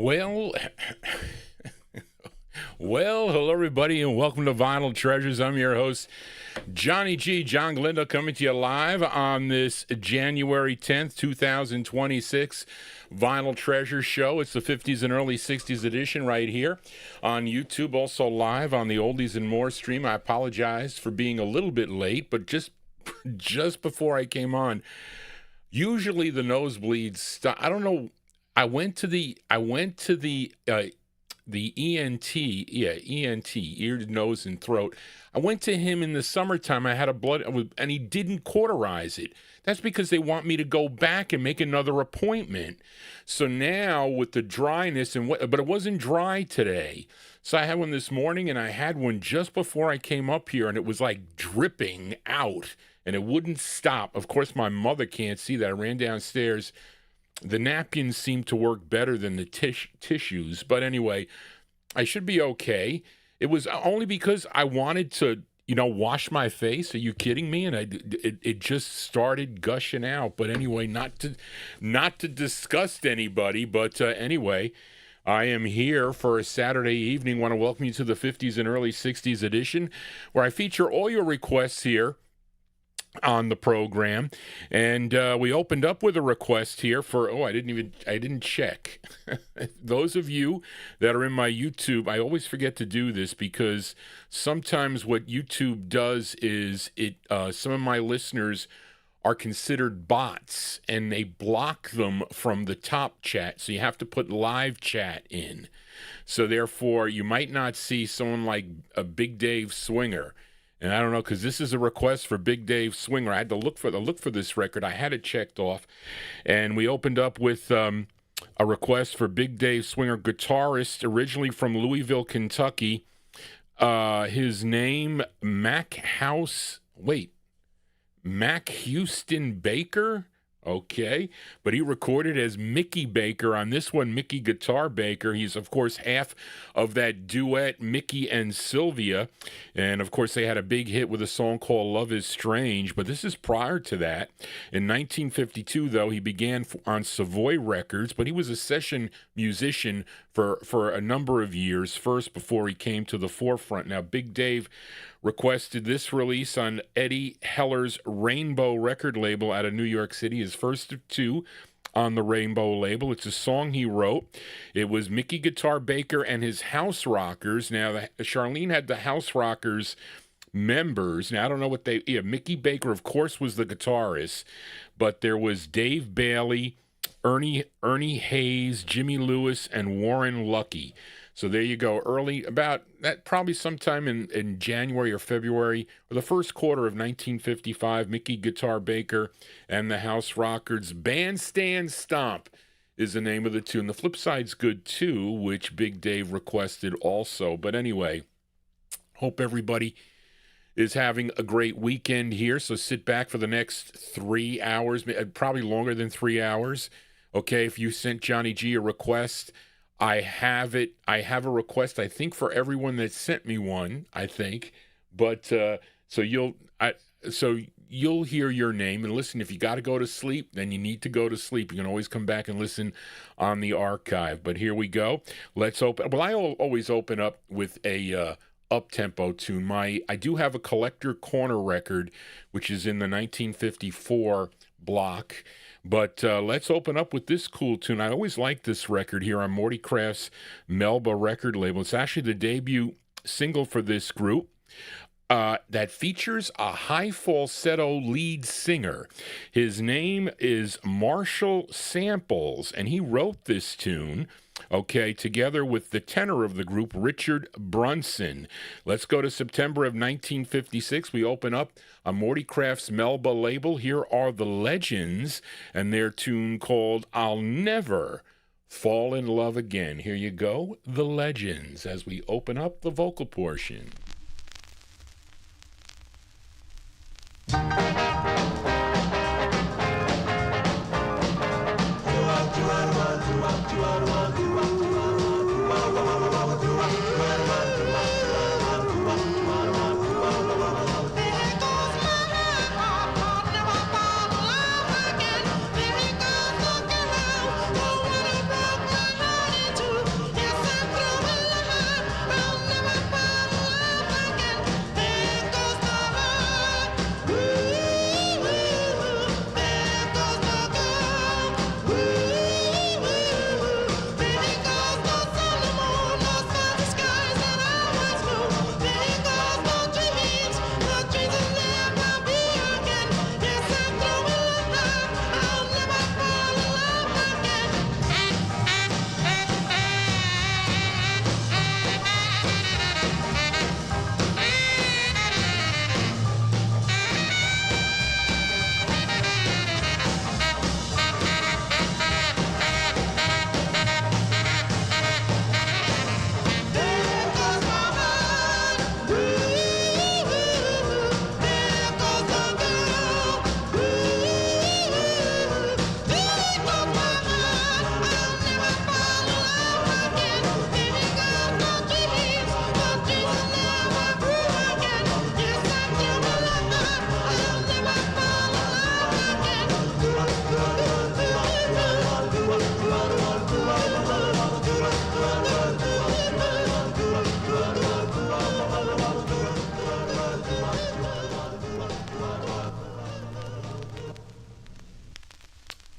Well, hello everybody, and welcome to Vinyltreasures. I'm your host, Johnny G. John Galindo, coming to you live on this January 10th, 2026 Vinyltreasure show. It's the 50s and early 60s edition right here on YouTube, also live on the Oldies and More stream. I apologize for being a little bit late, but just before I came on, usually the nosebleeds stop. I don't know. I went to the ENT, ENT, ear, nose, and throat. I went to him in the summertime. I had a blood, and he didn't cauterize it. That's because they want me to go back and make another appointment. So now with the dryness but it wasn't dry today. So I had one this morning, and I had one just before I came up here, and it was like dripping out, and it wouldn't stop. Of course, my mother can't see that. I ran downstairs. The napkins seem to work better than the tissues. But anyway, I should be okay. It was only because I wanted to, wash my face. Are you kidding me? And it just started gushing out. But anyway, not to disgust anybody. But anyway, I am here for a Saturday evening. Want to welcome you to the 50s and early 60s edition, where I feature all your requests here on the program. And we opened up with a request here for I didn't check. Those of you that are in my YouTube, I always forget to do this because sometimes what YouTube does is some of my listeners are considered bots, and they block them from the top chat, so you have to put live chat in. So therefore you might not see someone like a Big Dave Swinger. And I don't know, because this is a request for Big Dave Swinger. I had to look for this record. I had it checked off. And we opened up with a request for Big Dave Swinger, guitarist, originally from Louisville, Kentucky. His name, Mac Houston Baker? Okay, but he recorded as Mickey Baker on this one, Mickey Guitar Baker. He's, of course, half of that duet, Mickey and Sylvia. And, of course, they had a big hit with a song called Love is Strange, but this is prior to that. In 1952, though, he began on Savoy Records, but he was a session musician for a number of years first before he came to the forefront. Now, Big Dave requested this release on Eddie Heller's Rainbow record label out of New York City, his first of two on the Rainbow label. It's a song he wrote. It was Mickey Guitar Baker and his House Rockers. Now, Charlene had the House Rockers members. Now, I don't know what Mickey Baker, of course, was the guitarist, but there was Dave Bailey, Ernie Hayes, Jimmy Lewis, and Warren Lucky. So there you go. Early, about that, probably sometime in January or February, or the first quarter of 1955, Mickey Guitar Baker and the House Rockers. Bandstand Stomp is the name of the tune. The flip side's good too, which Big Dave requested also. But anyway, hope everybody is having a great weekend here. So sit back for the next 3 hours, probably longer than 3 hours. Okay, if you sent Johnny G a request, I have it. I have a request, I think, for everyone that sent me one, I think. But so you'll hear your name. And listen, if you got to go to sleep, then you need to go to sleep. You can always come back and listen on the archive. But here we go. Let's open. Well, I always open up with a up-tempo tune. I do have a Collector Corner record, which is in the 1954 block. But let's open up with this cool tune. I always like this record here on Morty Craft's Melba record label. It's actually the debut single for this group that features a high falsetto lead singer. His name is Marshall Samples, and he wrote this tune, together with the tenor of the group, Richard Brunson. Let's go to September of 1956. We open up on Morty Craft's Melba label. Here are the Legends and their tune called I'll Never Fall in Love Again. Here you go, the Legends, as we open up the vocal portion. To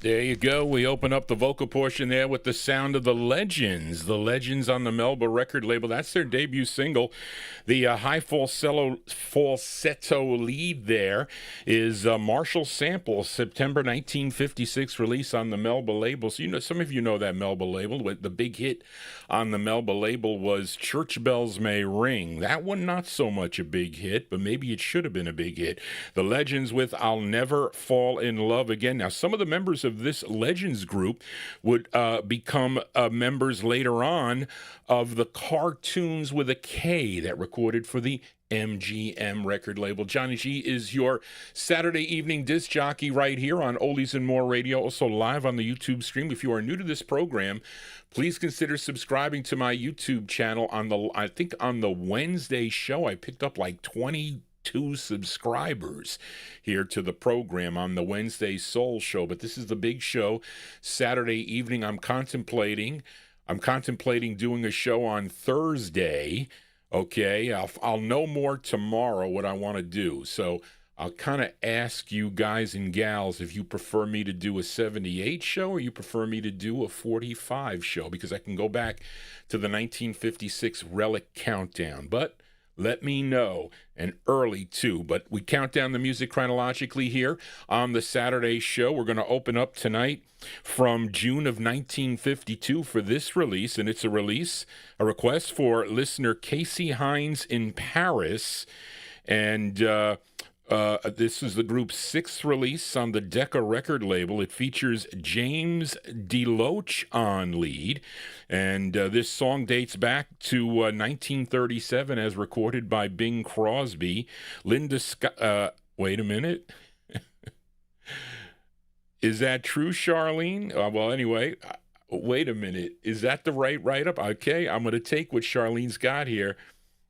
There you go. We open up the vocal portion there with the sound of the Legends. The Legends on the Melba record label. That's their debut single. The high falsetto lead there is Marshall Sample, September 1956 release on the Melba label. So, you know, some of you know that Melba label. The big hit on the Melba label was Church Bells May Ring. That one, not so much a big hit, but maybe it should have been a big hit. The Legends with I'll Never Fall in Love Again. Now, some of the members of this Legends group would become members later on of the Cartoons with a K that recorded for the MGM record label. Johnny G is your Saturday evening disc jockey right here on Oldies and More Radio, also live on the YouTube stream. If you are new to this program, please consider subscribing to my YouTube channel. I think on the Wednesday show, I picked up like 22 subscribers here to the program on the Wednesday Soul Show. But this is the big show. Saturday evening, I'm contemplating doing a show on Thursday. Okay, I'll know more tomorrow what I want to do. So I'll kind of ask you guys and gals if you prefer me to do a 78 show or you prefer me to do a 45 show, because I can go back to the 1956 Relic Countdown. But let me know, and early too. But we count down the music chronologically here on the Saturday show. We're going to open up tonight from June of 1952 for this release, and it's a request for listener Casey Hines in Paris, and this is the group's sixth release on the Decca record label. It features James DeLoach on lead, and this song dates back to 1937 as recorded by Bing Crosby. Linda Scott, wait a minute. Is that true, Charlene? Well, anyway, wait a minute. Is that the right write-up? Okay, I'm going to take what Charlene's got here.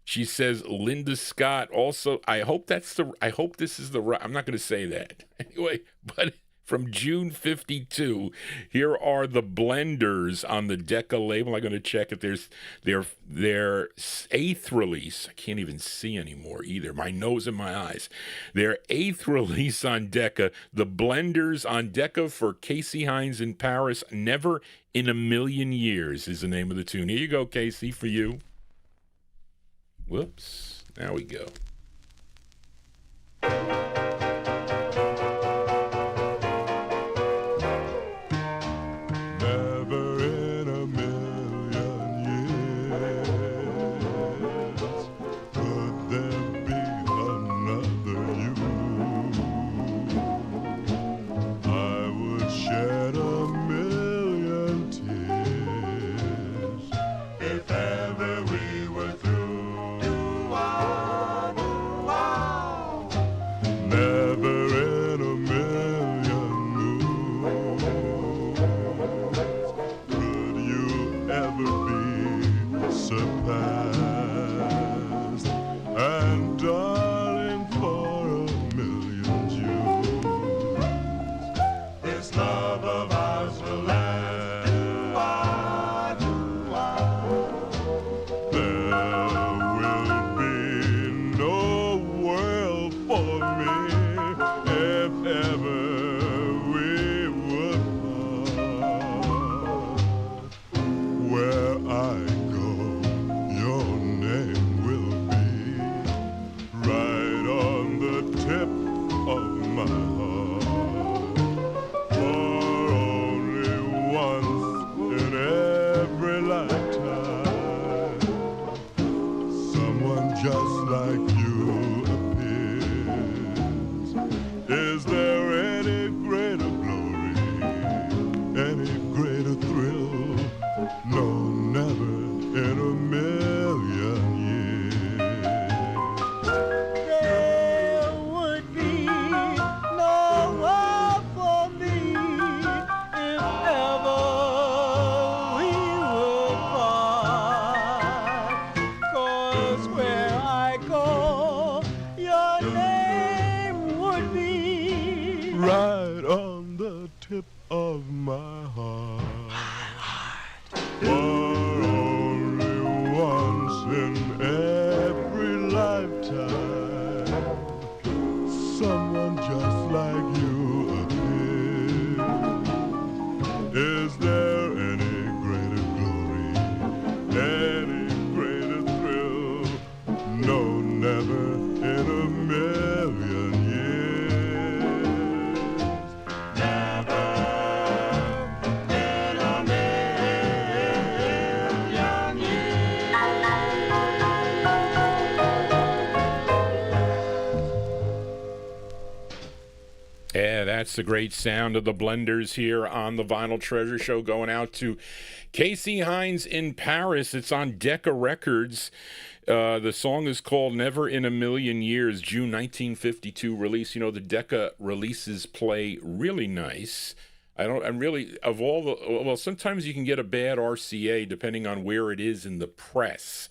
She says Linda Scott also. I hope this is the right. I'm not going to say that. Anyway, but from June 52, here are the Blenders on the Decca label. I'm going to check if there's their eighth release. I can't even see anymore either. My nose and my eyes. Their eighth release on Decca. The Blenders on Decca for Casey Hines in Paris. Never in a Million Years is the name of the tune. Here you go, Casey, for you. Whoops. Now we go. Never in a million years could there be another you. I would shed a million tears if ever we were through. Surpassed, and darling, for a million Jews, this love of ours will last. There will be no world for me if ever we would part. Where I go, that's the great sound of the Blenders here on the Vinyltreasure Show, going out to Casey Hines in Paris. It's on Decca Records. The song is called Never in a Million Years, June 1952 release. You know, the Decca releases play really nice. Sometimes you can get a bad RCA depending on where it is in the press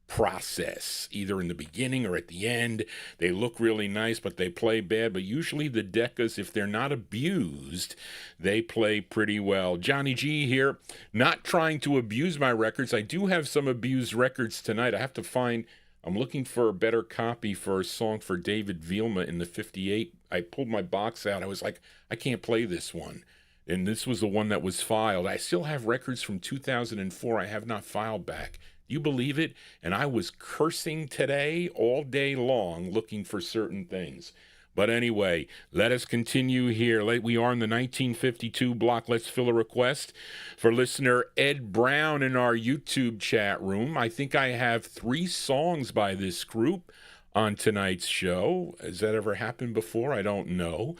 process, either in the beginning or at the end. They look really nice, but they play bad. But usually the Deccas, if they're not abused, they play pretty well. Johnny G here, not trying to abuse my records. I do have some abused records tonight. I'm looking for a better copy for a song for David Vielma in the 58. I pulled my box out. I was like, I can't play this one. And this was the one that was filed. I still have records from 2004 I have not filed back. You believe it? And I was cursing today all day long looking for certain things. But anyway, let us continue here. We are in the 1952 block. Let's fill a request for listener Ed Brown in our YouTube chat room. I think I have 3 songs by this group on tonight's show. Has that ever happened before? I don't know.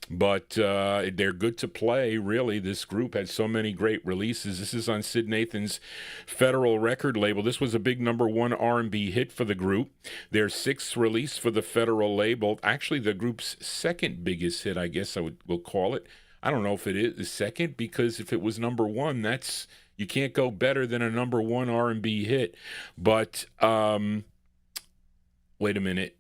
But they're good to play, really. This group had so many great releases. This is on Sid Nathan's Federal record label. This was a big #1 R&B hit for the group. Their 6th release for the Federal label. Actually, the group's 2nd biggest hit, I guess we'll call it. I don't know if it is the 2nd, because if it was #1, you can't go better than a #1 R&B hit. But wait a minute.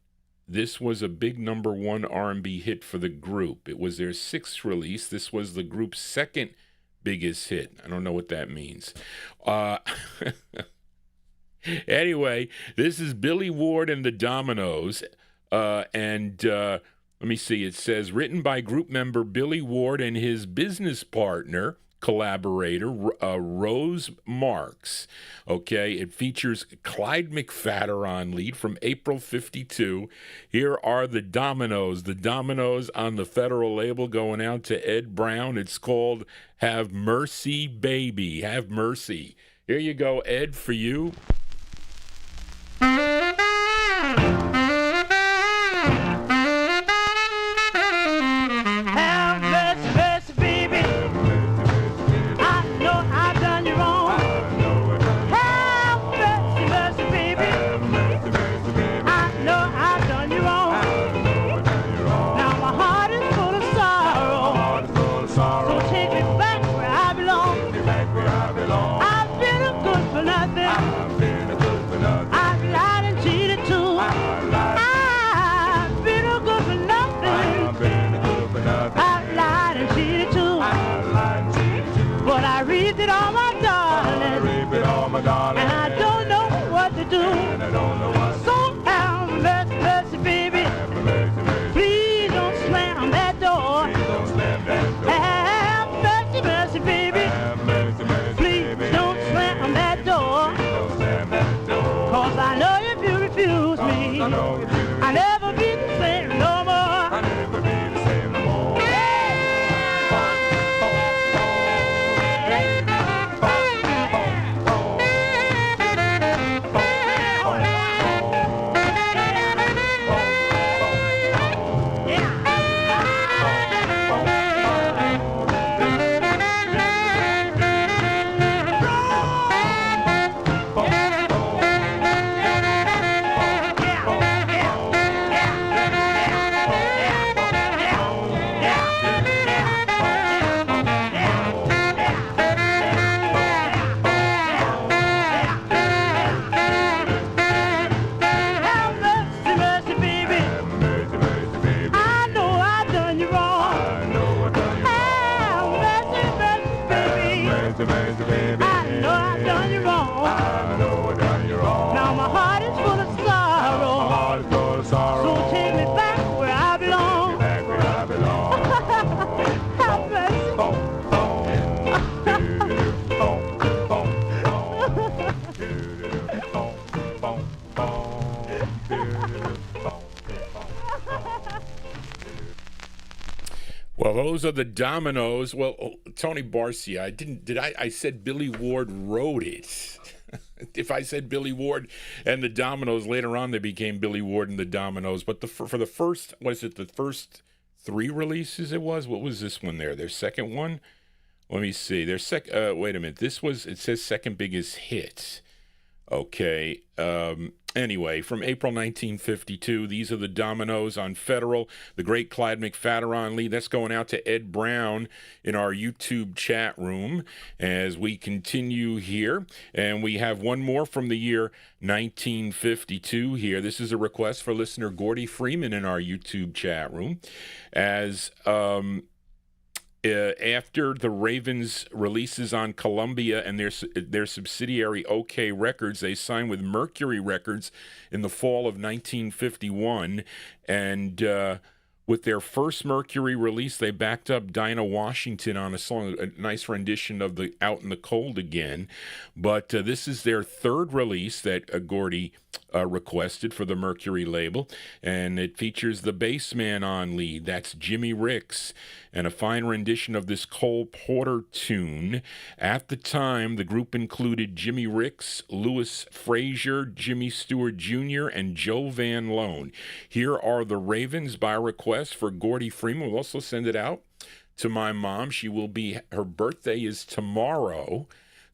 This was a big #1 R&B hit for the group. It was their 6th release. This was the group's 2nd biggest hit. I don't know what that means. Anyway, this is Billy Ward and the Dominoes. Let me see. It says, written by group member Billy Ward and his business partner, collaborator, Rose Marks. Okay, it features Clyde McPhatter on lead from April 52. Here are the Dominoes. The Dominoes on the Federal label, going out to Ed Brown. It's called Have Mercy, Baby. Have Mercy. Here you go, Ed, for you. And I don't know what to do. So have mercy, baby. Please don't slam that door. Have mercy, baby. Please don't slam that door. 'Cause I know if you refuse me, I'll never be the same no more. Well, those are the Dominoes. Well, Tony Barcia, I said Billy Ward wrote it. If I said Billy Ward and the Dominoes, later on they became Billy Ward and the Dominoes. But for the first, the first 3 releases it was. What was this one there? Their second one? Let me see. Wait a minute. It says second biggest hit. Okay. Anyway, from April 1952, these are the Dominoes on Federal, the great Clyde McPhatter on lead. That's going out to Ed Brown in our YouTube chat room as we continue here. And we have one more from the year 1952 here. This is a request for listener Gordy Freeman in our YouTube chat room. After the Ravens releases on Columbia and their subsidiary OK Records, they signed with Mercury Records in the fall of 1951. And with their first Mercury release, they backed up Dinah Washington on a song, a nice rendition of the Out in the Cold Again. But this is their third release that Gordy requested for the Mercury label, and it features the bass man on lead. That's Jimmy Ricks, and a fine rendition of this Cole Porter tune. At the time, the group included Jimmy Ricks, Louis Frazier, Jimmy Stewart Jr., and Joe Van Loan. Here are the Ravens by request for Gordy Freeman. We'll also send it out to my mom. Her birthday is tomorrow,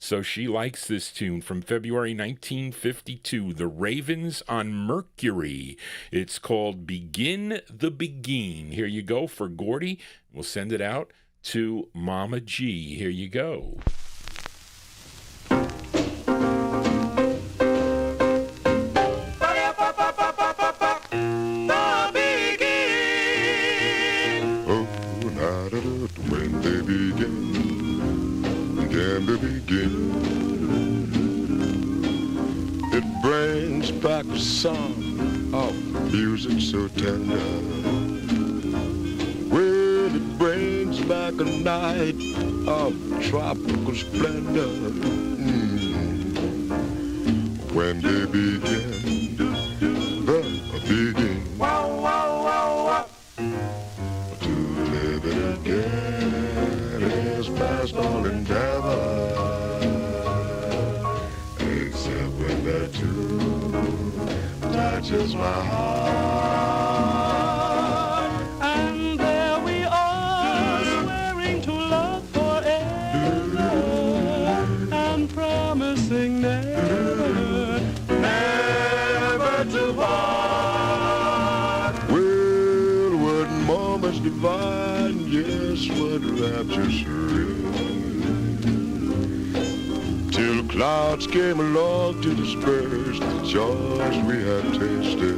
so she likes this tune from February 1952, The Ravens on Mercury. It's called Begin the Begin. Here you go for Gordy. We'll send it out to Mama G. Here you go. When they began to begin, it brings back a song of music so tender. Well, it brings back a night of tropical splendor. When they begin, the begin. Wow, wow, wow, wow. To live it again is past all endeavor, except when that tune touches my heart. And there we are, swearing to love forever, and promising never, never to part. Well, what moments divine, yes, what rapture serene, till clouds came along to disperse the joys we had tasted.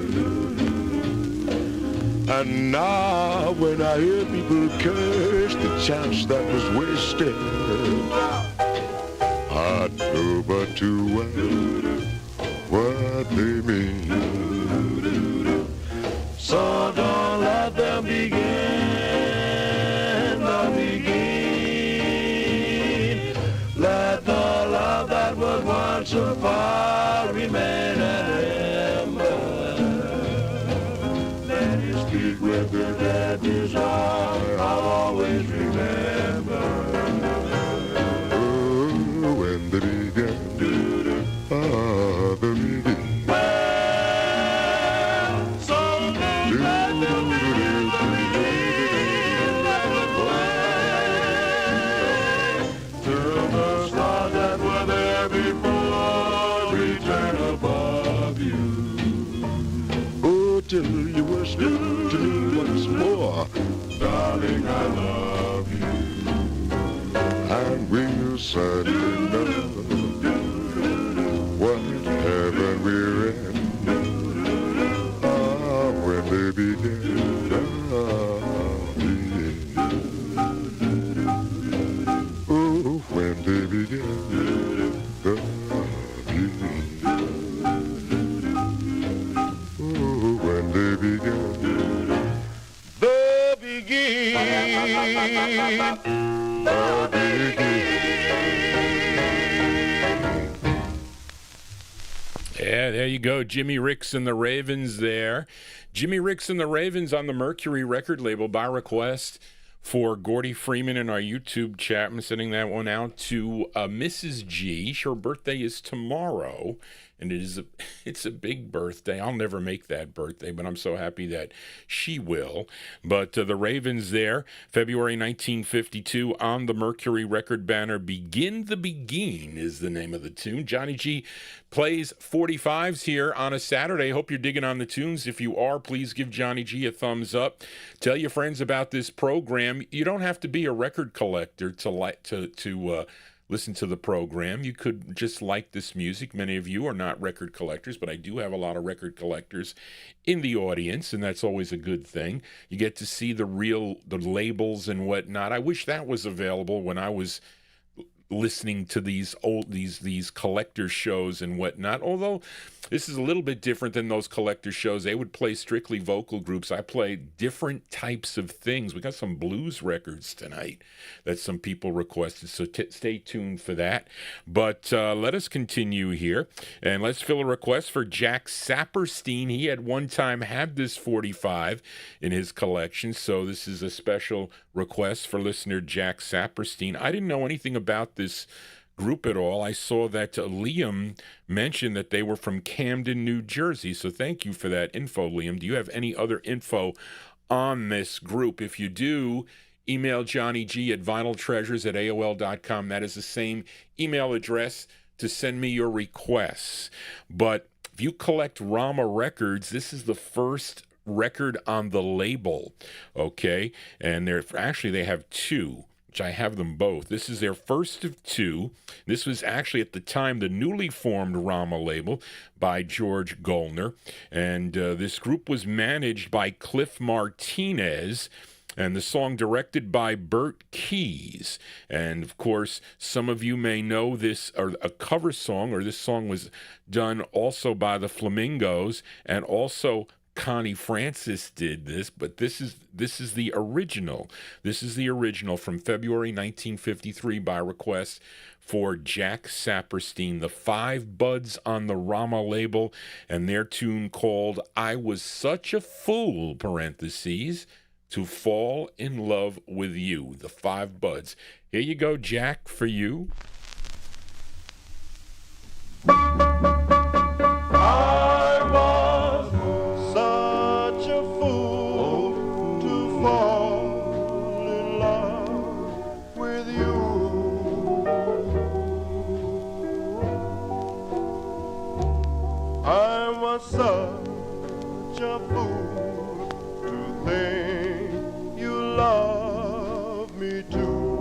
And now when I hear people curse the chance that was wasted, I know but too well what they mean. So don't let them begin, the begin. Let the love that was once apart remain and remember. Let it speak with the dead desire, I'll always remember. Oh, when the begin, the begin. Till you whisper to me once more, darling, I love you. And when you suddenly know what heaven we're in, when they begin, oh, when they begin, Yeah, there you go. Jimmy Ricks and the Ravens there. Jimmy Ricks and the Ravens on the Mercury record label by request for Gordy Freeman in our YouTube chat. I'm sending that one out to Mrs. G. Her birthday is tomorrow. And it's a big birthday. I'll never make that birthday, but I'm so happy that she will. But the Ravens there, February 1952, on the Mercury record banner, Begin the Begin is the name of the tune. Johnny G plays 45s here on a Saturday. Hope you're digging on the tunes. If you are, please give Johnny G a thumbs up. Tell your friends about this program. You don't have to be a record collector to listen to the program. You could just like this music. Many of you are not record collectors, but I do have a lot of record collectors in the audience, and that's always a good thing. You get to see the labels and whatnot. I wish that was available when I was listening to these collector shows and whatnot, although this is a little bit different than those collector shows. They would play strictly vocal groups. I play different types of things. We got some blues records tonight that some people requested, so stay tuned for that. But let us continue here, and let's fill a request for Jack Saperstein. He had one time had this 45 in his collection, so this is a special request for listener Jack Saperstein. I didn't know anything about this group at all. I saw that Liam mentioned that they were from Camden, New Jersey, so thank you for that info, Liam. Do you have any other info on this group? If you do, email Johnny G at vinyltreasures@aol.com. That is the same email address to send me your requests. But if you collect Rama records, this is the first record on the label, okay? And they have two, which I have them both. This is their first of two. This was actually at the time the newly formed Rama label by George Gollner, and this group was managed by Cliff Martinez, and the song directed by Bert Keys. And of course, some of you may know this, or a cover song, or this song was done also by the Flamingos, and also Connie Francis did this, but this is the original. This is the original from February 1953 by request for Jack Saperstein, the Five Buds on the Rama label, and their tune called I Was Such a Fool, parentheses, to Fall in Love with You, the Five Buds. Here you go, Jack, for you. Such a fool to think you love me too.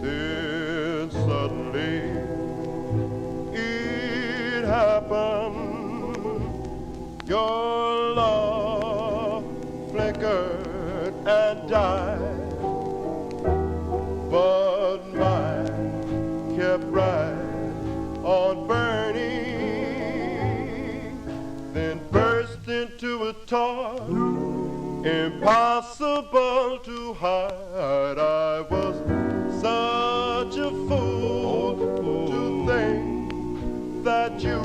Then suddenly it happened. Your love flickered and died, but mine kept right on burning, then burst into a torch, impossible to hide. I was such a fool to think that you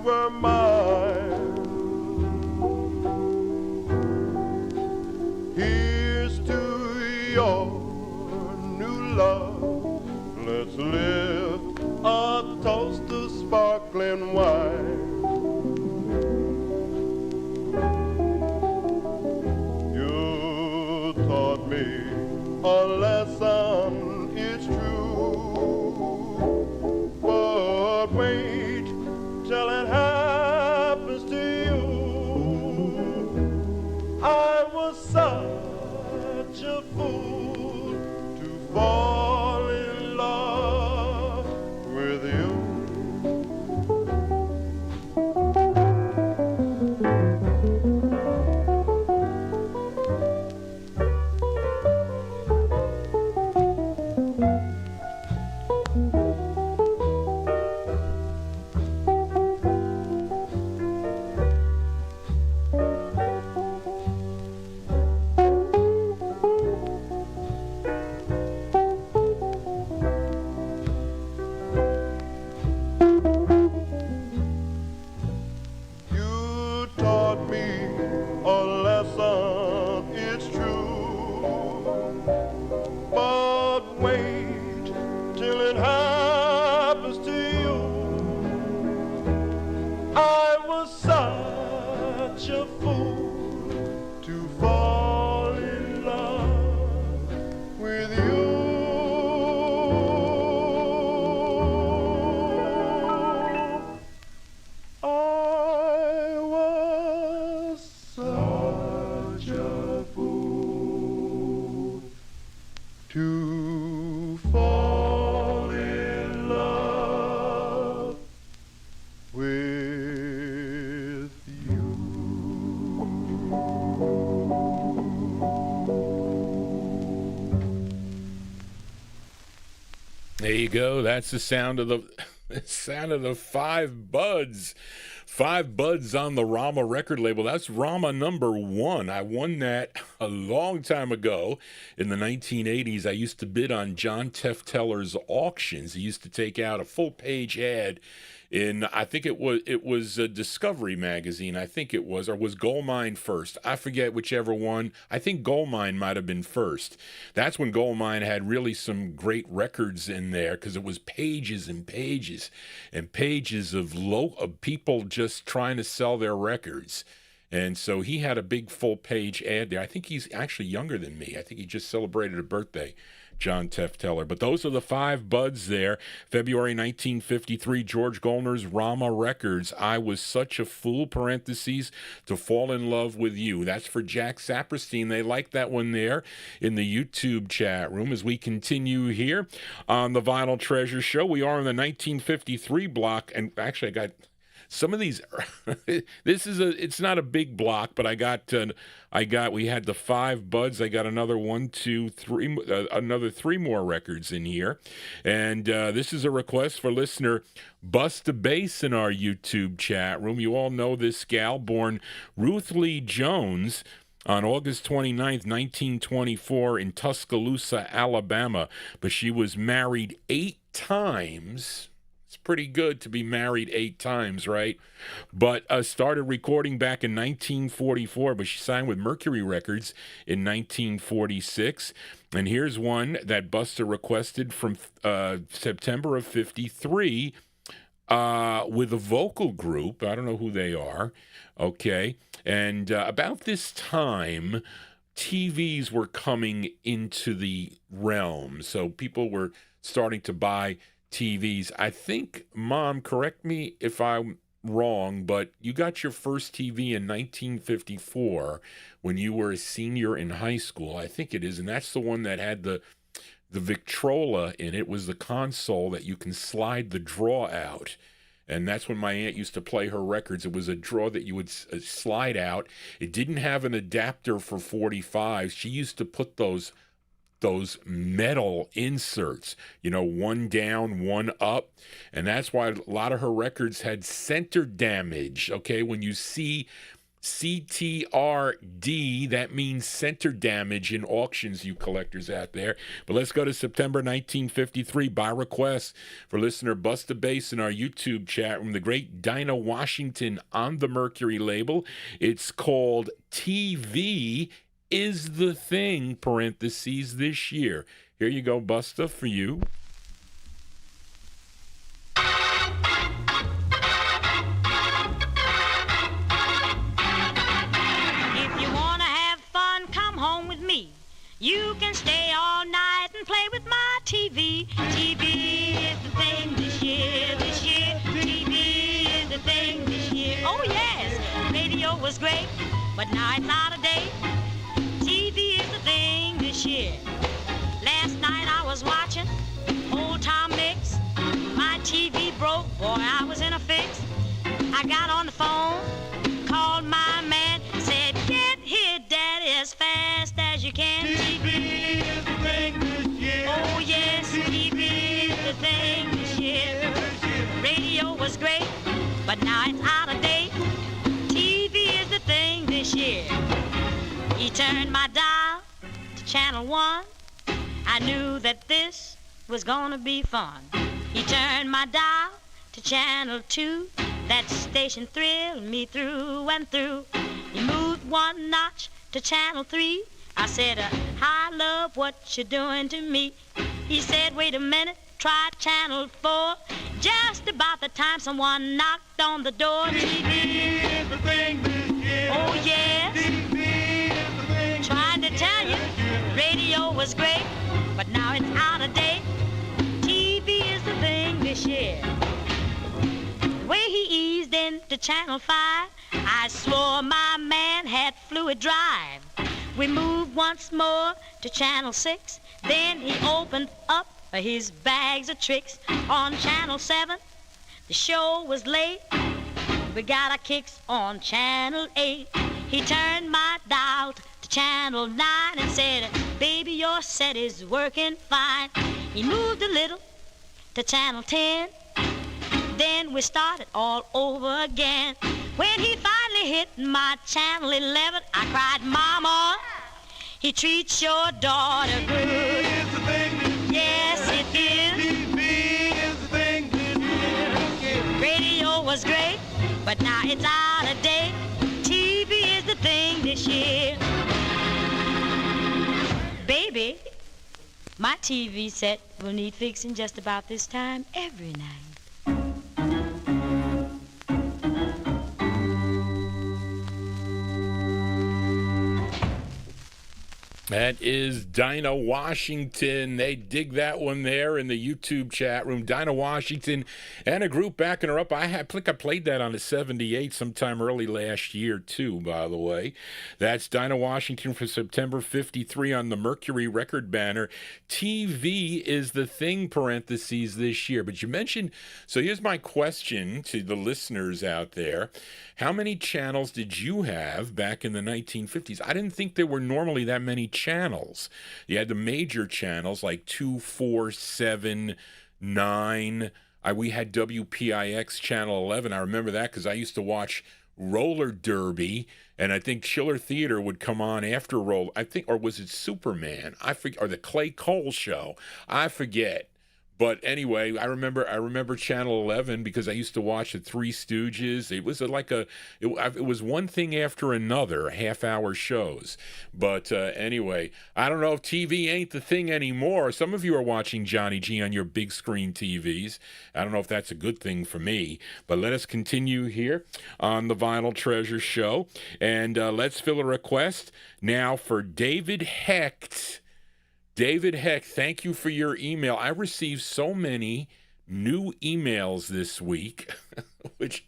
were mine. Here's to your new love. Let's lift a toast to sparkling wine. You taught me a lesson, it's true, but wait till it happens to you. I was such a fool to fall in love with you. till it happens to you. I was such a fool to fall in love with you. I was such a fool to fall in love with you. There you go. That's the sound of the Five Buds. Five Buds on the Rama record label. That's Rama #1. I won that a long time ago in the 1980s. I used to bid on John Tefteller's auctions. He used to take out a full-page ad in, I think it was a Discovery magazine, I think it was, or was Gold Mine first? I forget whichever one. I think Gold Mine might have been first. That's when Gold Mine had really some great records in there, because it was pages and pages and pages of people just trying to sell their records. And so he had a big full-page ad there. I think he's actually younger than me. I think he just celebrated a birthday, John Tefteller. But those are the Five Buds there. February 1953, George Goldner's Rama Records. I Was Such a Fool, parentheses, to Fall in Love with You. That's for Jack Saperstein. They like that one there in the YouTube chat room. As we continue here on the Vinyltreasure Show, we are in the 1953 block. And actually, I got some of these. It's not a big block, but we had the Five Buds. I got another 1, 2, 3, another 3 more records in here. And this is a request for listener Busta Bass in our YouTube chat room. You all know this gal, born Ruth Lee Jones on August 29th, 1924 in Tuscaloosa, Alabama. But she was married 8 times. Pretty good to be married 8 times, right? But started recording back in 1944, but she signed with Mercury Records in 1946. And here's one that Busta requested from September of 53 with a vocal group. I don't know who they are. Okay. And about this time, TVs were coming into the realm. So people were starting to buy TVs. I think, Mom, correct me if I'm wrong, but you got your first TV in 1954 when you were a senior in high school. I think it is, and that's the one that had the Victrola in it. Was the console that you can slide the draw out. And that's when my aunt used to play her records. It was a drawer that you would slide out. It didn't have an adapter for 45s. She used to put those metal inserts, one down, one up. And that's why a lot of her records had center damage. Okay, when you see CTRD, that means center damage in auctions, you collectors out there. But let's go to September 1953 by request for listener Busta Bass in our YouTube chat room, the great Dinah Washington on the Mercury label. It's called TV Is the Thing, parentheses, this year. Here you go, Busta, for you. If you want to have fun, come home with me. You can stay all night and play with my TV. TV is the thing this year, this year. TV is the thing this year. Oh, yes, radio was great, but now it's out of date. TV is the thing this year. Last night I was watching old Tom Mix. My TV broke, boy, I was in a fix. I got on the phone, called my man, said, get here, Daddy, as fast as you can. TV is the thing this year. Oh, yes, TV is the thing this year. Radio was great, but now it's out of date. TV is the thing this year. He turned my dial to channel 1. I knew that this was gonna be fun. He turned my dial to channel 2. That station thrilled me through and through. He moved 1 notch to channel 3. I said, I love what you're doing to me. He said, wait a minute, tried Channel 4. Just about the time someone knocked on the door. TV is the thing this year. Oh, yes. TV is the thing. Trying to tell you, radio was great, but now it's out of date. TV is the thing this year. The way he eased into Channel 5, I swore my man had fluid drive. We moved once more to Channel 6, then he opened up his bags of tricks. On Channel 7, the show was late. We got our kicks on Channel 8. He turned my dial to Channel 9 and said, baby, your set is working fine. He moved a little to Channel 10. Then we started all over again. When he finally hit my Channel 11, I cried, Mama, he treats your daughter good. TV is the thing this year. Yes, it is. TV is the thing this year. Radio was great, but now it's out of date. TV is the thing this year. Baby, my TV set will need fixing just about this time every night. That is Dinah Washington. They dig that one there in the YouTube chat room. Dinah Washington and a group backing her up. I think I played that on the 78 sometime early last year, too, by the way. That's Dinah Washington for September 53 on the Mercury record banner. TV is the thing, parentheses, this year. But you mentioned, so here's my question to the listeners out there. How many channels did you have back in the 1950s? I didn't think there were normally that many channels. You had the major channels like 2, 4, 7, 9. We had WPIX channel 11. I remember that because I used to watch roller derby, and I think Chiller Theater would come on after roll. I think, or was it Superman? I forget, or the Clay Cole show. I forget. But anyway, I remember Channel 11 because I used to watch the Three Stooges. It was it was one thing after another, half-hour shows. But anyway, I don't know if TV ain't the thing anymore. Some of you are watching Johnny G on your big screen TVs. I don't know if that's a good thing for me. But let us continue here on the Vinyltreasure show. And let's fill a request now for David Hecht. David Heck, thank you for your email. I received so many new emails this week, which,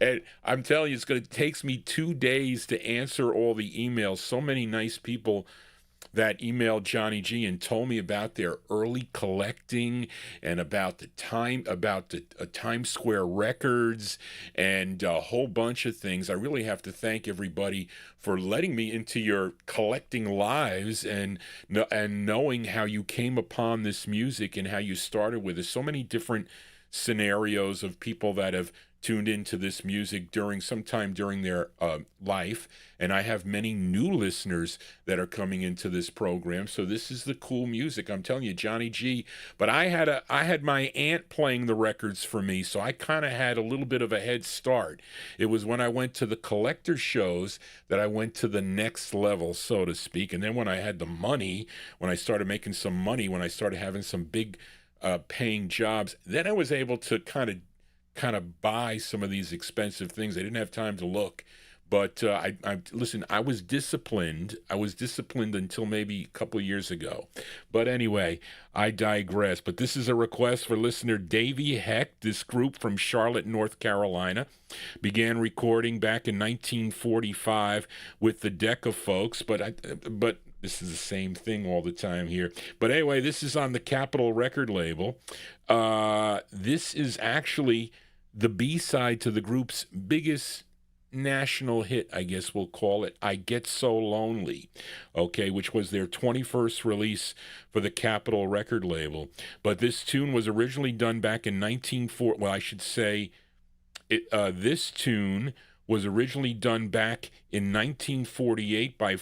and I'm telling you, it takes me 2 days to answer all the emails. So many nice people that emailed Johnny G and told me about their early collecting and about the Times Square records and a whole bunch of things. I really have to thank everybody for letting me into your collecting lives and knowing how you came upon this music and how you started with it. So many different scenarios of people that have tuned into this music sometime during their life, and I have many new listeners that are coming into this program. So this is the cool music. I'm telling you, Johnny G. But I had my aunt playing the records for me, so I kind of had a little bit of a head start. It was when I went to the collector shows that I went to the next level, so to speak. And then when I had the money, when I started making some money, when I started having some big paying jobs, then I was able to kind of buy some of these expensive things. I didn't have time to look, but listen, I was disciplined. I was disciplined until maybe a couple of years ago. But anyway, I digress. But this is a request for listener Davey Heck. This group from Charlotte, North Carolina, began recording back in 1945 with the Decca Folks, but this is the same thing all the time here. But anyway, this is on the Capitol record label. This is actually the B-side to the group's biggest national hit, I guess we'll call it, I Get So Lonely, okay, which was their 21st release for the Capitol record label. But this tune was originally done back in 1940. Well, I should say this tune was originally done back in 1948 by the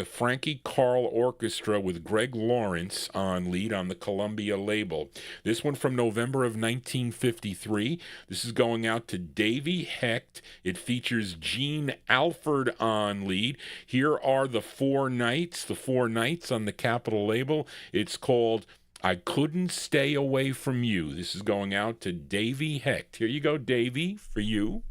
Frankie Carl Orchestra with Greg Lawrence on lead on the Columbia label. This one from November of 1953. This is going out to Davey Hecht. It features Gene Alford on lead. Here are the four nights on the Capitol label. It's called I Couldn't Stay Away From You. This is going out to Davy Hecht. Here you go, Davy, for you.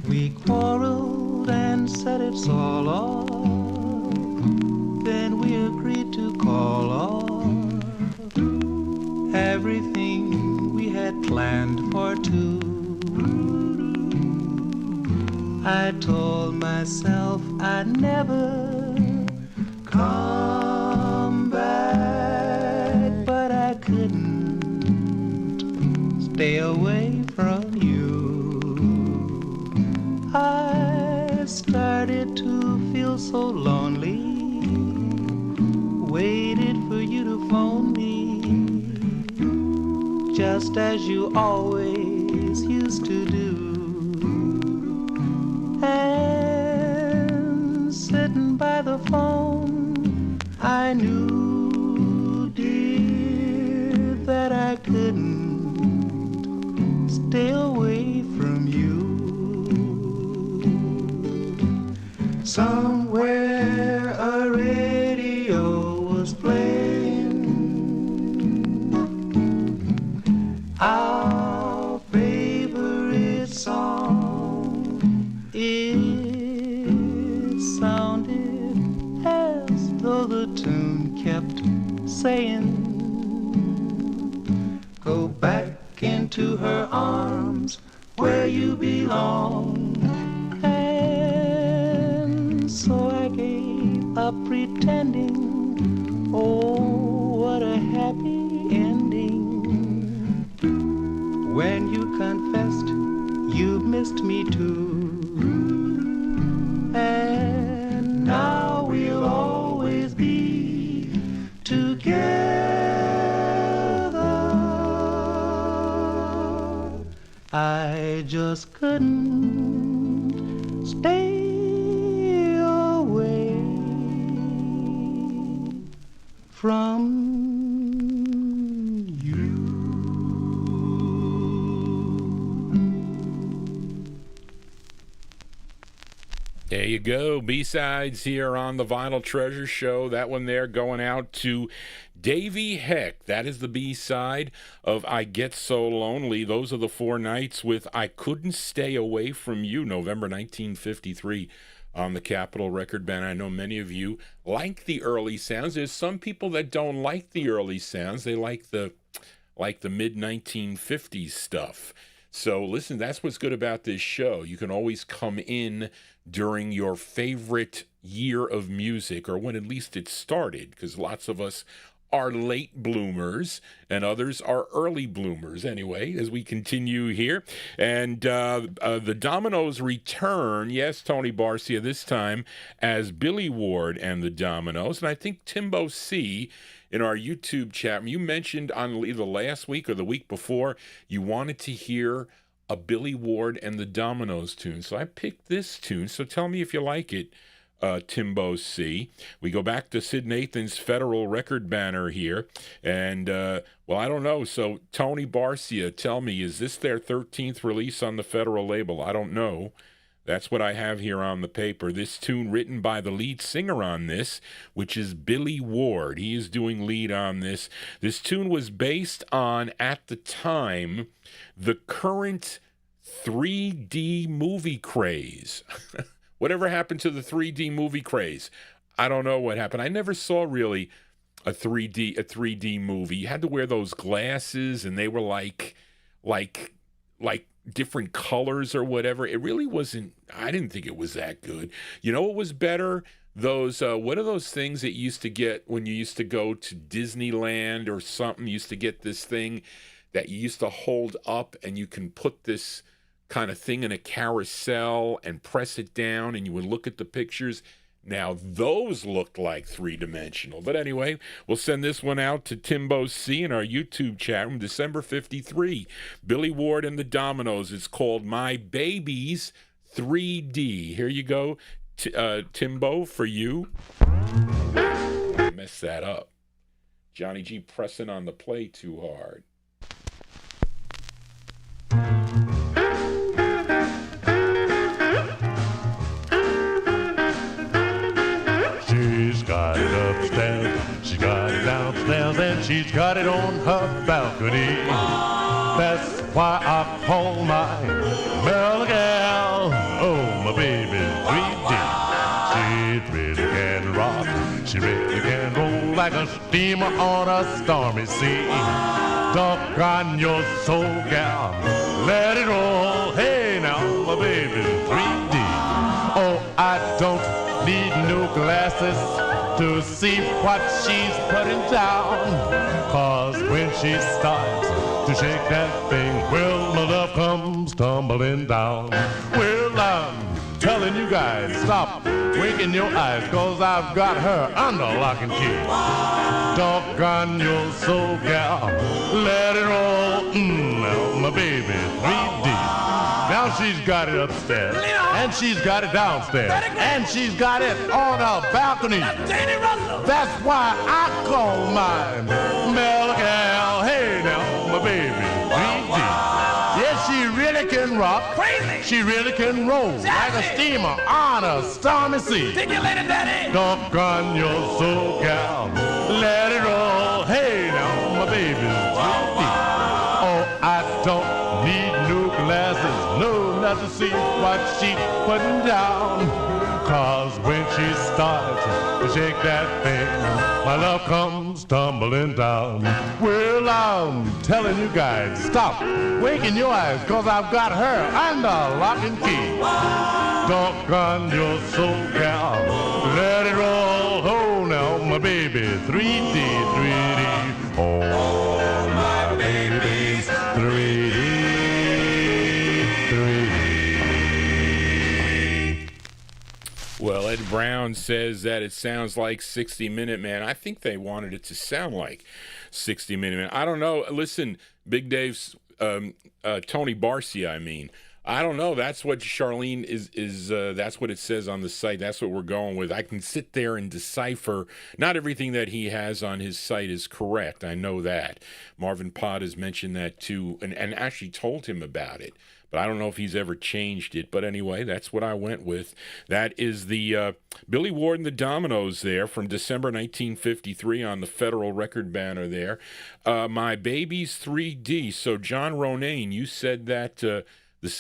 We quarreled and said it's all off. Then we agreed to call off everything we had planned for two. I told myself I'd never come back, but I couldn't stay away from you. I started to feel so lonely, waited for you to phone me, just as you always used to do. And sitting by the phone, I knew, dear, that I couldn't stay away from you. Somewhere a radio was playing our favorite song. It sounded as though the tune kept saying, go back into her arms where you belong. And so I gave up pretending, oh, what a happy ending, when you confessed you missed me too. And now we'll always be together. I just couldn't stay away from you. There you go. B-sides here on the Vinyltreasure Show. That one there going out to Davy Hecht. That is the B-side of I Get So Lonely. Those are the four nights with I Couldn't Stay Away From You, November 1953 on the Capitol Record Band. I know many of you like the early sounds. There's some people that don't like the early sounds. They like the mid-1950s stuff. So listen, that's what's good about this show. You can always come in during your favorite year of music, or when at least it started, because lots of us are late bloomers and others are early bloomers. Anyway, as we continue here, and the Dominoes return. Yes, Tony Barcia this time as Billy Ward and the Dominoes, and I think Timbo C in our YouTube chat, you mentioned on either last week or the week before you wanted to hear a Billy Ward and the Dominoes tune. So I picked this tune. So tell me if you like it, Timbo C. We go back to Sid Nathan's Federal Record banner here. And, well, I don't know. So Tony Barcia, tell me, is this their 13th release on the Federal label? I don't know. That's what I have here on the paper. This tune written by the lead singer on this, which is Billy Ward. He is doing lead on this. This tune was based on, at the time, the current 3D movie craze. Whatever happened to the 3D movie craze? I don't know what happened. I never saw really a 3D movie. You had to wear those glasses, and they were like different colors or whatever. It really wasn't, I didn't think it was that good. You know what was better? Those, what are those things that you used to get when you used to go to Disneyland or something? You used to get this thing that you used to hold up, and you can put this kind of thing in a carousel and press it down, and you would look at the pictures. Now, those looked like three-dimensional. But anyway, we'll send this one out to Timbo C in our YouTube chat room, December 53. Billy Ward and the Dominoes. It's called My Baby's 3D. Here you go, Timbo, for you. I messed that up. Johnny G pressing on the play too hard. She's got it upstairs, she's got it downstairs, and she's got it on her balcony. That's why I call my Melba gal, oh, my baby's 3D. She really can rock, she really can roll like a steamer on a stormy sea. Doggone your soul, gal, let it roll. Hey, now, my baby's 3D. Oh, I don't need new glasses to see what she's putting down. Cause when she starts to shake that thing, well, my love comes tumbling down. Well, I'm telling you guys, stop winking your eyes, cause I've got her under lock and key. Doggone your soul, gal, let it roll. Now, my baby, 3D. Now she's got it upstairs, and she's got it downstairs, and she's got it on her balcony. That's why I call mine Melba gal. Hey now, my baby, 3D. Yes, she really can rock. Crazy. She really can roll like a steamer on a stormy sea. Take your lady, daddy. Doggone your soul, gal, let it roll. Hey now, my baby, 3D. Oh, I don't need new glasses, no, not to see what she's putting down. Cause when she starts to shake that thing, my love comes tumbling down. Well, I'm telling you guys, stop winking your eyes, cause I've got her under lock and key. Doggone your soul, gal, let it roll. Oh, now, my baby, 3D, 3D. Oh, my baby's 3D. Well, Ed Brown says that it sounds like 60 Minute Man. I think they wanted it to sound like 60 Minute Man. I don't know. Listen, Big Dave's Tony Barcia, I mean. I don't know. That's what Charlene is that's what it says on the site. That's what we're going with. I can sit there and decipher. Not everything that he has on his site is correct. I know that. Marvin Pott has mentioned that too, and actually told him about it. But I don't know if he's ever changed it. But anyway, that's what I went with. That is the Billy Ward and the Dominoes there from December 1953 on the Federal Record banner there. My Baby's 3D. So, John Ronayne, you said that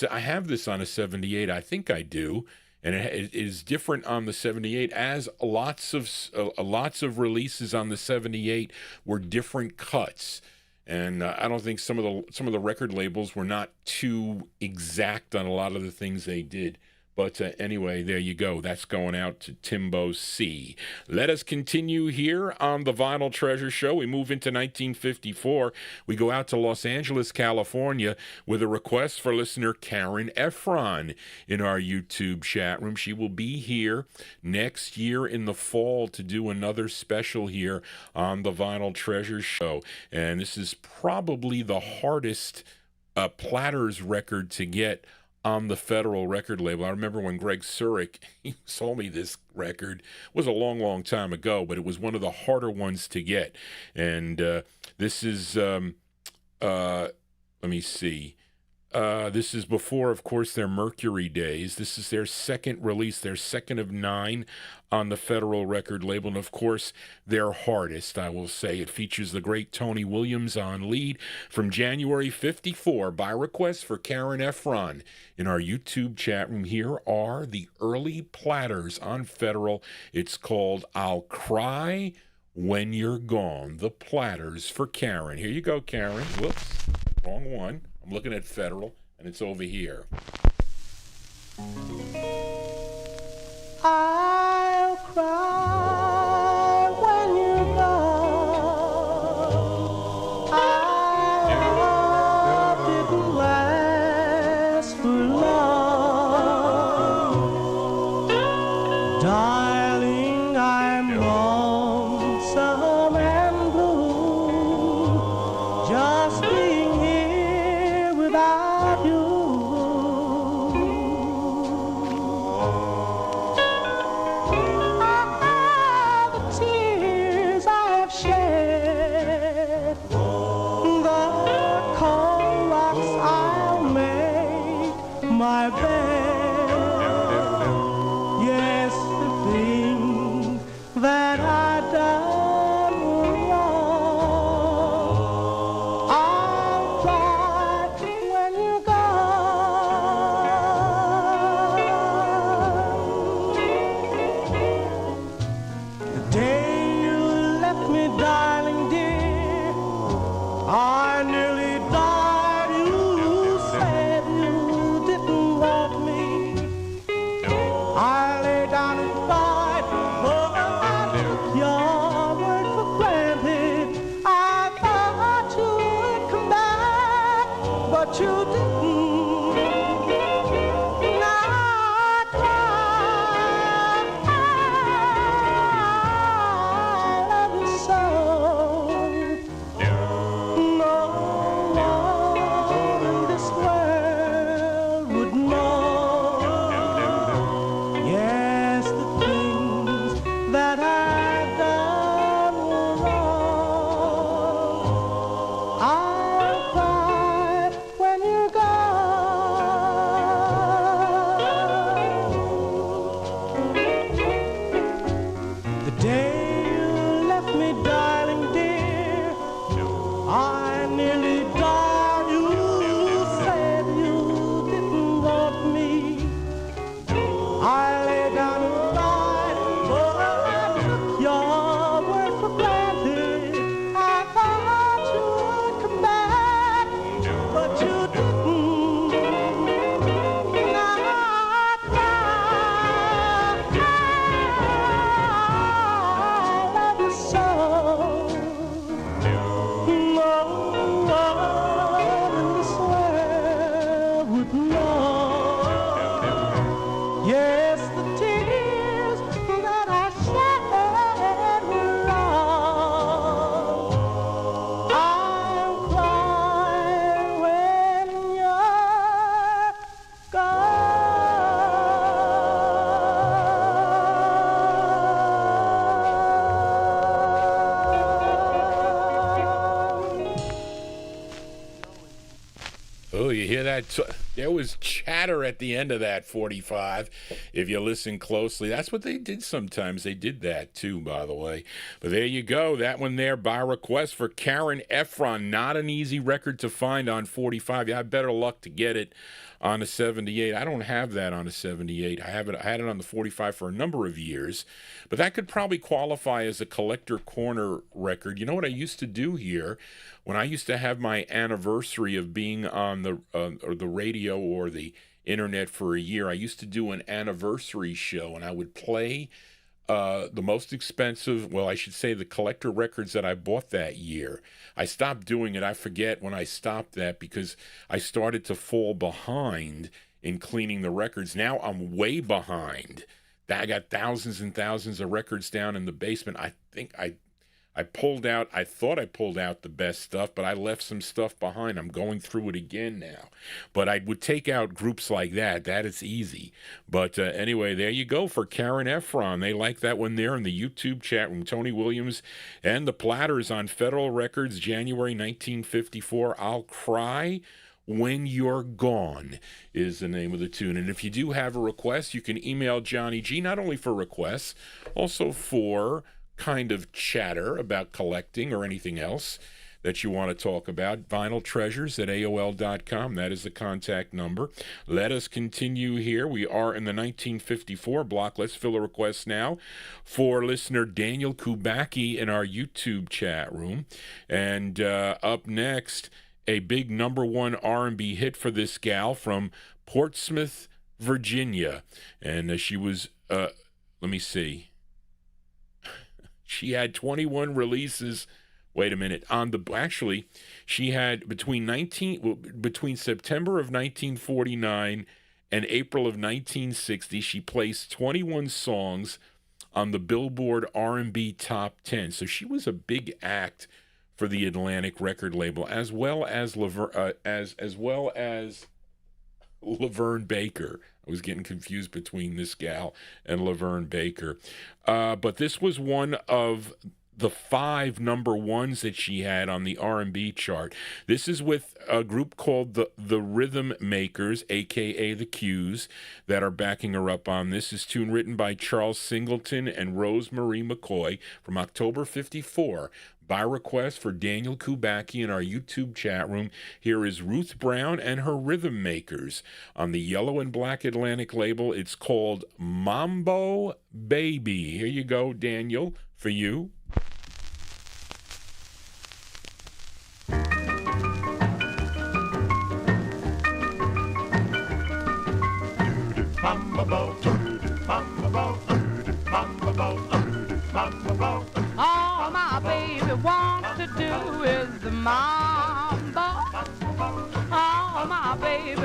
I have this on a 78. I think I do. And it is different on the 78, as lots of releases on the 78 were different cuts. And I don't think some of the record labels were not too exact on a lot of the things they did. But anyway, there you go. That's going out to Timbo C. Let us continue here on the Vinyltreasure Show. We move into 1954. We go out to Los Angeles, California, with a request for listener Karen Efron in our YouTube chat room. She will be here next year in the fall to do another special here on the Vinyltreasure Show. And this is probably the hardest Platters record to get on the Federal record label. I remember when Greg Surik, he sold me this record. It was a long, long time ago, but it was one of the harder ones to get. And this is, let me see. This is before, of course, their Mercury days. This is their second release, their second of 9 on the Federal record label. And, of course, their hardest, I will say. It features the great Tony Williams on lead from January 54 by request for Karen Efron. In our YouTube chat room, here are the early Platters on Federal. It's called I'll Cry When You're Gone. The Platters for Karen. Here you go, Karen. Whoops, wrong one. I'm looking at Federal, and it's over here. I'll cry when you're gone. Our love didn't last for long. Darling, I'm lonesome and blue, just being here without you. The tears I have shed but you didn't. Now I cry. I love you so. No one in this world would know. Yes, the things that I've done were wrong. I'll cry when you're gone. The day you left me, darling dear, I nearly died. You said you didn't want me. I lay down and cried, for I took your word for granted. I thought you would come back, but you didn't. Now I cry. I love you so. No one in this world would know. Yes, the tears that I shed were wrong. I'll cry when you're gone. Oh, you hear that? There was chatter at the end of that 45. If you listen closely, that's what they did sometimes. They did that too, by the way. But there you go. That one there by request for Karen Ephron. Not an easy record to find on 45. You had better luck to get it on a 78. I don't have that on a 78. I had it on the 45 for a number of years. But that could probably qualify as a collector corner record. You know what I used to do here? When I used to have my anniversary of being on the radio or the internet for a year, I used to do an anniversary show, and I would play the most expensive, well, I should say the collector records that I bought that year. I stopped doing it. I forget when I stopped that because I started to fall behind in cleaning the records. Now I'm way behind. I got thousands and thousands of records down in the basement. I think I thought I pulled out the best stuff, but I left some stuff behind. I'm going through it again now. But I would take out groups like that. That is easy. But anyway, there you go for Karen Ephron. They like that one there in the YouTube chat room. Tony Williams and the Platters on Federal Records, January 1954. I'll Cry When You're Gone is the name of the tune. And if you do have a request, you can email Johnny G, not only for requests, also for kind of chatter about collecting or anything else that you want to talk about. Vinyltreasures at AOL.com. That is the contact number. Let us continue here. We are in the 1954 block. Let's fill a request now for listener Daniel Kubacki in our YouTube chat room. And up next, a big #1 R&B hit for this gal from Portsmouth, Virginia. And she was, let me see. She had 21 releases. Wait a minute. Actually, she had between September of 1949 and April of 1960, she placed 21 songs on the Billboard R&B Top 10. So she was a big act for the Atlantic record label, as well as Laverne Baker. I was getting confused between this gal and Laverne Baker. But this was one of the 5 #1s that she had on the R&B chart. This is with a group called the Rhythm Makers, a.k.a. the Q's, that are backing her up on this. Is tune written by Charles Singleton and Rosemarie McCoy from October 54. By request for Daniel Kubacki in our YouTube chat room, here is Ruth Brown and her Rhythm Makers on the Yellow and Black Atlantic label. It's called Mambo Baby. Here you go, Daniel, for you. All my baby wants to do is the mambo. All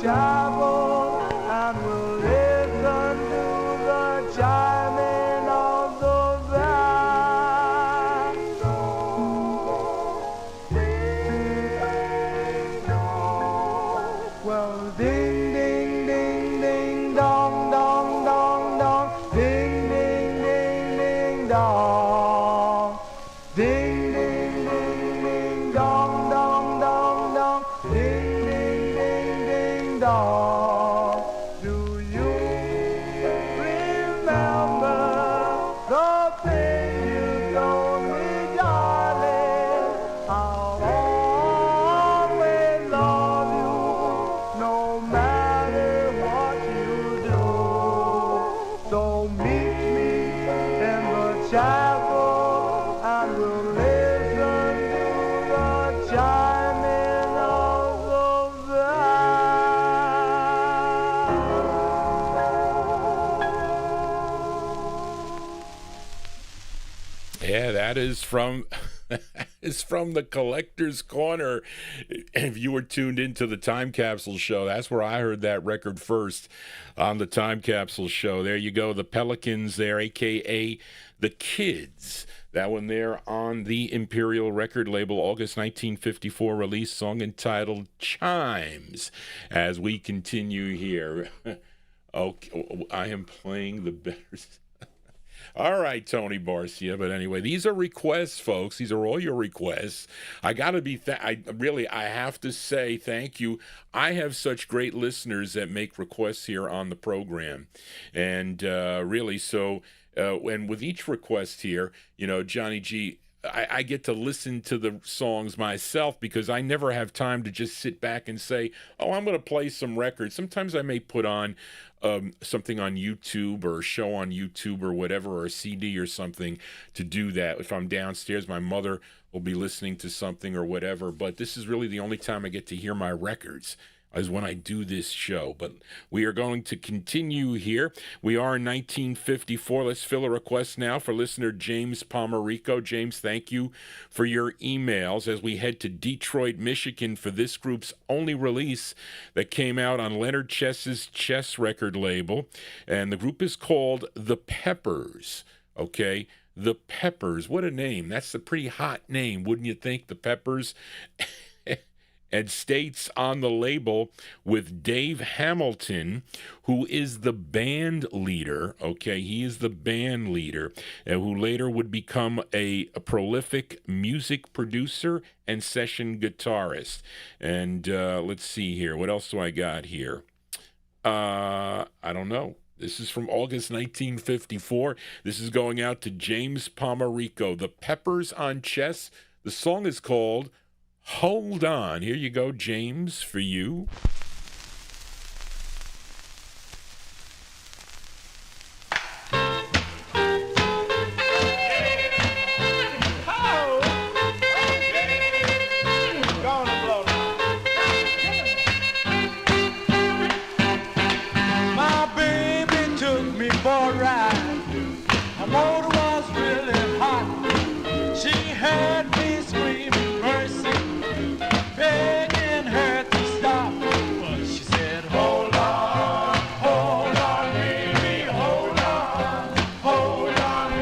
chapel and we'll listen to the chiming of the bell. Well, ding, ding, ding, ding, dong, dong, dong, dong, ding, ding, ding, ding, dong, ding, ding, ding, ding, dong, dong, dong, dong, ding, ding, ding, ding, dong. Do you remember the thing you told me, darling? I'll always love you, no matter what you do. So meet me in the chapel and we'll listen to the chiming of the bell. Yeah, that is from the Collector's Corner. If you were tuned into the Time Capsule Show, that's where I heard that record first, on the Time Capsule Show. There you go, the Pelicans there, a.k.a. the Kids. That one there on the Imperial record label, August 1954 release, song entitled Chimes. As we continue here, okay, I am playing the better... All right, Tony Barcia. But anyway, these are requests, folks. These are all your requests. I got to be, I have to say thank you. I have such great listeners that make requests here on the program. And really, so, and with each request here, you know, Johnny G, I get to listen to the songs myself because I never have time to just sit back and say, oh, I'm going to play some records. Sometimes I may put on something on YouTube or a show on YouTube or whatever, or a CD or something to do that. If I'm downstairs, my mother will be listening to something or whatever. But this is really the only time I get to hear my records, is when I do this show. But we are going to continue here. We are in 1954. Let's fill a request now for listener James Pomerico. James, thank you for your emails as we head to Detroit, Michigan for this group's only release that came out on Leonard Chess's Chess record label. And the group is called The Peppers. Okay, The Peppers. What a name. That's a pretty hot name, wouldn't you think? The Peppers. And states on the label with Dave Hamilton, who is the band leader. Okay, he is the band leader, who later would become a prolific music producer and session guitarist. And let's see here. What else do I got here? I don't know. This is from August 1954. This is going out to James Pomerico. The Peppers on Chess. The song is called Hold On. Here you go, James, for you. My baby took me for a ride. Her motor was really hot. She heard me screaming mercy, begging her to stop. But she said, hold on, baby, hold on,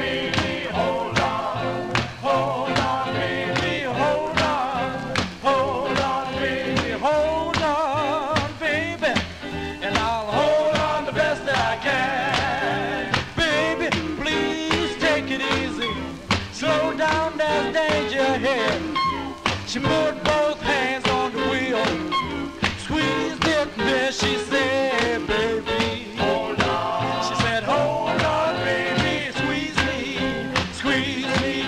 baby, hold on, baby, hold on, baby, hold on, baby, and I'll hold on the best that I can. Baby, please take it easy, slow down, there's danger ahead. She put both hands on the wheel, squeezed it, and then she said, baby, hold on. She said, hold on, baby, squeeze me,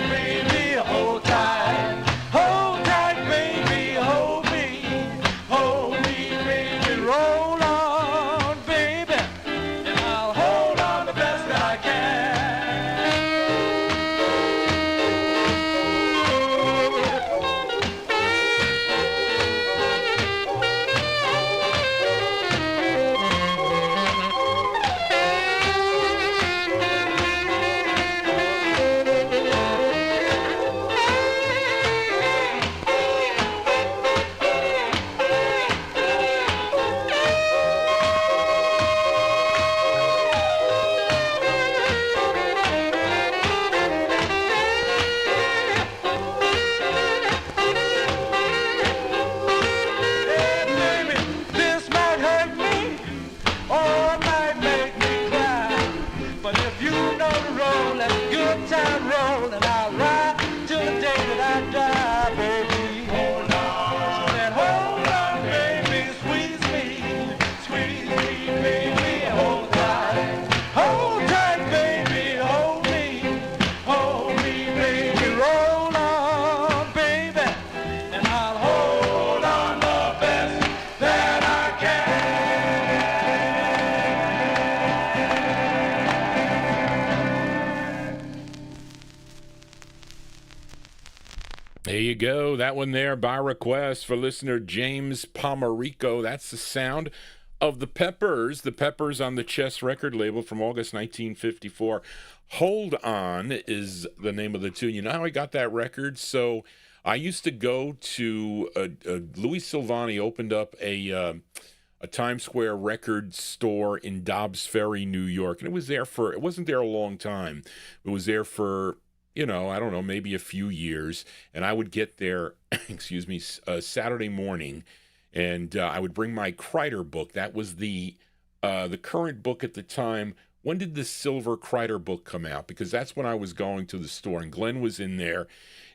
baby, hold tight, baby, hold me, baby, roll on, baby, and I'll hold on the best that I can. you go. That one there by request for listener James Pomerico. That's the sound of the Peppers. The Peppers on the Chess record label from August 1954. Hold On is the name of the tune. You know how I got that record? So I used to go to Louis Silvani opened up a Times Square record store in Dobbs Ferry, New York. And it wasn't there a long time. It was there for, I don't know, maybe a few years. And I would get there, Saturday morning, and I would bring my Kreider book. That was the current book at the time. When did the Silver Kreider book come out? Because that's when I was going to the store, and Glenn was in there,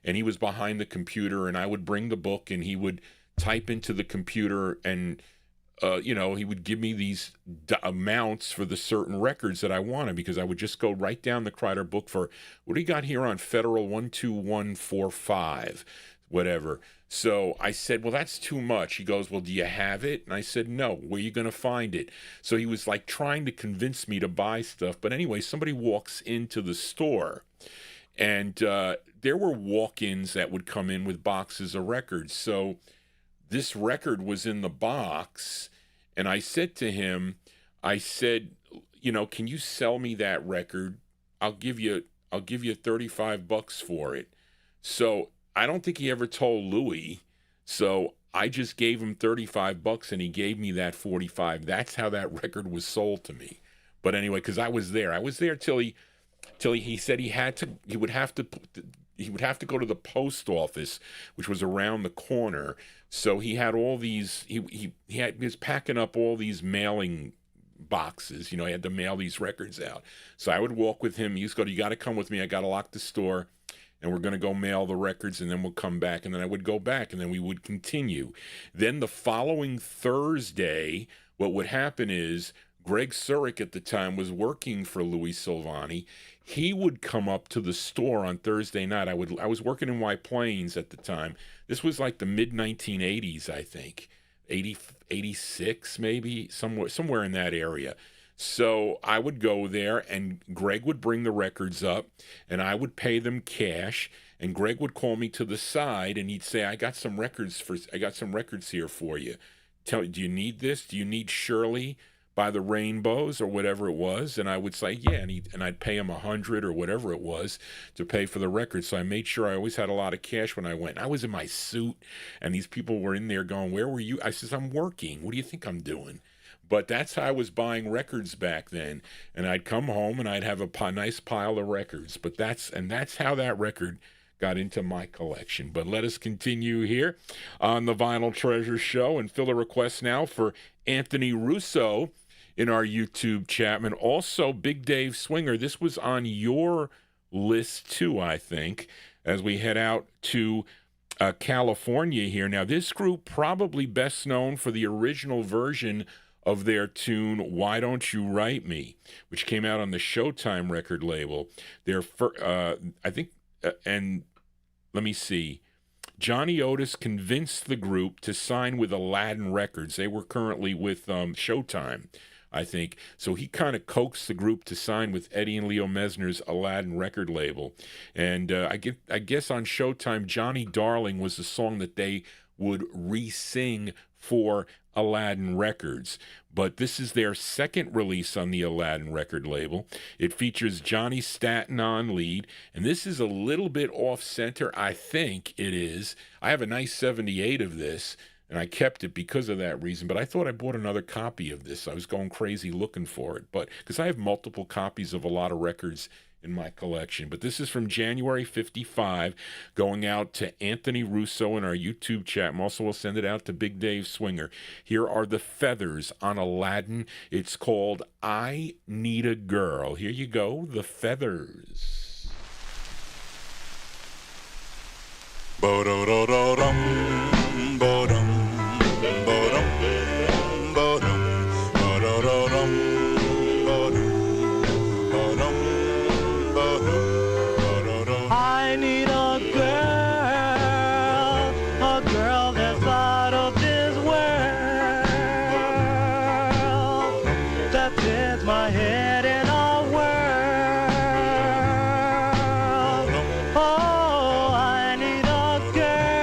and he was behind the computer, and I would bring the book, and he would type into the computer, and he would give me these amounts for the certain records that I wanted, because I would just go right down the Kreider book for, what do you got here on Federal 12145, whatever. So I said, well, that's too much. He goes, well, do you have it? And I said, no. Where are you going to find it? So he was like trying to convince me to buy stuff. But anyway, somebody walks into the store, and there were walk-ins that would come in with boxes of records. So this record was in the box, and I said to him, can you sell me that record? I'll give you $35 for it. So I don't think he ever told Louis. So I just gave him $35, and he gave me that $45. That's how that record was sold to me. But anyway, because I was there till he said he would have to go to the post office, which was around the corner. So he had all these, he was packing up all these mailing boxes. He had to mail these records out. So I would walk with him. He used to go, you got to come with me. I got to lock the store, and we're going to go mail the records, and then we'll come back. And then I would go back, and then we would continue. Then the following Thursday, what would happen is Greg Surik at the time was working for Louis Silvani. He would come up to the store on Thursday night. I was working in White Plains at the time. This was like the mid-1980s, I think. 86 maybe, somewhere in that area. So I would go there, and Greg would bring the records up, and I would pay them cash, and Greg would call me to the side, and he'd say, I got some records here for you. Do you need this? Do you need Shirley by the Rainbows or whatever it was? And I would say, yeah, and I'd pay him $100 or whatever it was to pay for the record. So I made sure I always had a lot of cash when I went. I was in my suit, and these people were in there going, where were you? I says, I'm working. What do you think I'm doing? But that's how I was buying records back then. And I'd come home, and I'd have a nice pile of records. But that's how that record got into my collection. But let us continue here on the Vinyltreasure Show and fill a request now for Anthony Russo in our YouTube chat. And also Big Dave Swinger. This was on your list too, I think, as we head out to California here. Now, this group probably best known for the original version of their tune Why Don't You Write Me, which came out on the Showtime record label. And let me see. Johnny Otis convinced the group to sign with Aladdin Records. They were currently with Showtime, I think. So he kind of coaxed the group to sign with Eddie and Leo Mesner's Aladdin record label. And I guess on Showtime, Johnny Darling was the song that they would re-sing for Aladdin Records. But this is their second release on the Aladdin record label. It features Johnny Staton on lead, and this is a little bit off-center. I think it is. I have a nice 78 of this, and I kept it because of that reason, but I thought I bought another copy of this. I was going crazy looking for it, but because I have multiple copies of a lot of records in my collection. But this is from January 55, going out to Anthony Russo in our YouTube chat. And also, we'll send it out to Big Dave Swinger. Here are the Feathers on Aladdin. It's called I Need a Girl. Here you go, the Feathers. Ba-da-da-da-dum, ba-dum, ba-dum, ba-dum, ba-da-da-dum, ba-dum, ba-dum, ba-dum. I need a girl that's out of this world, that fits my head in a whirl. Oh, I need a girl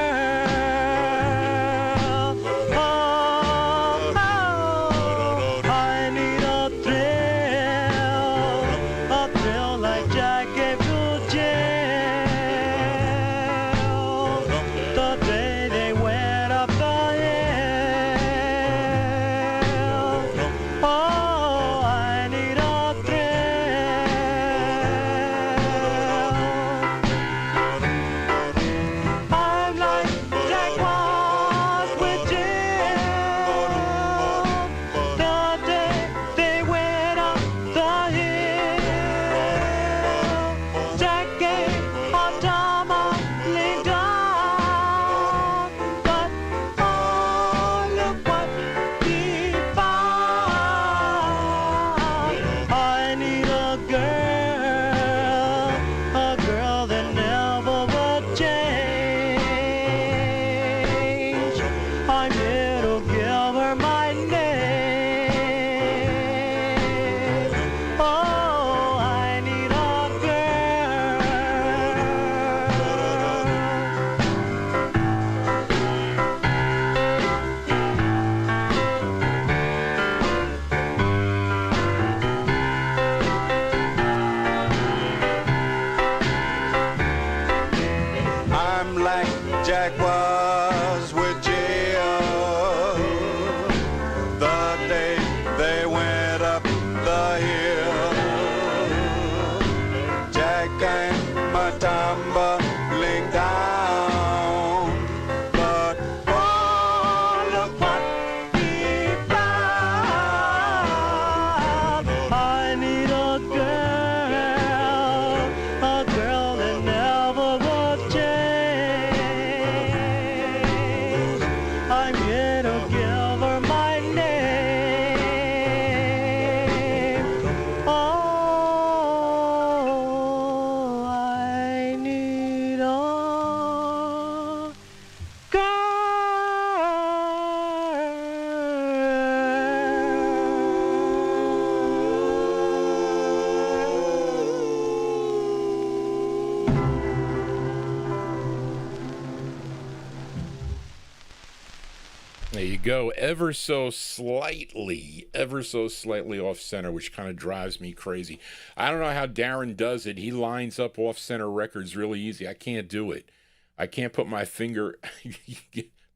go, ever so slightly off center, which kind of drives me crazy. I don't know how Darren does it. He lines up off center records really easy. I can't do it. I can't put my finger.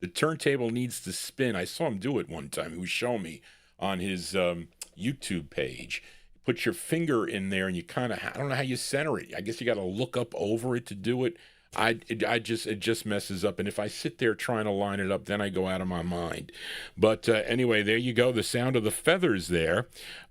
The turntable needs to spin. I saw him do it one time. He was showing me on his YouTube page. Put your finger in there and you kind of, I don't know how you center it. I guess you got to look up over it to do it. It just messes up, and if I sit there trying to line it up, then I go out of my mind. But anyway, there you go. The sound of the Feathers there.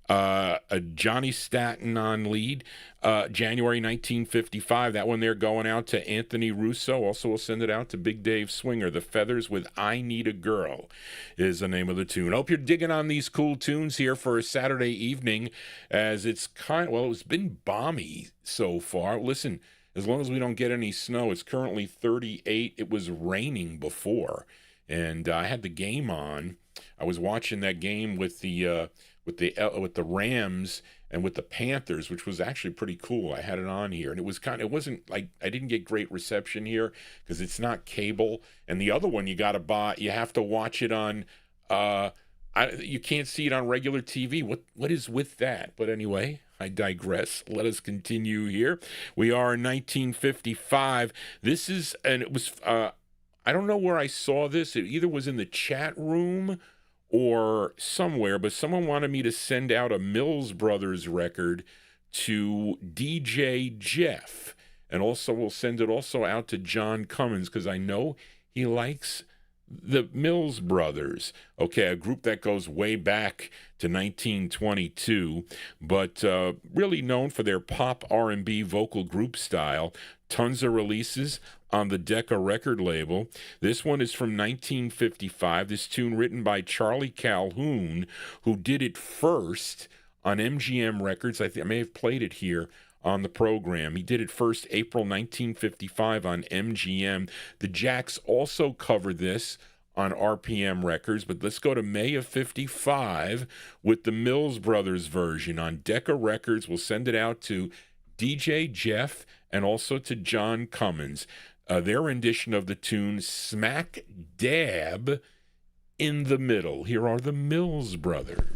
Johnny Staton on lead, January 1955. That one there going out to Anthony Russo. Also, we'll send it out to Big Dave Swinger. The Feathers with "I Need a Girl" is the name of the tune. Hope you're digging on these cool tunes here for a Saturday evening, as it's it's been balmy so far. Listen. As long as we don't get any snow, it's currently 38. It was raining before, and I had the game on. I was watching that game with the Rams and with the Panthers, which was actually pretty cool. I had it on here, and it wasn't like I didn't get great reception here because it's not cable. And the other one you got to buy, you have to watch it on. You can't see it on regular TV. What is with that? But anyway, I digress. Let us continue here. We are in 1955. This is, and it was, I don't know where I saw this. It either was in the chat room or somewhere, but someone wanted me to send out a Mills Brothers record to DJ Jeff. And also we'll send it also out to John Cummins because I know he likes the Mills Brothers, okay, a group that goes way back to 1922, but really known for their pop R&B vocal group style. Tons of releases on the Decca record label. This one is from 1955. This tune written by Charlie Calhoun, who did it first on MGM Records. I may have played it here on the program. He did it first April 1955 on MGM. The Jacks also covered this on RPM Records, but let's go to May of 55 with the Mills Brothers version on Decca Records. We'll send it out to DJ Jeff and also to John Cummins. Their rendition of the tune Smack Dab in the Middle. Here are the Mills Brothers.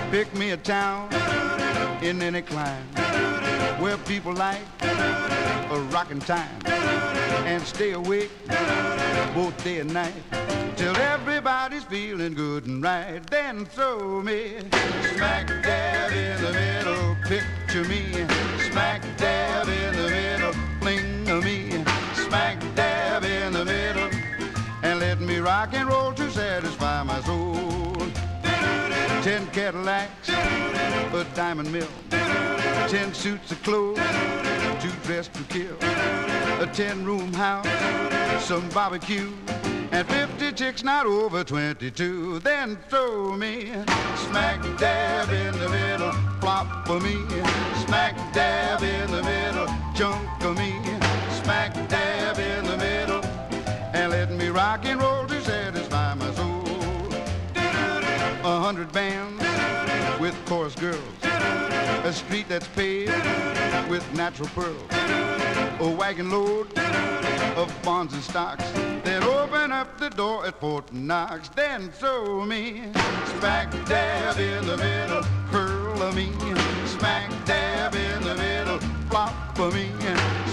Pick me a town in any clime where people like a rockin' time and stay awake both day and night till everybody's feeling good and right. Then throw me smack dab in the middle, picture me smack dab in the middle, fling me smack dab in the middle, and let me rock and roll to satisfy my soul. 10 Cadillacs, a diamond mill, 10 suits of clothes, 2 dressed to kill, a 10-room house, some barbecue, and 50 chicks not over 22. Then throw me smack dab in the middle, flop for me, smack dab in the middle, chunk of me, smack dab in the middle, and let me rock and roll to satisfy my soul. 100 bands with chorus girls, a street that's paved with natural pearls, a wagon load of bonds and stocks, then open up the door at Fort Knox. Then throw me smack dab in the middle, curl of me, smack dab in the middle, flop of me,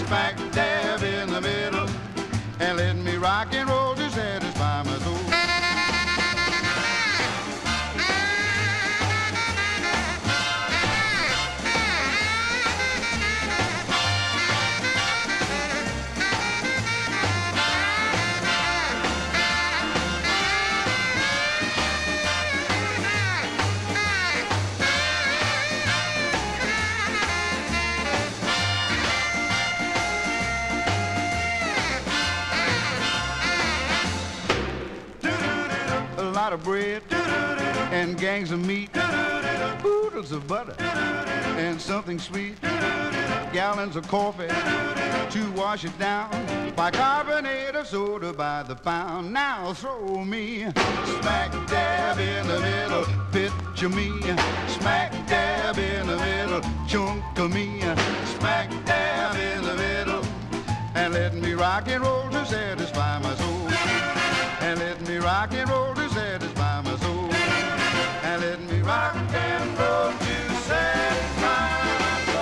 smack dab in the middle, and let me rock and roll to satisfy my soul. Of bread and gangs of meat, oodles of butter and something sweet, gallons of coffee to wash it down, bicarbonate of soda by the pound. Now throw me smack dab in the middle, pit bunch of me, smack dab in the middle, chunk of me, smack dab in the middle, and let me rock and roll to satisfy my soul, and let me rock and roll to satisfy my soul, and let me rock and roll to satisfy my soul.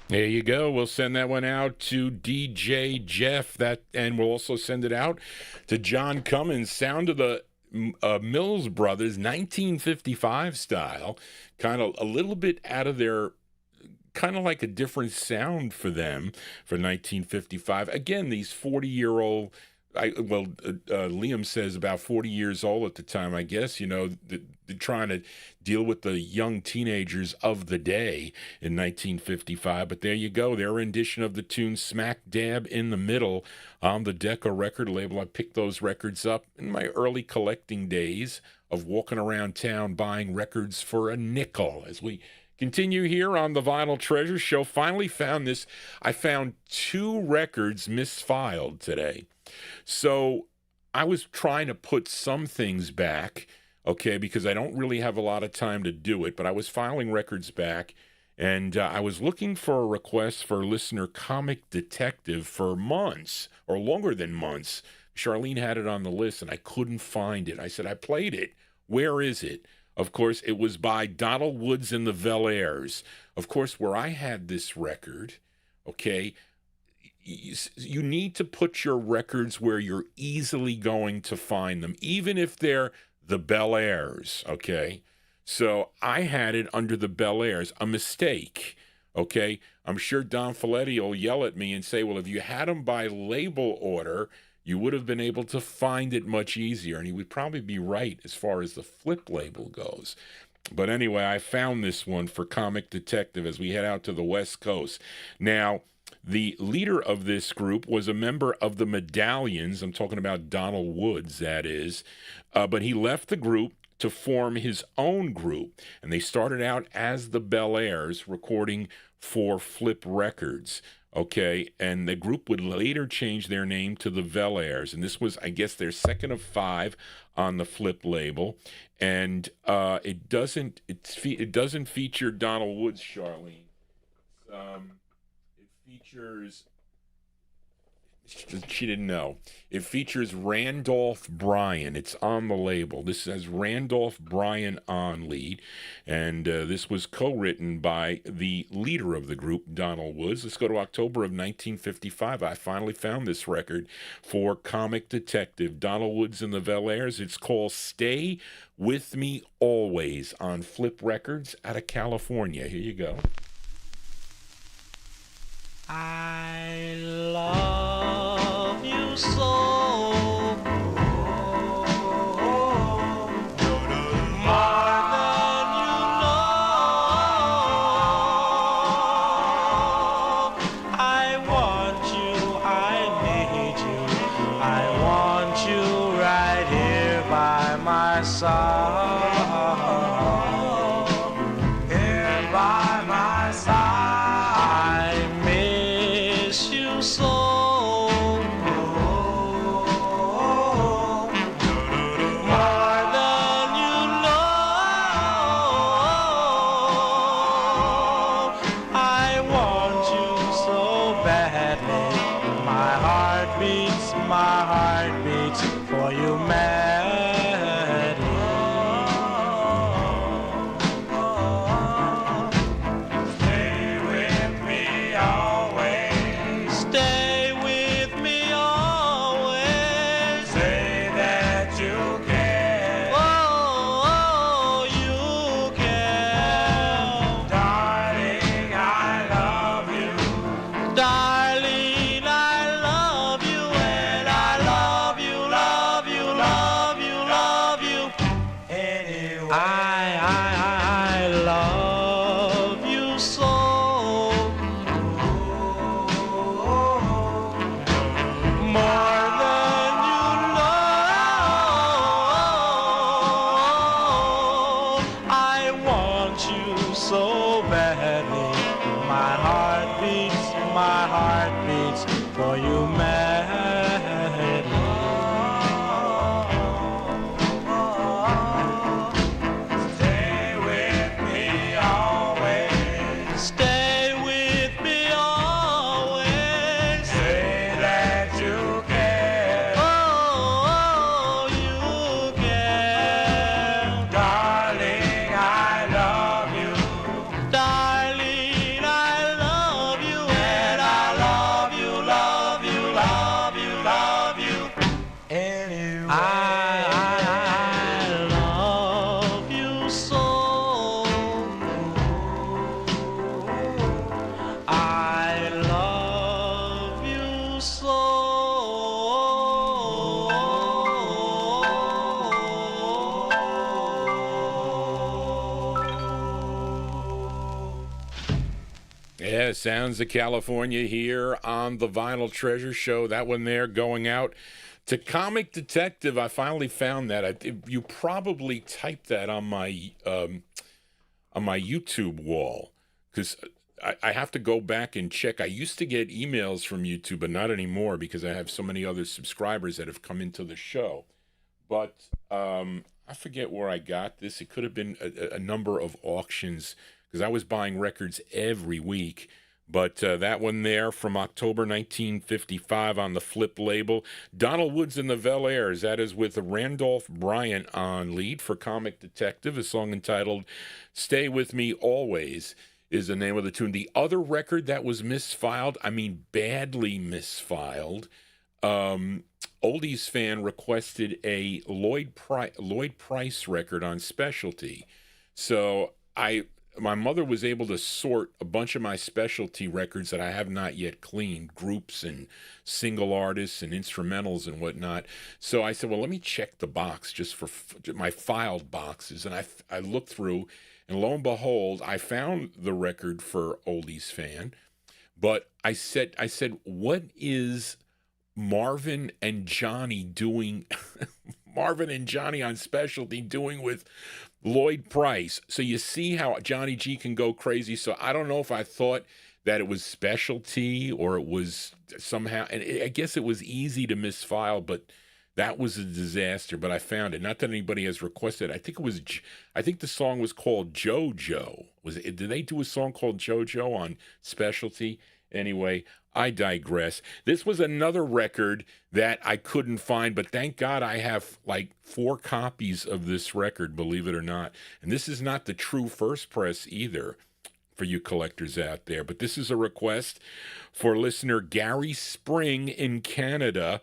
There you go. We'll send that one out to DJ Jeff, and we'll also send it out to John Cummins. Sound of the Mills Brothers, 1955 style, kind of a little bit out of their, kind of like a different sound for them for 1955. Again, these 40-year-old, Liam says about 40 years old at the time, I guess, you know, they're trying to deal with the young teenagers of the day in 1955. But there you go, their rendition of the tune Smack Dab in the Middle on the Decca record label. I picked those records up in my early collecting days of walking around town buying records for a nickel. As we continue here on the Vinyltreasure Show, finally found this. I found 2 records misfiled today. So I was trying to put some things back, okay, because I don't really have a lot of time to do it, but I was filing records back, and I was looking for a request for listener Comic Detective for months, or longer than months. Charlene had it on the list, and I couldn't find it. I said, I played it. Where is it? Of course, it was by Donald Woods and the Bel-Airs. Of course, where I had this record, okay, you need to put your records where you're easily going to find them, even if they're the Bel-Airs, okay? So I had it under the Bel-Airs, a mistake, okay? I'm sure Don Folletti will yell at me and say, well, if you had them by label order, you would have been able to find it much easier. And he would probably be right as far as the flip label goes. But anyway, I found this one for Comic Detective as we head out to the West Coast. Now, the leader of this group was a member of the Medallions. I'm talking about Donald Woods, that is. But he left the group to form his own group. And they started out as the Bel-Airs, recording for Flip Records. Okay, and the group would later change their name to the Bel-Airs, and this was, I guess, their second of 5 on the Flip label, and it doesn't feature Donald Woods, Charlene. It features. She didn't know. It features Randolph Bryan. It's on the label. This has Randolph Bryan on lead, and this was co-written by the leader of the group, Donald Woods. Let's go to October of 1955. I finally found this record for Comic Detective, Donald Woods and the Bel-Airs. It's called Stay With Me Always on Flip Records out of California. Here you go. I love you so. My heart beats for you, man. Yeah, Sounds of California here on the Vinyltreasure Show. That one there going out to Comic Detective. I finally found that. You probably typed that on my YouTube wall, because I have to go back and check. I used to get emails from YouTube, but not anymore because I have so many other subscribers that have come into the show. But I forget where I got this. It could have been a number of auctions, because I was buying records every week. But that one there from October 1955 on the Flip label, Donald Woods and the Velaires. That is with Randolph Bryant on lead for Comic Detective. A song entitled Stay With Me Always is the name of the tune. The other record that was misfiled, I mean badly misfiled, Oldies Fan requested a Lloyd Price record on Specialty. So my mother was able to sort a bunch of my Specialty records that I have not yet cleaned, groups and single artists and instrumentals and whatnot. So I said, well, let me check the box just for my filed boxes. And I looked through, and lo and behold, I found the record for Oldies Fan. But I said, what is Marvin and Johnny doing? Marvin and Johnny on Specialty doing with Lloyd Price. So you see how Johnny G can go crazy. So I don't know if I thought that it was Specialty or it was somehow, and I guess it was easy to misfile, but that was a disaster. But I found it. Not that anybody has requested. I think the song was called JoJo. Did they do a song called JoJo on Specialty? Anyway, I digress. This was another record that I couldn't find, but thank God I have like 4 copies of this record, believe it or not. And this is not the true first press either, for you collectors out there. But this is a request for listener Gary Spring in Canada.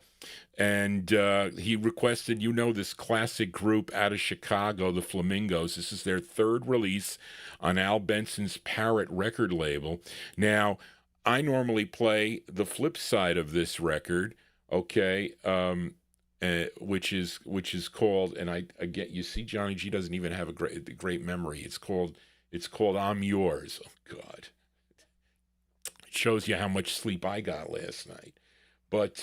And he requested, this classic group out of Chicago, the Flamingos. This is their 3rd release on Al Benson's Parrot record label. Now, I normally play the flip side of this record, okay, which is called, and I get, you see, Johnny G doesn't even have a great memory. It's called I'm Yours. Oh God, it shows you how much sleep I got last night. But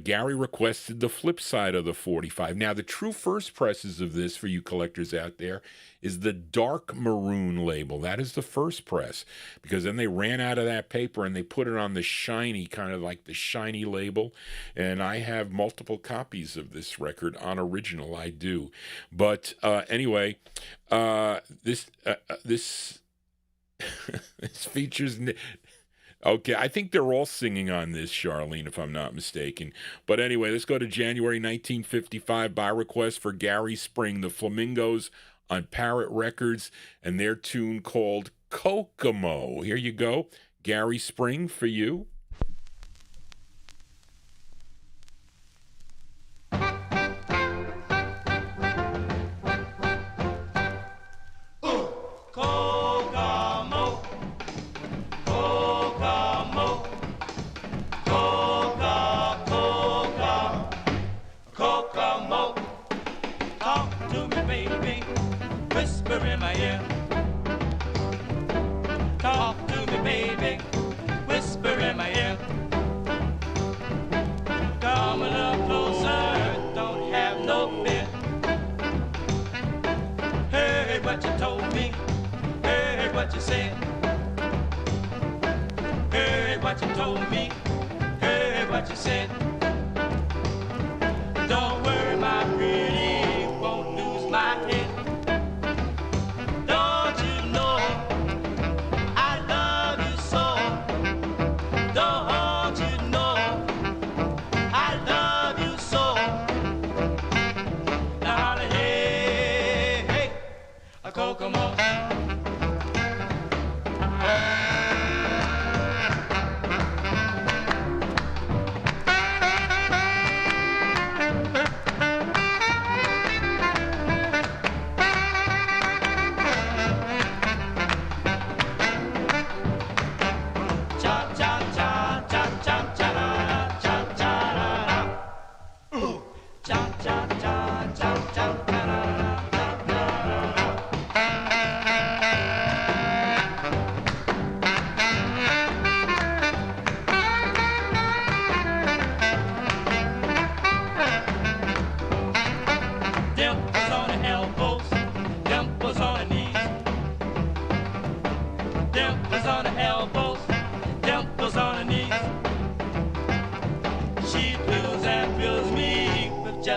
Gary requested the flip side of the 45. Now, the true first presses of this, for you collectors out there, is the dark maroon label. That is the first press, because then they ran out of that paper and they put it on the shiny, kind of like the shiny label. And I have multiple copies of this record on original. I do. But anyway, this this features... Okay, I think they're all singing on this, Charlene, if I'm not mistaken. But anyway, let's go to January 1955 by request for Gary Spring, the Flamingos on Parrot Records, and their tune called Kokomo. Here you go, Gary Spring, for you.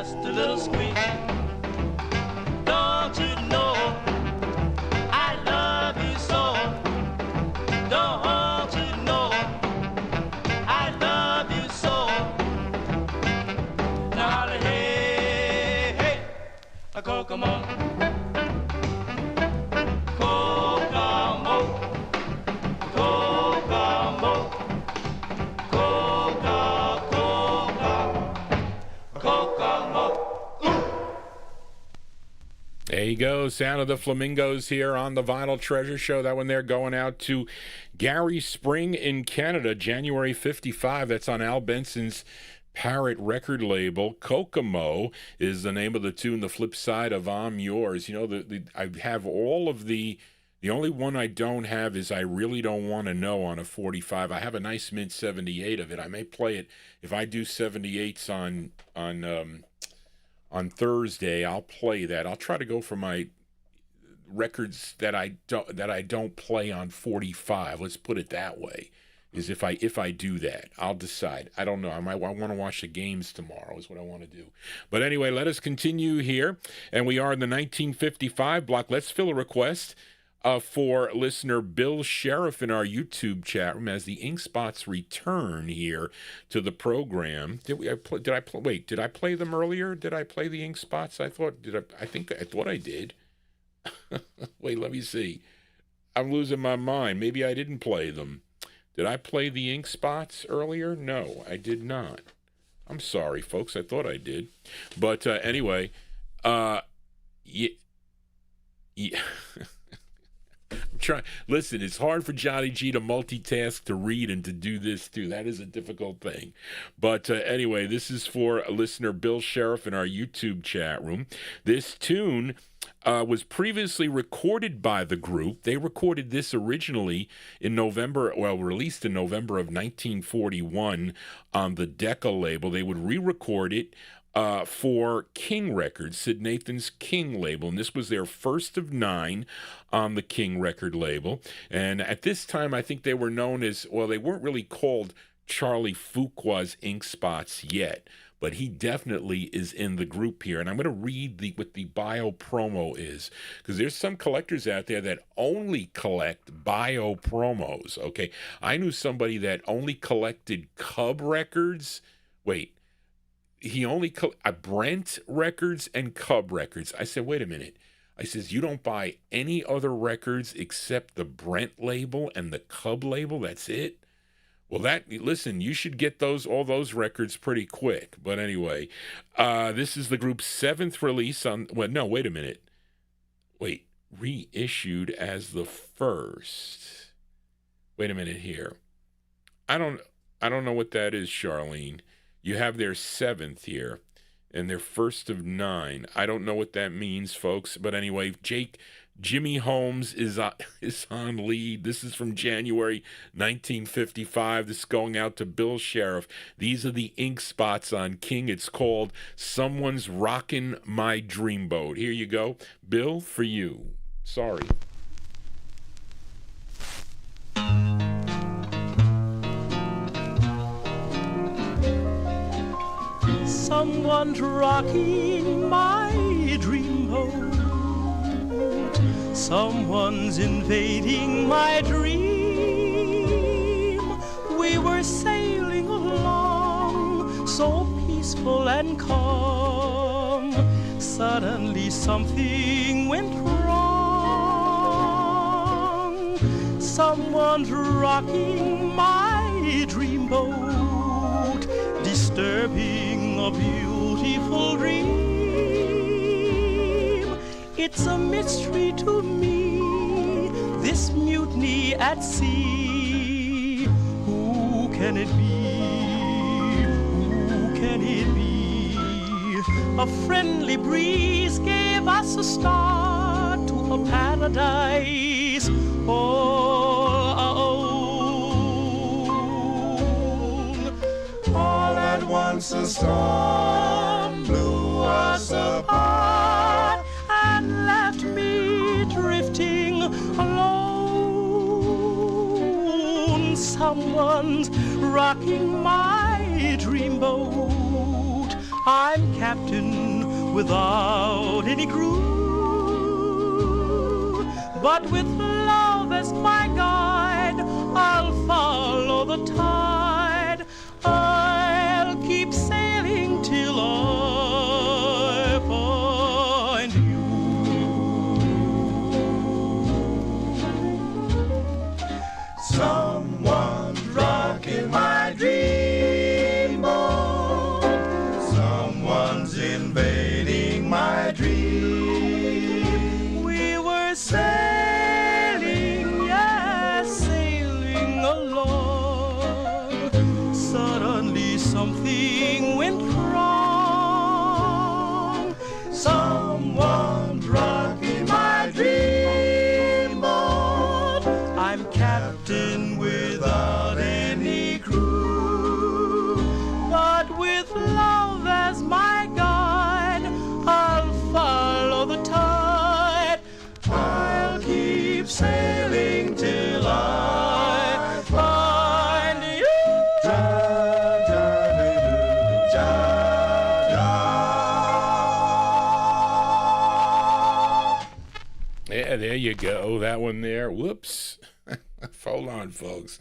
just a little squeak. Don't you know I love you so? Don't you know I love you so? Now, hey, hey, a Kokomo. There you go, sound of the Flamingos here on the Vinyltreasure Show. That one there going out to Gary Spring in Canada, January 55. That's on Al Benson's Parrot record label. Kokomo is the name of the tune, the flip side of I'm Yours. You know, I have all of the only one I don't have is I Really Don't Want to Know on a 45. I have a nice mint 78 of it. I may play it if I do 78s on Thursday. I'll play that. I'll try to go for my records that I don't play on 45. Let's put it that way. Is if I do that, I'll decide. I don't know. I want to watch the games tomorrow is what I want to do. But anyway, let us continue here. And we are in the 1955 block. Let's fill a request for listener Bill Sheriff in our YouTube chat room as the Ink Spots return here to the program. Did I play them earlier? Did I play the Ink Spots? I thought I did. Wait, let me see. I'm losing my mind. Maybe I didn't play them. Did I play the Ink Spots earlier? No, I did not. I'm sorry, folks. I thought I did. But anyway, yeah. Listen, it's hard for Johnny G to multitask, to read, and to do this too. That is a difficult thing. But anyway, this is for listener Bill Sheriff in our YouTube chat room. This tune was previously recorded by the group. They recorded this originally in released in November of 1941 on the Decca label. They would re-record it for King Records, Sid Nathan's King label, and this was their first of 9 on the King record label. And at this time, I think they were known as, well, they weren't really called Charlie Fuqua's Ink Spots yet, but he definitely is in the group here. And I'm going to read what the bio promo is, because there's some collectors out there that only collect bio promos, okay? I knew somebody that only collected Cub records. Wait. He only Brent records and Cub records. I said, wait a minute. I says, you don't buy any other records except the Brent label and the Cub label? That's it? Well, listen, you should get all those records pretty quick. But anyway, this is the group's 7th release wait a minute. Wait, reissued as the first. Wait a minute here. I don't know what that is, Charlene. You have their 7th here, and their first of 9. I don't know what that means, folks. But anyway, Jimmy Holmes is on lead. This is from January 1955. This is going out to Bill Sheriff. These are the Ink Spots on King. It's called Someone's Rockin' My Dreamboat. Here you go. Bill, for you. Sorry. Someone's rocking my dreamboat. Someone's invading my dream. We were sailing along, so peaceful and calm. Suddenly something went wrong. Someone's rocking my dreamboat, disturbing a beautiful dream. It's a mystery to me, this mutiny at sea. Who can it be? Who can it be? A friendly breeze gave us a start to a paradise all our own. All at once a storm blew us apart and left me drifting alone. Someone's rocking my dreamboat. I'm captain without any crew. But with love as my guide, I'll follow the tide. I'll keep sailing till I find you. Someone's rocking my dreamboat. Someone's invading my dream. We were sailing, yes, sailing along. Suddenly something went wrong. Someone's rocking my dreamboat. I'm captain without any crew, but with love as my guide, I'll follow the tide. I'll keep sailing till I find you. Yeah, there you go. That one there. Whoops. Hold on, folks.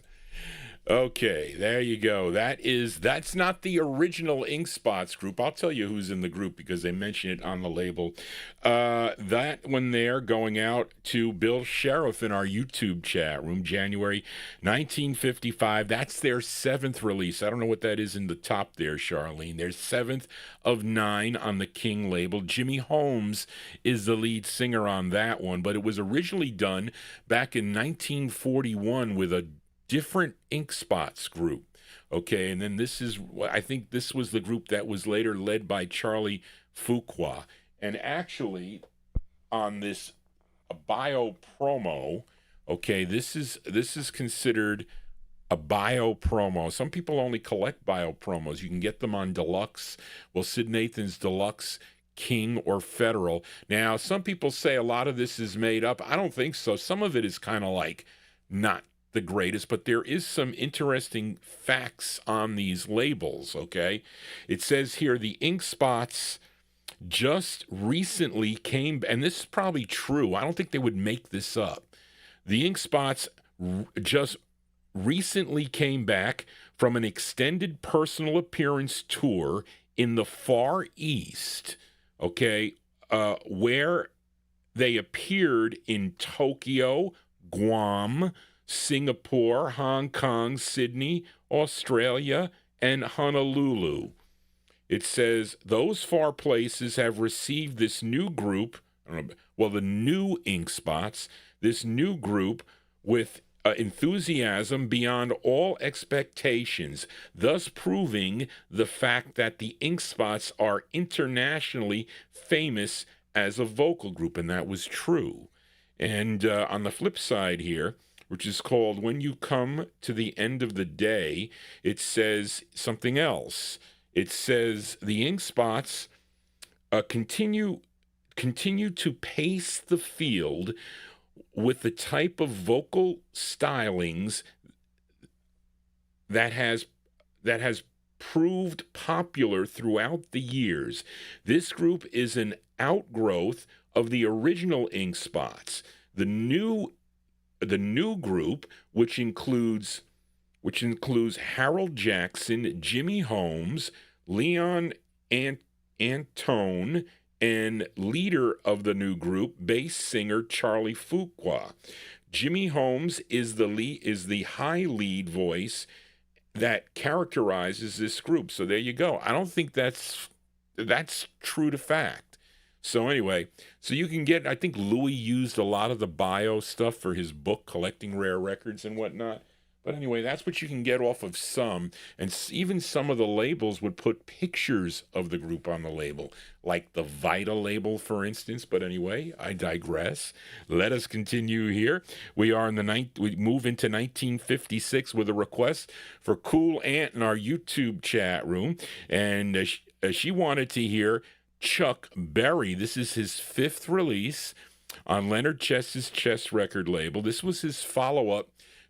Okay, there you go. That's not the original Ink Spots group. I'll tell you who's in the group because they mention it on the label. That one there going out to Bill Sheriff in our YouTube chat room, January 1955. That's their 7th release. I don't know what that is in the top there, Charlene. Their 7th of 9 on the King label. Jimmy Holmes is the lead singer on that one, but it was originally done back in 1941 with a different Ink Spots group. Okay, and then I think this was the group that was later led by Charlie Fuqua. And actually, on this bio promo, okay, this is considered a bio promo. Some people only collect bio promos. You can get them on Deluxe. Well, Sid Nathan's Deluxe, King, or Federal. Now, some people say a lot of this is made up. I don't think so. Some of it is kind of like not the greatest, but there is some interesting facts on these labels, okay? It says here the Ink Spots just recently came, and this is probably true. I don't think they would make this up. The Ink Spots just recently came back from an extended personal appearance tour in the Far East, okay, where they appeared in Tokyo, Guam, Singapore, Hong Kong, Sydney, Australia, and Honolulu. It says those far places have received this new group, the new Ink Spots, this new group with enthusiasm beyond all expectations, thus proving the fact that the Ink Spots are internationally famous as a vocal group, and that was true. And on the flip side here, which is called When You Come to the End of the Day, it says something else. It says the Ink Spots continue to pace the field with the type of vocal stylings that has proved popular throughout the years. This group is an outgrowth of the original Ink Spots. The new group, which includes Harold Jackson, Jimmy Holmes, Leon Antone, and leader of the new group, bass singer Charlie Fuqua. Jimmy Holmes is the high lead voice that characterizes this group. So there you go. I don't think that's true to fact. So anyway, so you can get, I think Louis used a lot of the bio stuff for his book, Collecting Rare Records and whatnot. But anyway, that's what you can get off of some. And even some of the labels would put pictures of the group on the label, like the Vita label, for instance. But anyway, I digress. Let us continue here. We move into 1956 with a request for Cool Ant in our YouTube chat room. And she wanted to hear Chuck Berry. This is his 5th release on Leonard Chess's Chess record label. This was his follow-up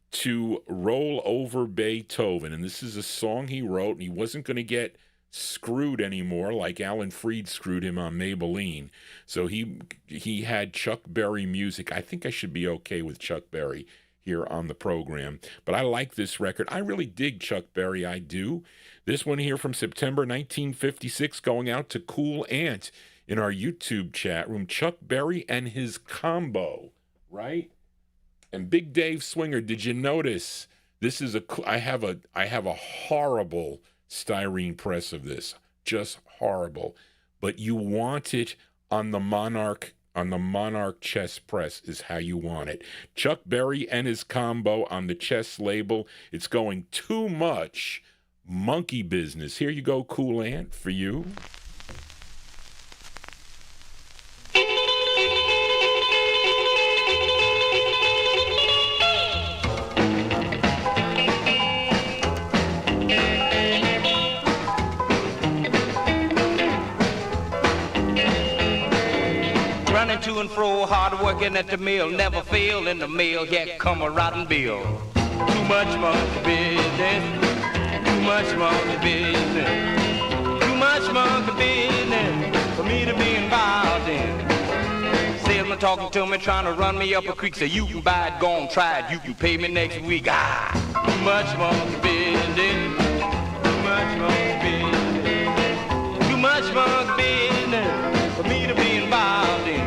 to Roll Over Beethoven, and this is a song he wrote, and he wasn't going to get screwed anymore like Alan Freed screwed him on Maybelline. So he had Chuck Berry music. I think I should be okay with Chuck Berry here on the program. But I like this record. I really dig Chuck Berry, I do. This one here from September 1956 going out to Cool Ant in our YouTube chat room. Chuck Berry and his combo, right? And Big Dave Swinger, did you notice this is I have a horrible styrene press of this, just horrible. But you want it on the Monarch chess press is how you want it. Chuck Berry and his combo on the chess label. It's going too much monkey business. Here you go, Cool Ant, for you. To and fro, hard working at the mill, never fail in the mail, yet come a rotten bill. Too much monkey business, too much monkey business, too much monkey business for me to be involved in. Salesman talking to me, trying to run me up a creek, say you can buy it, go on, try it, you can pay me next week. Too much monkey business, too much monkey business, too much monkey business for me to be involved in.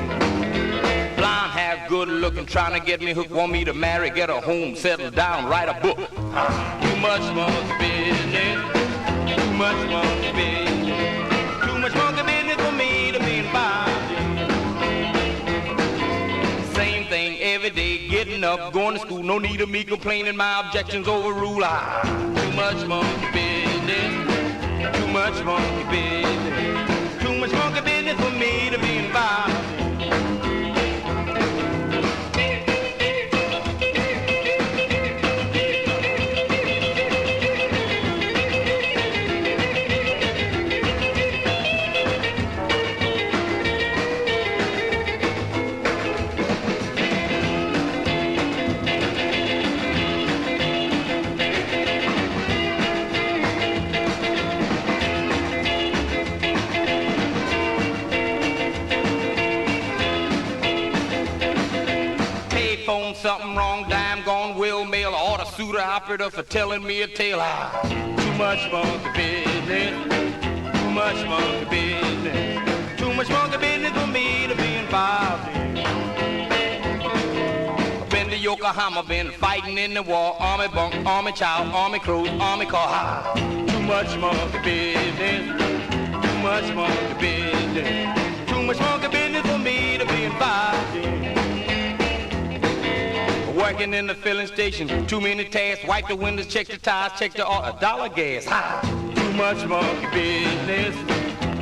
Good looking, trying to get me hooked, want me to marry, get a home, settle down, write a book. Too much monkey business, too much monkey business, too much monkey business for me to be involved in. Same thing every day, getting up, going to school, no need of me complaining, my objections overrule. Too much monkey business, too much monkey business, too much monkey business for me to be involved in. Something wrong, dime gone, will mail, order suitor operator for telling me a tale. Too much monkey business, too much monkey business, too much monkey business for me to be involved in. I've been to Yokohama, been fighting in the war, army bunk, army child, army crew, army car. Too much monkey business, too much monkey business, too much monkey business for me to be involved in. Working in the filling station, too many tasks, wipe the windows, check the tires, check the dollar gas. Too much monkey business,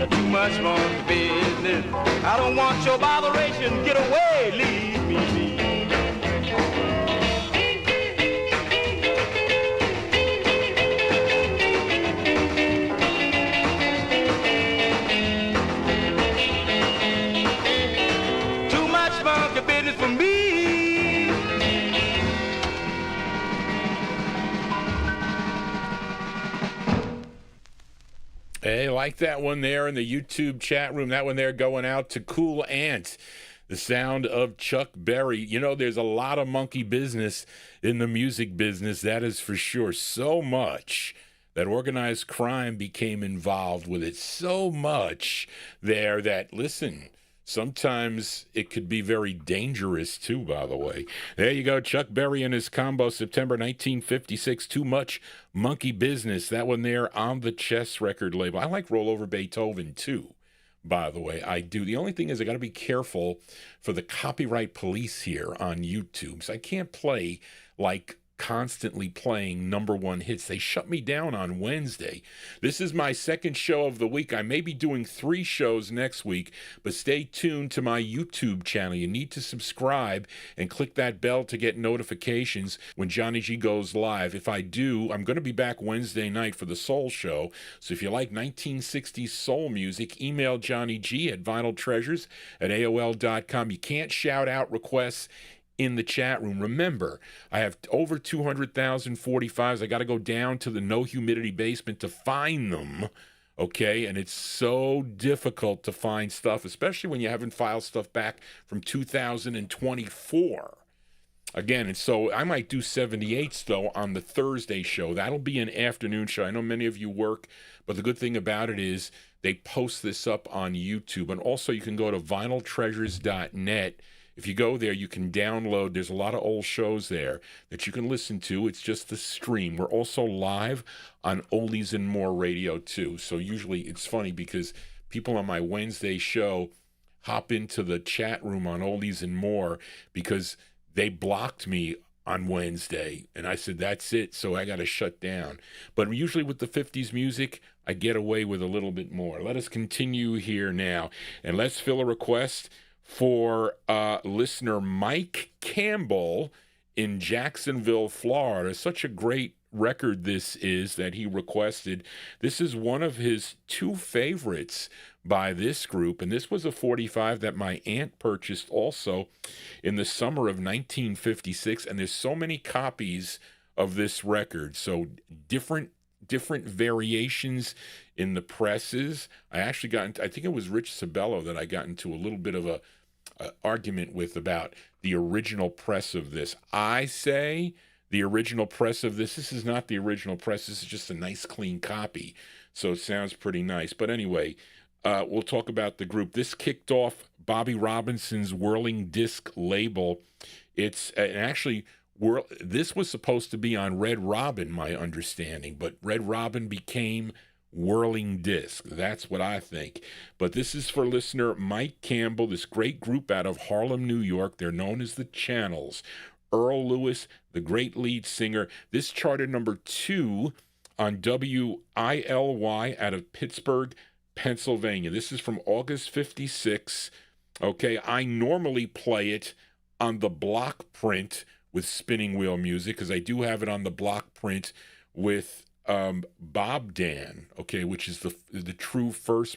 too much monkey business. I don't want your botheration, get away, leave me be. Too much monkey business for me. Hey, like that one there in the YouTube chat room. That one there going out to Cool Ant. The sound of Chuck Berry. You know, there's a lot of monkey business in the music business, that is for sure. So much that organized crime became involved with it. So much there that, listen, sometimes it could be very dangerous, too, by the way. There you go, Chuck Berry and his combo, September 1956, Too Much Monkey Business. That one there on the Chess record label. I like Roll Over Beethoven, too, by the way. I do. The only thing is I got to be careful for the copyright police here on YouTube. So I can't play, like, constantly playing number one hits. They shut me down on Wednesday. This is my second show of the week. I may be doing 3 shows next week, but stay tuned to my YouTube channel. You need to subscribe and click that bell to get notifications when Johnny G goes live. If I do, I'm going to be back Wednesday night for the Soul Show. So if you like 1960s soul music, email Johnny G at vinyltreasures@AOL.com. You can't shout out requests in the chat room. Remember, I have over 200,000 45s. I got to go down to the no humidity basement to find them. Okay, and it's so difficult to find stuff, especially when you haven't filed stuff back from 2024. Again, and so I might do 78s, though, on the Thursday show. That'll be an afternoon show. I know many of you work, but the good thing about it is they post this up on YouTube. And also you can go to vinyltreasures.net. If you go there, you can download. There's a lot of old shows there that you can listen to. It's just the stream. We're also live on Oldies and More Radio, too. So usually it's funny because people on my Wednesday show hop into the chat room on Oldies and More because they blocked me on Wednesday, and I said, that's it, so I got to shut down. But usually with the 50s music, I get away with a little bit more. Let us continue here now, and let's fill a request for listener Mike Campbell in Jacksonville, Florida. Such a great record this is that he requested. This is one of his two favorites by this group, and this was a 45 that my aunt purchased also in the summer of 1956, and there's so many copies of this record, so different variations in the presses. I actually got into, I think it was Rich Sabello that I got into a little bit of a argument with about the original press of this. I say the original press of this is not the original press, this is just a nice clean copy, so it sounds pretty nice. But anyway, we'll talk about the group. This kicked off Bobby Robinson's Whirling Disc label. It's actually, this was supposed to be on Red Robin, my understanding, but Red Robin became Whirling Disc. That's what I think. But this is for listener Mike Campbell, this great group out of Harlem, New York. They're known as the Channels. Earl Lewis, the great lead singer. This charted number 2 on WILY out of Pittsburgh, Pennsylvania. This is from August 56. Okay, I normally play it on the block print with spinning wheel music because I do have it on the block print with Bob Dan, okay, which is the true first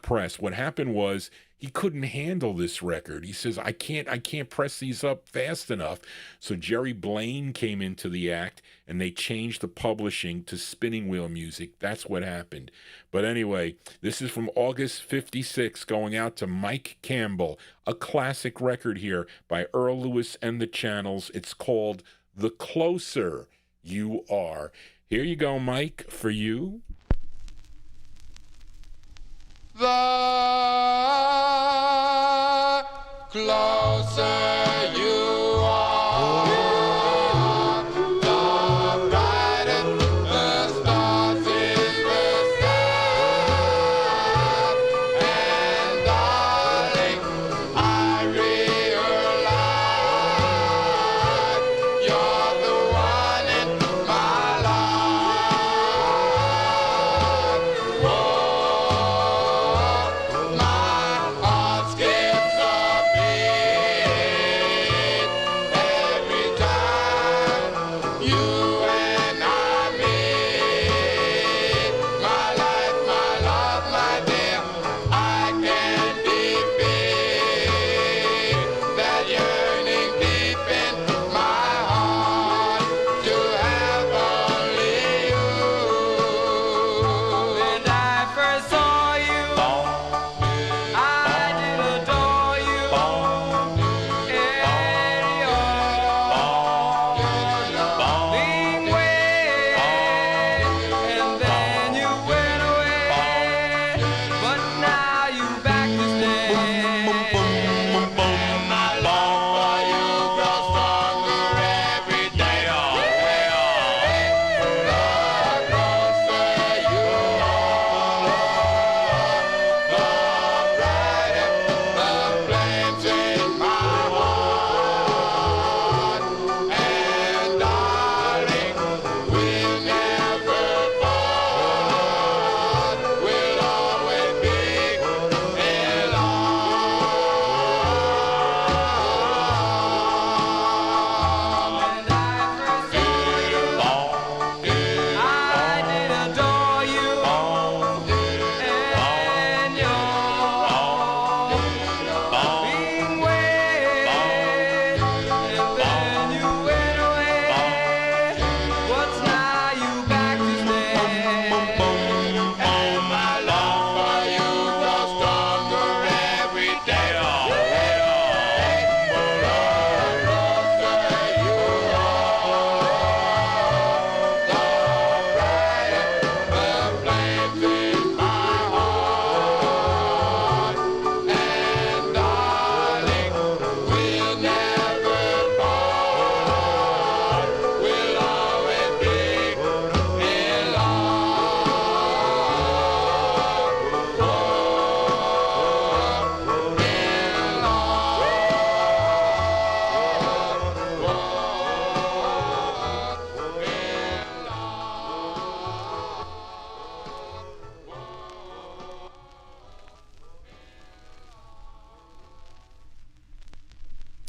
press. What happened was he couldn't handle this record. He says, I can't press these up fast enough. So Jerry Blaine came into the act and they changed the publishing to spinning wheel music. That's what happened. But anyway, this is from August 56 going out to Mike Campbell, a classic record here by Earl Lewis and the Channels. It's called The Closer You Are. Here you go, Mike, for you. The closer you are, the brighter the stars in the sky. And darling, I realize you're the one in my life. Oh, my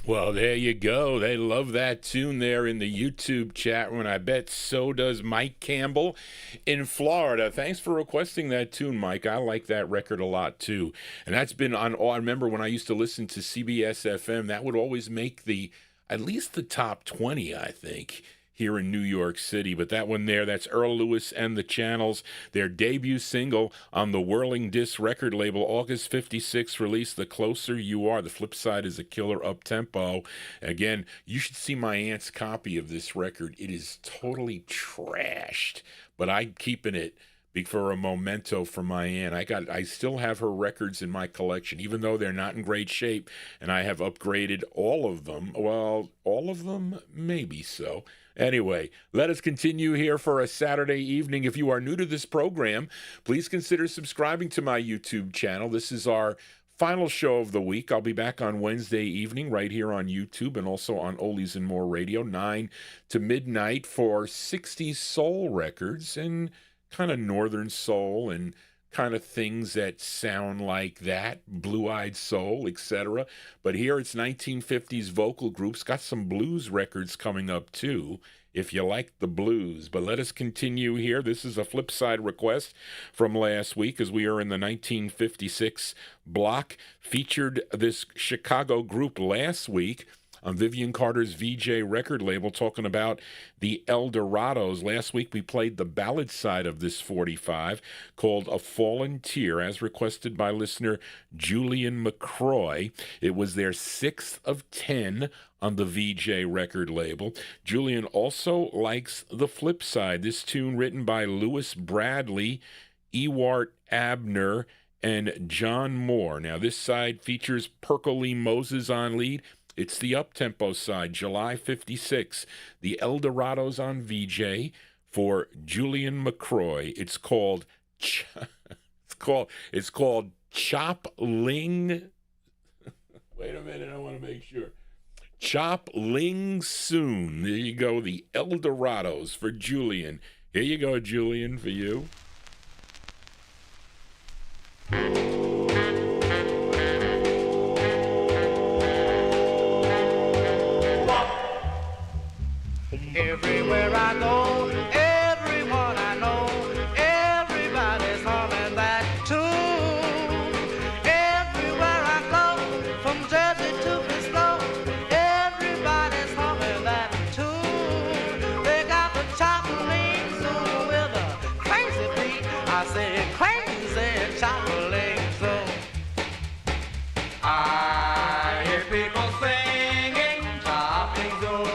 Well, there you go. They love that tune there in the YouTube chat room. I bet so does Mike Campbell in Florida. Thanks for requesting that tune, Mike. I like that record a lot, too. And that's been on, I remember when I used to listen to CBS FM, that would always make at least the top 20, I think, here in New York City. But that one there, that's Earl Lewis and the Channels. Their debut single on the Whirling Disc record label, August 56, released The Closer You Are. The flip side is a killer up-tempo. Again, you should see my aunt's copy of this record. It is totally trashed, but I'm keeping it for a memento for my aunt. I still have her records in my collection, even though they're not in great shape, and I have upgraded all of them. Well, all of them? Maybe so. Anyway, let us continue here for a Saturday evening. If you are new to this program, please consider subscribing to my YouTube channel. This is our final show of the week. I'll be back on Wednesday evening right here on YouTube and also on Oldies and More Radio, 9 to midnight for 60s soul records and kind of northern soul and kind of things that sound like that, blue-eyed soul, etc. But here it's 1950s vocal groups. Got some blues records coming up too, if you like the blues. But let us continue here. This is a flip side request from last week, as we are in the 1956 block. Featured this Chicago group last week on Vivian Carter's VJ record label, talking about the Eldorados. Last week we played the ballad side of this 45 called A Fallen Tear, as requested by listener Julian McCroy. It was their 6th of 10 on the VJ record label. Julian also likes the flip side, this tune written by Lewis Bradley, Ewart Abner, and John Moore. Now this side features Perkle Moses on lead. It's the up-tempo side, July 56. The Eldorados on VJ for Julian McCroy. It's called Chop Ling. Wait a minute, I want to make sure. Chop Ling Soon. There you go, the Eldorados for Julian. Here you go, Julian, for you. Everywhere I go, everyone I know, everybody's humming that tune. Everywhere I go, from Jersey to Bristol, everybody's humming that tune. They got the chocolate soul with a crazy beat. I say crazy chocolate soul. I hear people singing chocolate soul.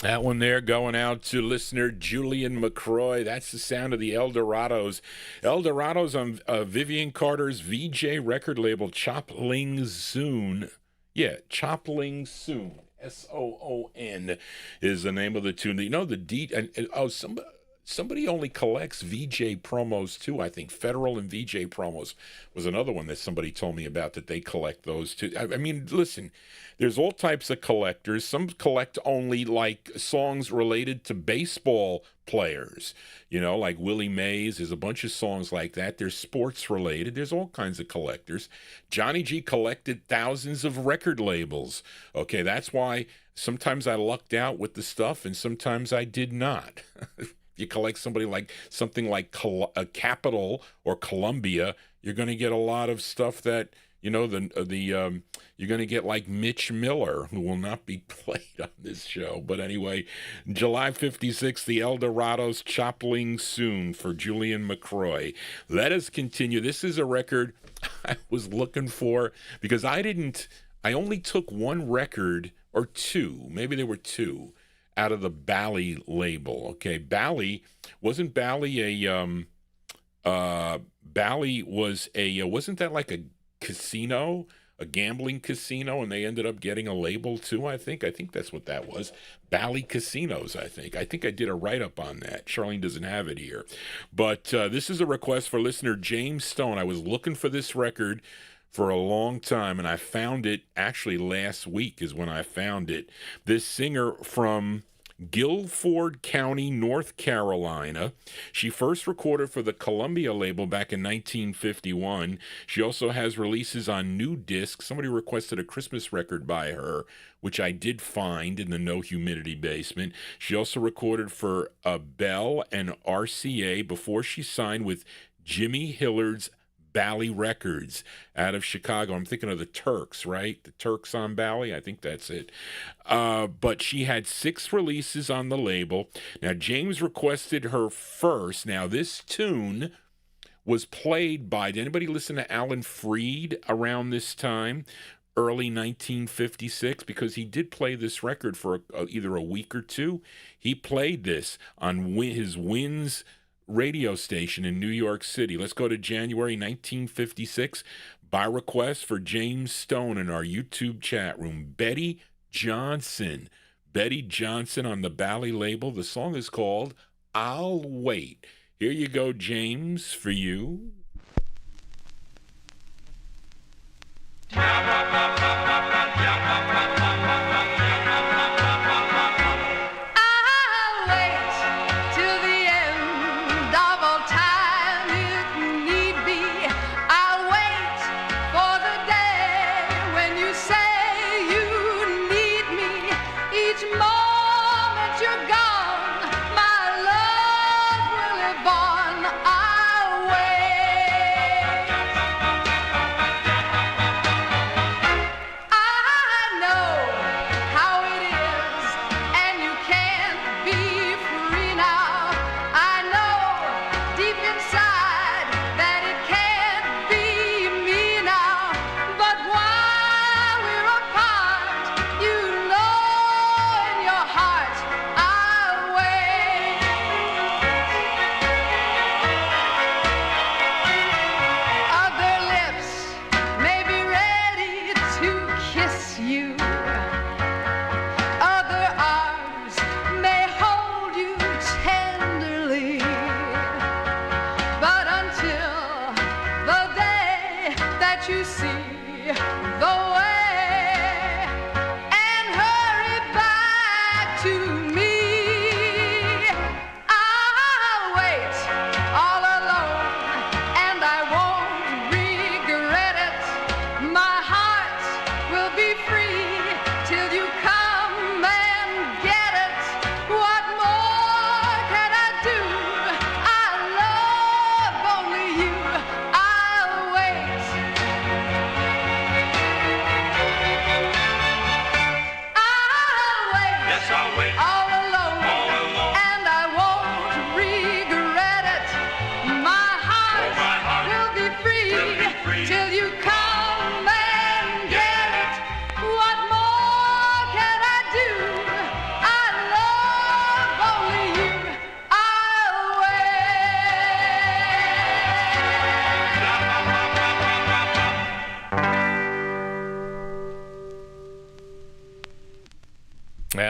That one there going out to listener Julian McCroy. That's the sound of the Eldorados. Eldorados on Vivian Carter's VJ record label, Chopling Soon. Yeah, Chopling Soon. Soon is the name of the tune. You know somebody only collects VJ promos too. I think Federal and VJ promos was another one that somebody told me about, that they collect those too. I mean, listen, there's all types of collectors. Some collect only like songs related to baseball players, you know, like Willie Mays. There's a bunch of songs like that. There's sports related. There's all kinds of collectors. Johnny G collected thousands of record labels. Okay, that's why sometimes I lucked out with the stuff and sometimes I did not. You collect something like Capitol or Columbia, you're going to get a lot of stuff that, you know, you're going to get like Mitch Miller, who will not be played on this show. But anyway, July 56th, the Eldorados, Chopling Soon for Julian McCroy. Let us continue. This is a record I was looking for because I only took one record or two, maybe there were two, out of the Bally label. Okay, wasn't that like a casino, a gambling casino, and they ended up getting a label too? I think that's what that was. Bally Casinos, I think I did a write-up on that. Charlene doesn't have it here, but this is a request for listener James Stone. I was looking for this record for a long time, and I found it actually last week is when I found it. This singer from Guilford County, North Carolina. She first recorded for the Columbia label back in 1951. She also has releases on New Disc. Somebody requested a Christmas record by her, which I did find in the No Humidity basement. She also recorded for Bell and RCA before she signed with Jimmy Hillard's Bally Records out of Chicago. I'm thinking of the Turks, right? The Turks on Bally. I think that's it. But she had 6 releases on the label. Now, James requested her first. Now, this tune was played by, did anybody listen to Alan Freed around this time? Early 1956, because he did play this record for either a week or two. He played this on his Winds radio station in New York City. Let's go to January 1956 by request for James Stone in our YouTube chat room. Betty Johnson on the Bally label. The song is called I'll Wait. Here you go, James, for you. My love will live on. I'll wait.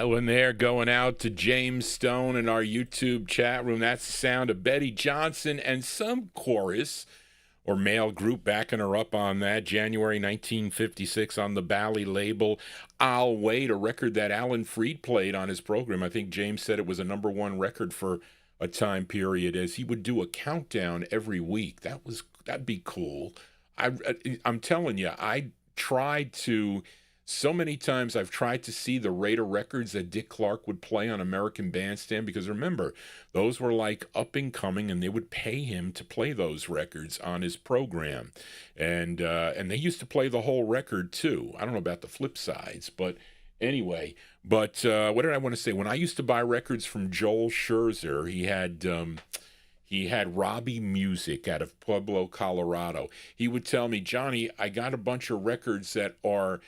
That one there going out to James Stone in our YouTube chat room. That's the sound of Betty Johnson and some chorus or male group backing her up on that. January 1956 on the Bally label. I'll Wait, a record that Alan Freed played on his program. I think James said it was a #1 record for a time period, as he would do a countdown every week. That'd be cool. I'm telling you, so many times I've tried to see the rate of records that Dick Clark would play on American Bandstand, because remember, those were like up and coming, and they would pay him to play those records on his program. And they used to play the whole record too. I don't know about the flip sides, but anyway. But what did I want to say? When I used to buy records from Joel Scherzer, he had Robbie Music out of Pueblo, Colorado. He would tell me, Johnny, I got a bunch of records that are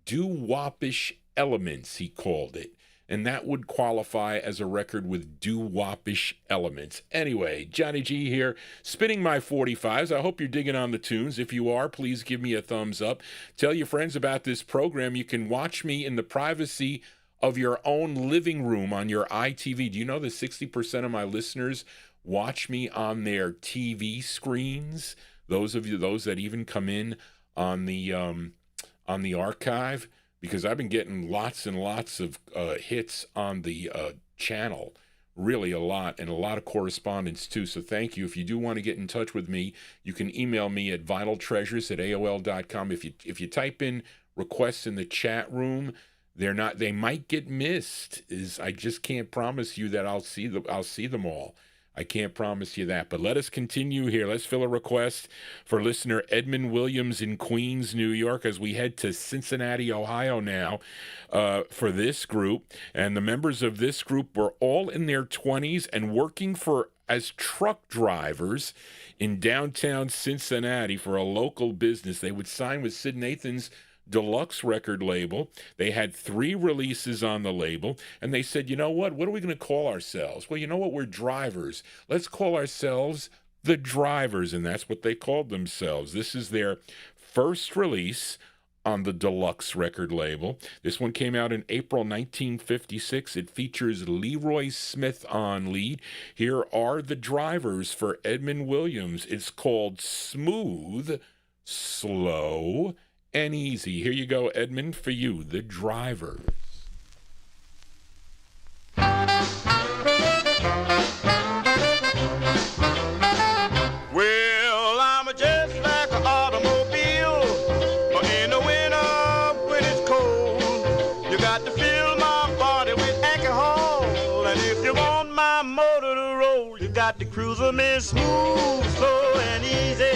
doo-wop-ish elements, he called it. And that would qualify as a record with doo-wop-ish elements. Anyway, Johnny G here, spinning my 45s. I hope you're digging on the tunes. If you are, please give me a thumbs up. Tell your friends about this program. You can watch me in the privacy of your own living room on your iTV. Do you know that 60% of my listeners watch me on their TV screens? Those that even come in on the archive, because I've been getting lots and lots of hits on the channel, really a lot, and a lot of correspondence too. So thank you. If you do want to get in touch with me, you can email me at vinyltreasures@aol.com. If you type in requests in the chat room, they might get missed. I just can't promise you that I'll see them all. I can't promise you that. But let us continue here. Let's fill a request for listener Edmund Williams in Queens, New York, as we head to Cincinnati, Ohio now for this group. And the members of this group were all in their 20s and working as truck drivers in downtown Cincinnati for a local business. They would sign with Sid Nathan's Deluxe record label. They had 3 releases on the label, and they said, you know what are we going to call ourselves? Well, you know what, we're drivers. Let's call ourselves the Drivers, and that's what they called themselves. This is their first release on the Deluxe record label. This one came out in April 1956. It features Leroy Smith on lead. Here are the Drivers for Edmund Williams. It's called Smooth, Slow, and Easy. Here you go, Edmund, for you, the Drivers. Well, I'm just like an automobile, but in the winter when it's cold, you got to fill my body with alcohol. And if you want my motor to roll, you got to cruise them in smooth, slow, and easy.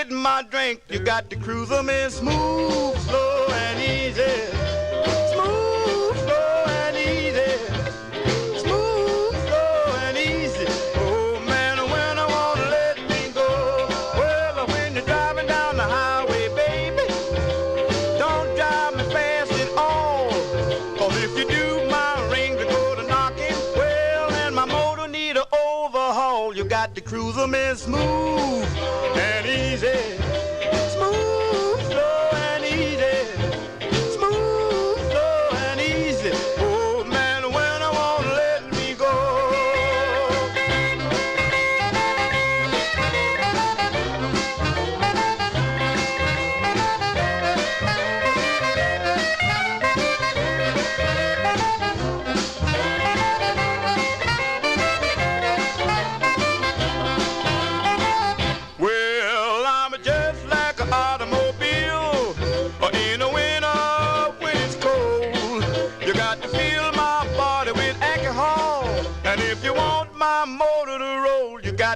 My drink, you got to cruise them in smooth, slow, and easy. Smooth, slow, and easy. Smooth, slow, and easy. Oh man, when I wanna let me go, well, when you're driving down the highway, baby, don't drive me fast at all. 'Cause if you do, my rings will go to knocking. Well, and my motor need an overhaul. You got to cruise them in smooth and easy.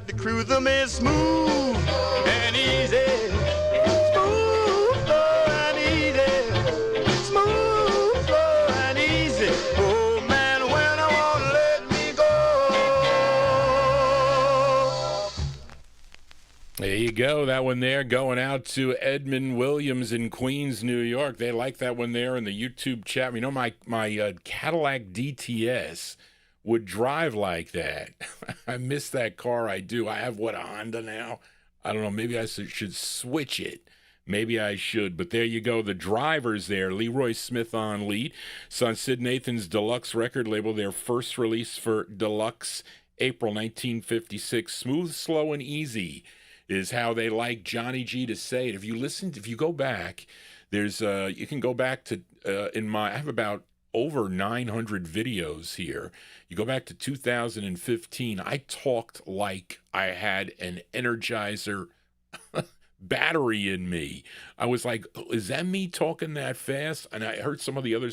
To cruise them is smooth and easy. Smooth, slow, and easy. Smooth, slow, and easy. Oh man, when I wanna let me go. There you go. That one there going out to Edmund Williams in Queens, New York. They like that one there in the YouTube chat. You know, my Cadillac DTS would drive like that. I miss that car. I do. I have, a Honda now? I don't know. Maybe I should switch it. Maybe I should, but there you go. The drivers there. Leroy Smith on lead. It's on Sid Nathan's Deluxe record label, their first release for Deluxe, April 1956. Smooth, slow, and easy is how they like Johnny G to say it. If you go back, there's you can go back to I have about over 900 videos here. You go back to 2015. I talked like I had an Energizer battery in me. I was like, is that me talking that fast? And I heard some of the other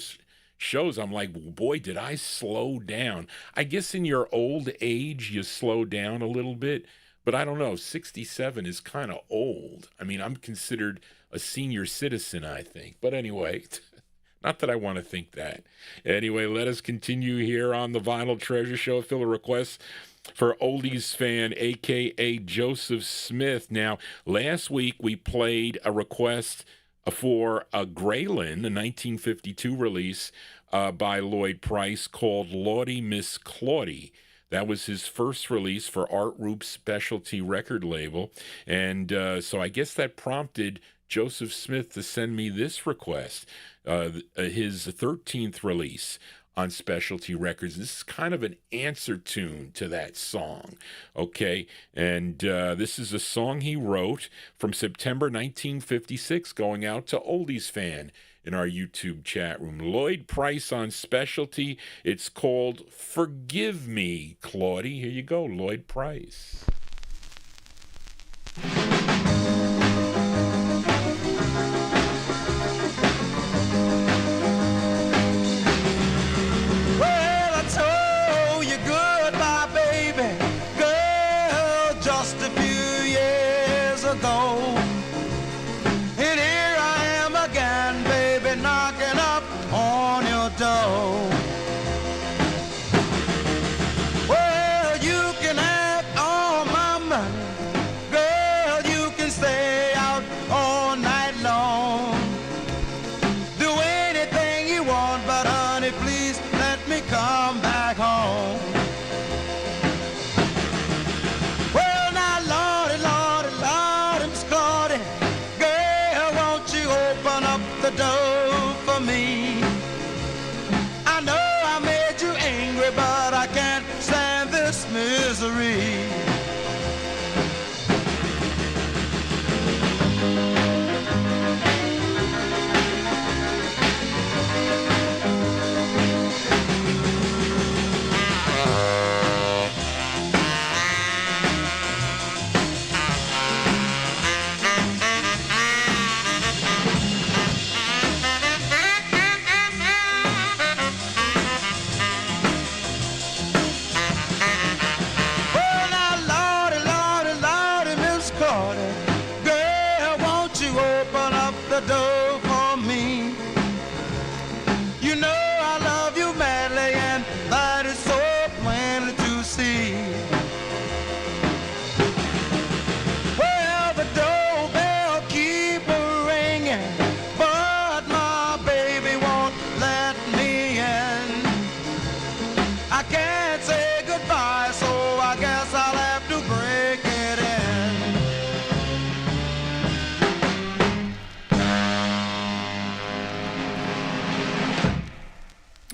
shows. I'm like, boy, did I slow down. I guess in your old age, you slow down a little bit, but I don't know. 67 is kind of old. I mean, I'm considered a senior citizen, I think. But anyway, not that I want to think that. Anyway, let us continue here on the Vinyltreasure Show. Fill a request for Oldies fan, a.k.a. Joseph Smith. Now, last week we played a request for a Graylin, a 1952 release by Lloyd Price called Lordy Miss Claudie. That was his first release for Art Roop Specialty record label. And so I guess that prompted Joseph Smith to send me this request, his 13th release on Specialty Records. This is kind of an answer tune to that song, okay? And this is a song he wrote from September 1956, going out to Oldies fan in our YouTube chat room. Lloyd Price on Specialty. It's called Forgive Me, Claudie. Here you go, Lloyd Price.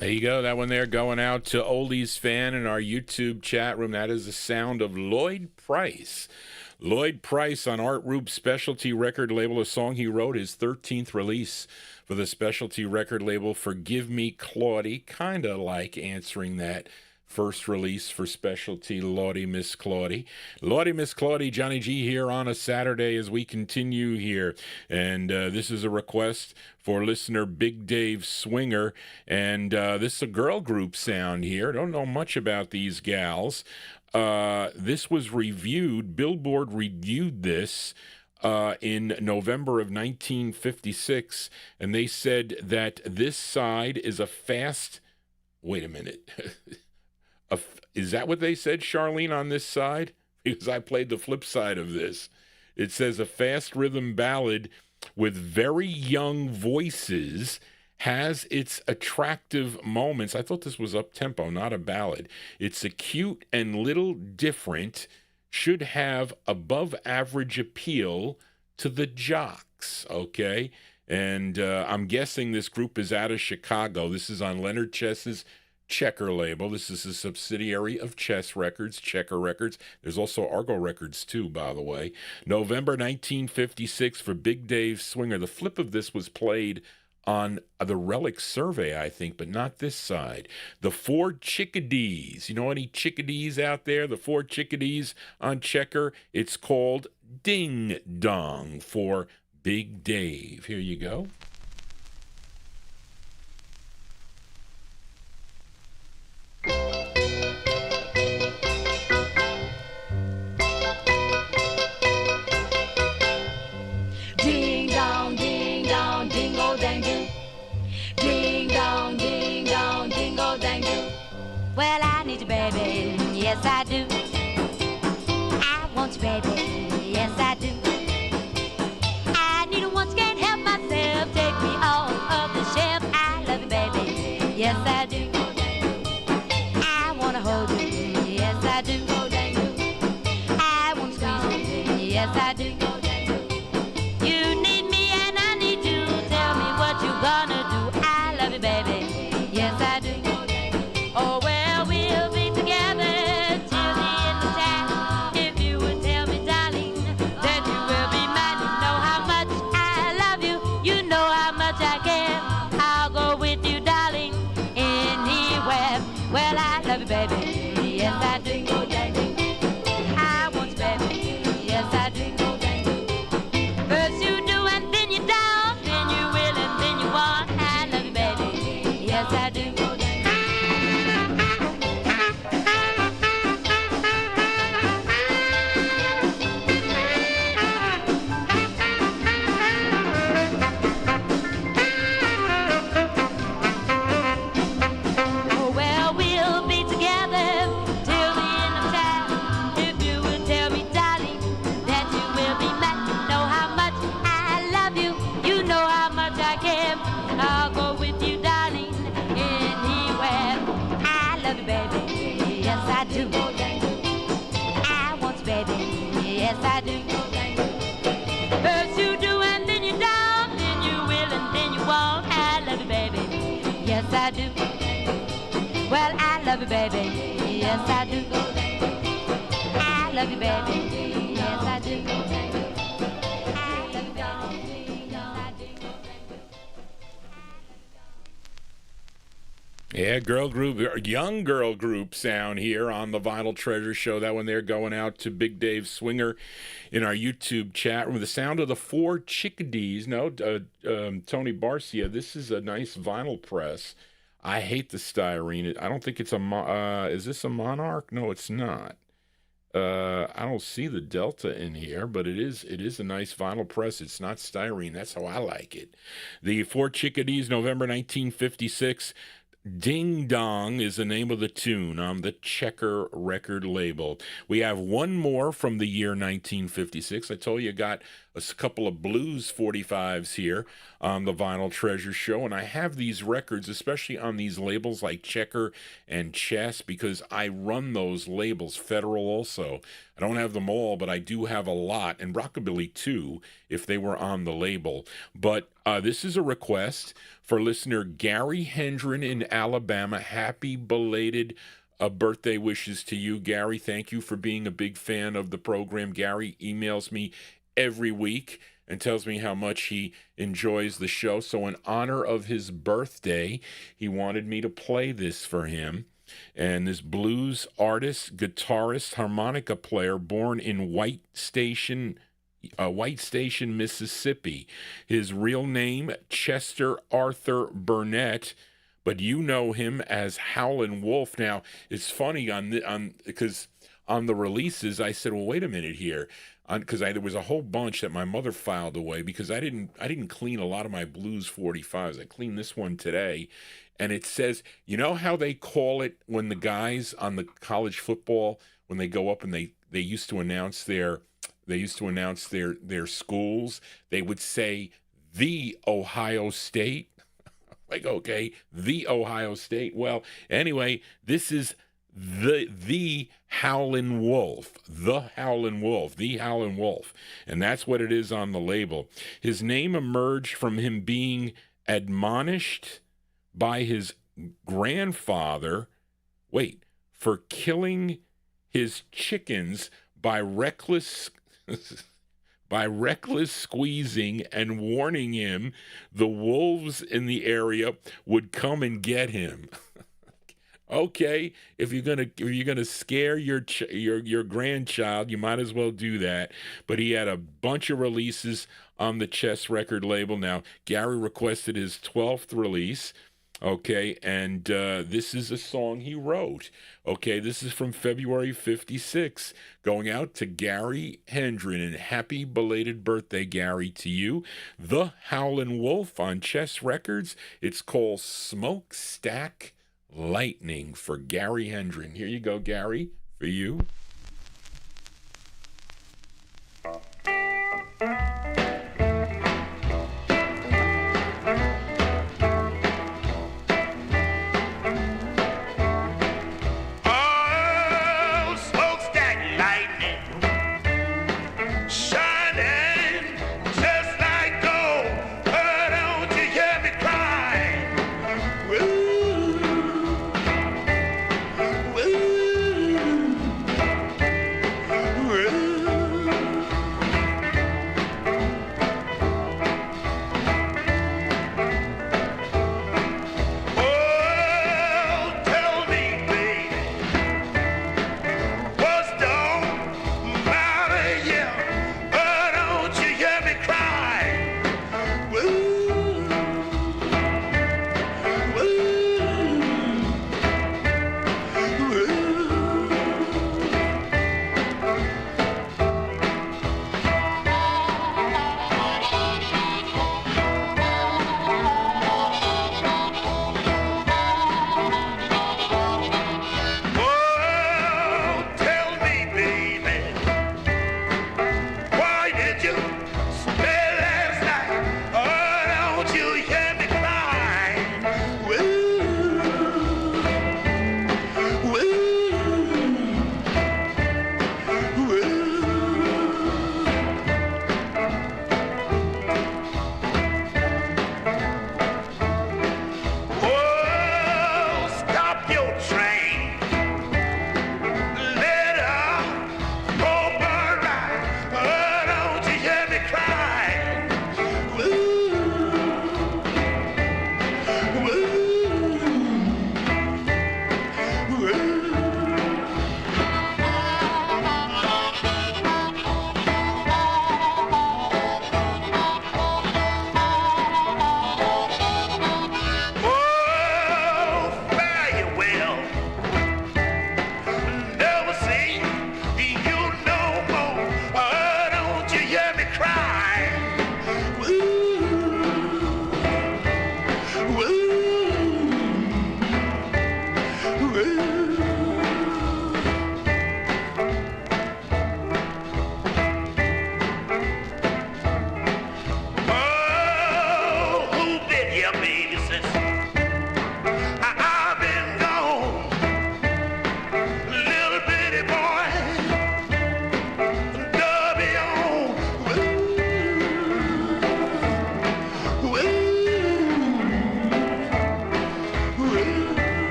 There you go. That one there going out to Oldies fan in our YouTube chat room. That is the sound of Lloyd Price. Lloyd Price on Art Roop Specialty record label, a song he wrote, his 13th release for the specialty record label, Forgive Me, Claudie. Kind of like answering that first release for specialty, Lordy Miss Claudie. Lordy Miss Claudie, Johnny G here on a Saturday as we continue here. And this is a request for listener Big Dave Swinger. And this is a girl group sound here. Don't know much about these gals. This was reviewed, Billboard reviewed this in November of 1956, and they said that this side is a fast... Wait a minute. Is that what they said, Charlene, on this side? Because I played the flip side of this. It says a fast rhythm ballad with very young voices has its attractive moments. I thought this was up-tempo, not a ballad. It's acute and little different, should have above-average appeal to the jocks, okay? And I'm guessing this group is out of Chicago. This is on Leonard Chess's Checker label. This is a subsidiary of Chess Records, Checker Records. There's also Argo Records, too, by the way. November 1956 for Big Dave Swinger. The flip of this was played on the Relic Survey, I think, but not this side. The Four Chickadees. You know any chickadees out there? The Four Chickadees on Checker. It's called Ding Dong for Big Dave. Here you go. Ding dong, dingo dang doo. Ding dong, dingo dang doo. Well, I need you, baby. Yes, I do. I want you, baby. Yes, I do. I need you once, can't help myself. Take me off of the shelf. I love you, baby. Yes, I do. I wanna hold you. Yes, I do. I wanna squeeze you. Yes, I do. You need me and I need you. Tell me what you gonna do. I love you, baby. Yes, I do. Oh, well, we'll be together till the end of time. If you would tell me, darling, that you will be mine. You know how much I love you. You know how much I care. I'll go with you, darling, anywhere. Well, I love you, baby. Yes, I do. I want you, baby. Yes, I do. First you do and then you don't, then you will and then you want. I love you, baby. Yes, I do. Oh, well, we'll be together till the end of time. If you would tell me, darling, that you will be mine. You know how much I love you. You know how much I care. I'll go with you, darling, anywhere. I love you, baby. Yes, I do. I want you, baby. Yes, I do. First you do and then you don't, then you will and then you won't. I love you, baby. Yes, I do. Well, I love you, baby. Yes, I do. I love you, baby. Yes, I do. I love you, baby. Yes, I do. Yeah, girl group, young girl group sound here on the Vinyltreasure show. That one there going out to Big Dave Swinger in our YouTube chat room. The sound of the Four Chickadees. No, Tony Barcia, this is a nice vinyl press. I hate the styrene. I don't think it's a, is this a Monarch? No, it's not. I don't see the Delta in here, but it is a nice vinyl press. It's not styrene. That's how I like it. The Four Chickadees, November 1956. Ding Dong is the name of the tune on the Checker record label. We have one more from the year 1956. I told you I got a couple of blues 45s here on the Vinyltreasure show, and I have these records, especially on these labels like Checker and Chess, because I run those labels, Federal also. I don't have them all, but I do have a lot, and Rockabilly too, if they were on the label. But this is a request for listener Gary Hendren in Alabama. Happy belated birthday wishes to you, Gary. Thank you for being a big fan of the program. Gary emails me every week and tells me how much he enjoys the show. So in honor of his birthday, he wanted me to play this for him. And this blues artist, guitarist, harmonica player, born in White Station, Mississippi. His real name, Chester Arthur Burnett, but you know him as Howlin' Wolf. Now, it's funny because on the releases, I said, well, wait a minute here. Because there was a whole bunch that my mother filed away because I didn't clean a lot of my blues 45s. I cleaned this one today, and it says, you know how they call it when the guys on the college football, when they go up and they used to announce their They used to announce their schools. They would say the Ohio State. Like, okay, the Ohio State. Well, anyway, this is the Howlin' Wolf, the Howlin' Wolf, the Howlin' Wolf, and that's what it is on the label. His name emerged from him being admonished by his grandfather, for killing his chickens by reckless squeezing and warning him the wolves in the area would come and get him. Okay, if you're gonna scare your grandchild, you might as well do that. But he had a bunch of releases on the Chess record label. Now Gary requested his 12th release. Okay, and this is a song he wrote. Okay, this is from February 56, going out to Gary Hendren, and happy belated birthday, Gary, to you. The Howlin' Wolf on Chess Records. It's called Smokestack Lightning for Gary Hendren. Here you go, Gary, for you.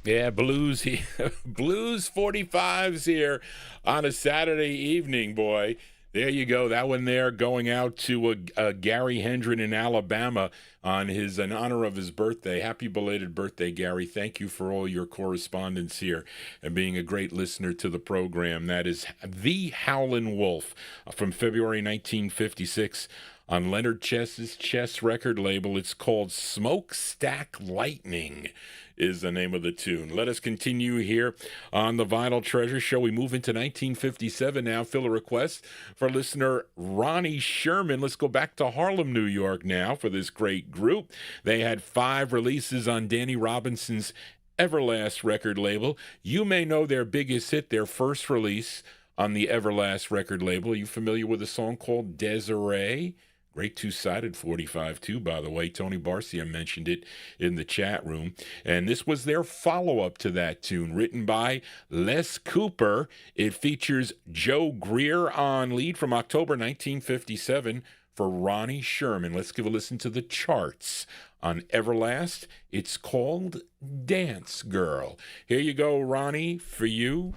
Yeah, blues 45s here on a Saturday evening, boy. There you go. That one there going out to Gary Hendren in Alabama in honor of his birthday. Happy belated birthday, Gary. Thank you for all your correspondence here and being a great listener to the program. That is The Howlin' Wolf from February 1956 on Leonard Chess's Chess record label. It's called Smokestack Lightning is the name of the tune. Let us continue here on the Vinyl Treasure Show. We move into 1957 now. Fill a request for listener Ronnie Sherman. Let's go back to Harlem, New York now for this great group. They had 5 releases on Danny Robinson's Everlast record label. You may know their biggest hit, their first release on the Everlast record label. Are you familiar with a song called Desiree? Great two-sided 45 too, by the way. Tony Barcia mentioned it in the chat room. And this was their follow-up to that tune, written by Les Cooper. It features Joe Greer on lead from October 1957 for Ronnie Sherman. Let's give a listen to the charts on Everlast. It's called Dance Girl. Here you go, Ronnie, for you.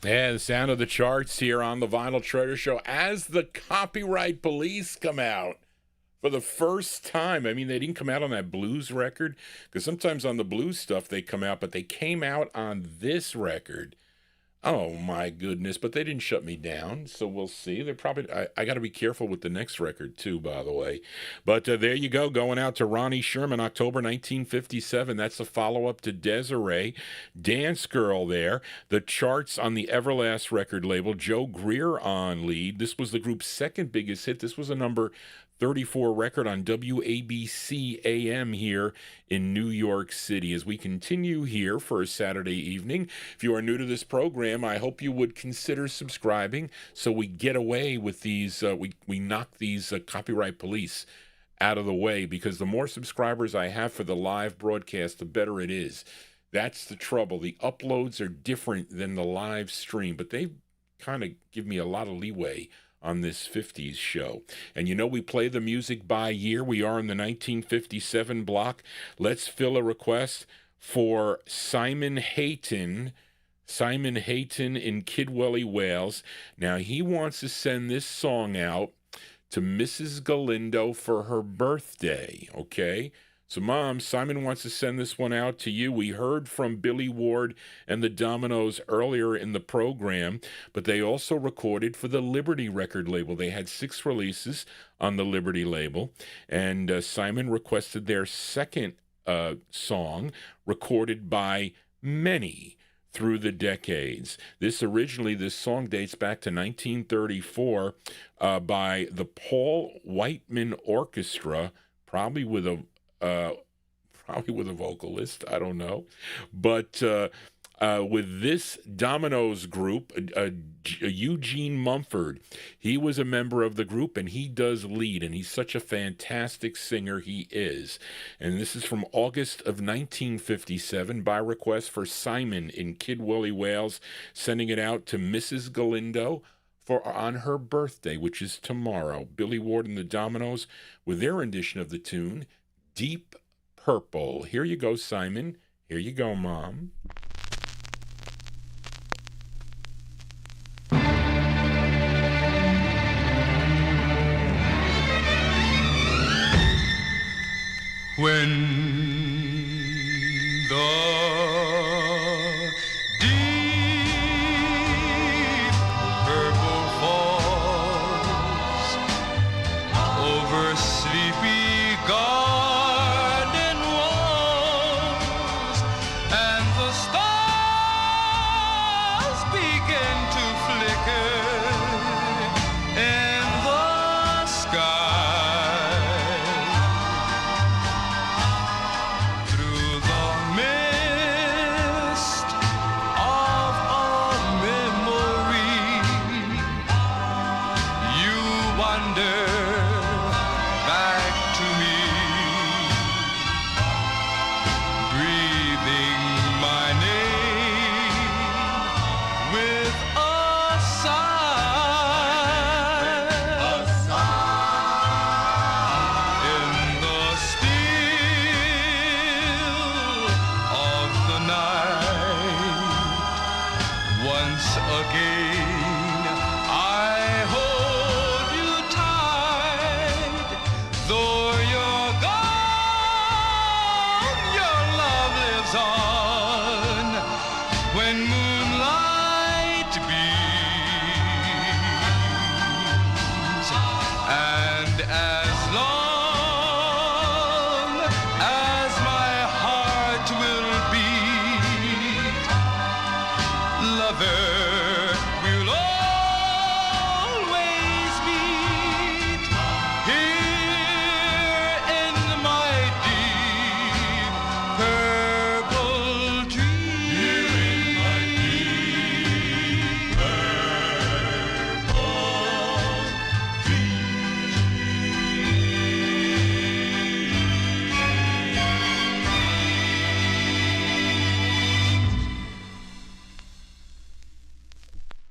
Yeah, the sound of the charts here on the Vinyl Treasure Show as the Copyright Police come out for the first time. I mean, they didn't come out on that blues record, because sometimes on the blues stuff they come out, but they came out on this record. Oh, my goodness. But they didn't shut me down, so we'll see. They're probably... I got to be careful with the next record, too, by the way. But there you go, going out to Ronnie Sherman, October 1957. That's a follow-up to Desiree. Dance Girl there. The charts on the Everlast record label. Joe Greer on lead. This was the group's second biggest hit. This was a number 34 record on WABC AM here in New York City. As we continue here for a Saturday evening, if you are new to this program, I hope you would consider subscribing so we get away with these, we knock these copyright police out of the way, because the more subscribers I have for the live broadcast, the better it is. That's the trouble. The uploads are different than the live stream, but they kind of give me a lot of leeway on this 50s show. And you know, we play the music by year. We are in the 1957 block. Let's fill a request for Simon Hayton in Kidwelly, Wales. Now, he wants to send this song out to Mrs. Galindo for her birthday, okay? So, Mom, Simon wants to send this one out to you. We heard from Billy Ward and the Dominoes earlier in the program, but they also recorded for the Liberty record label. They had 6 releases on the Liberty label, and Simon requested their second song, recorded by many through the decades. This song dates back to 1934 by the Paul Whiteman Orchestra, probably with a vocalist, I don't know. But with this Dominoes group, Eugene Mumford, he was a member of the group, and he does lead, and he's such a fantastic singer, he is. And this is from August of 1957 by request for Simon in Kidwelly, Wales, sending it out to Mrs. Galindo on her birthday, which is tomorrow. Billy Ward and the Dominoes with their rendition of the tune, Deep Purple. Here you go, Simon. Here you go, Mom. When the deep purple falls over sleepy garden walls, and the stars begin to flicker in the sky.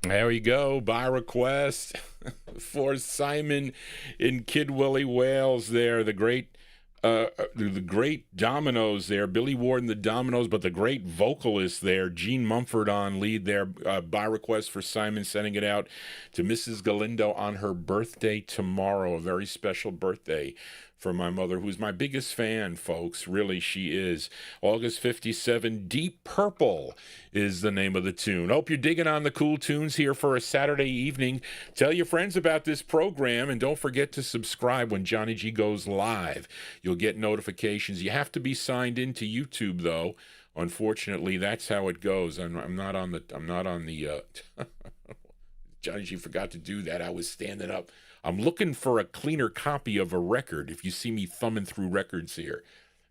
There we go, by request for Simon in Kidwelly, Wales. There, the great Dominoes there, Billy Ward and the Dominoes, but the great vocalist there, Gene Mumford on lead there, by request for Simon, sending it out to Mrs. Galindo on her birthday tomorrow, a very special birthday for my mother, who's my biggest fan, folks. Really, she is. August 57, Deep Purple is the name of the tune. Hope you're digging on the cool tunes here for a Saturday evening. Tell your friends about this program, and don't forget to subscribe when Johnny G goes live. You'll get notifications. You have to be signed into YouTube, though. Unfortunately, that's how it goes. I'm not on the Johnny G forgot to do that. I was standing up. I'm looking for a cleaner copy of a record, if you see me thumbing through records here,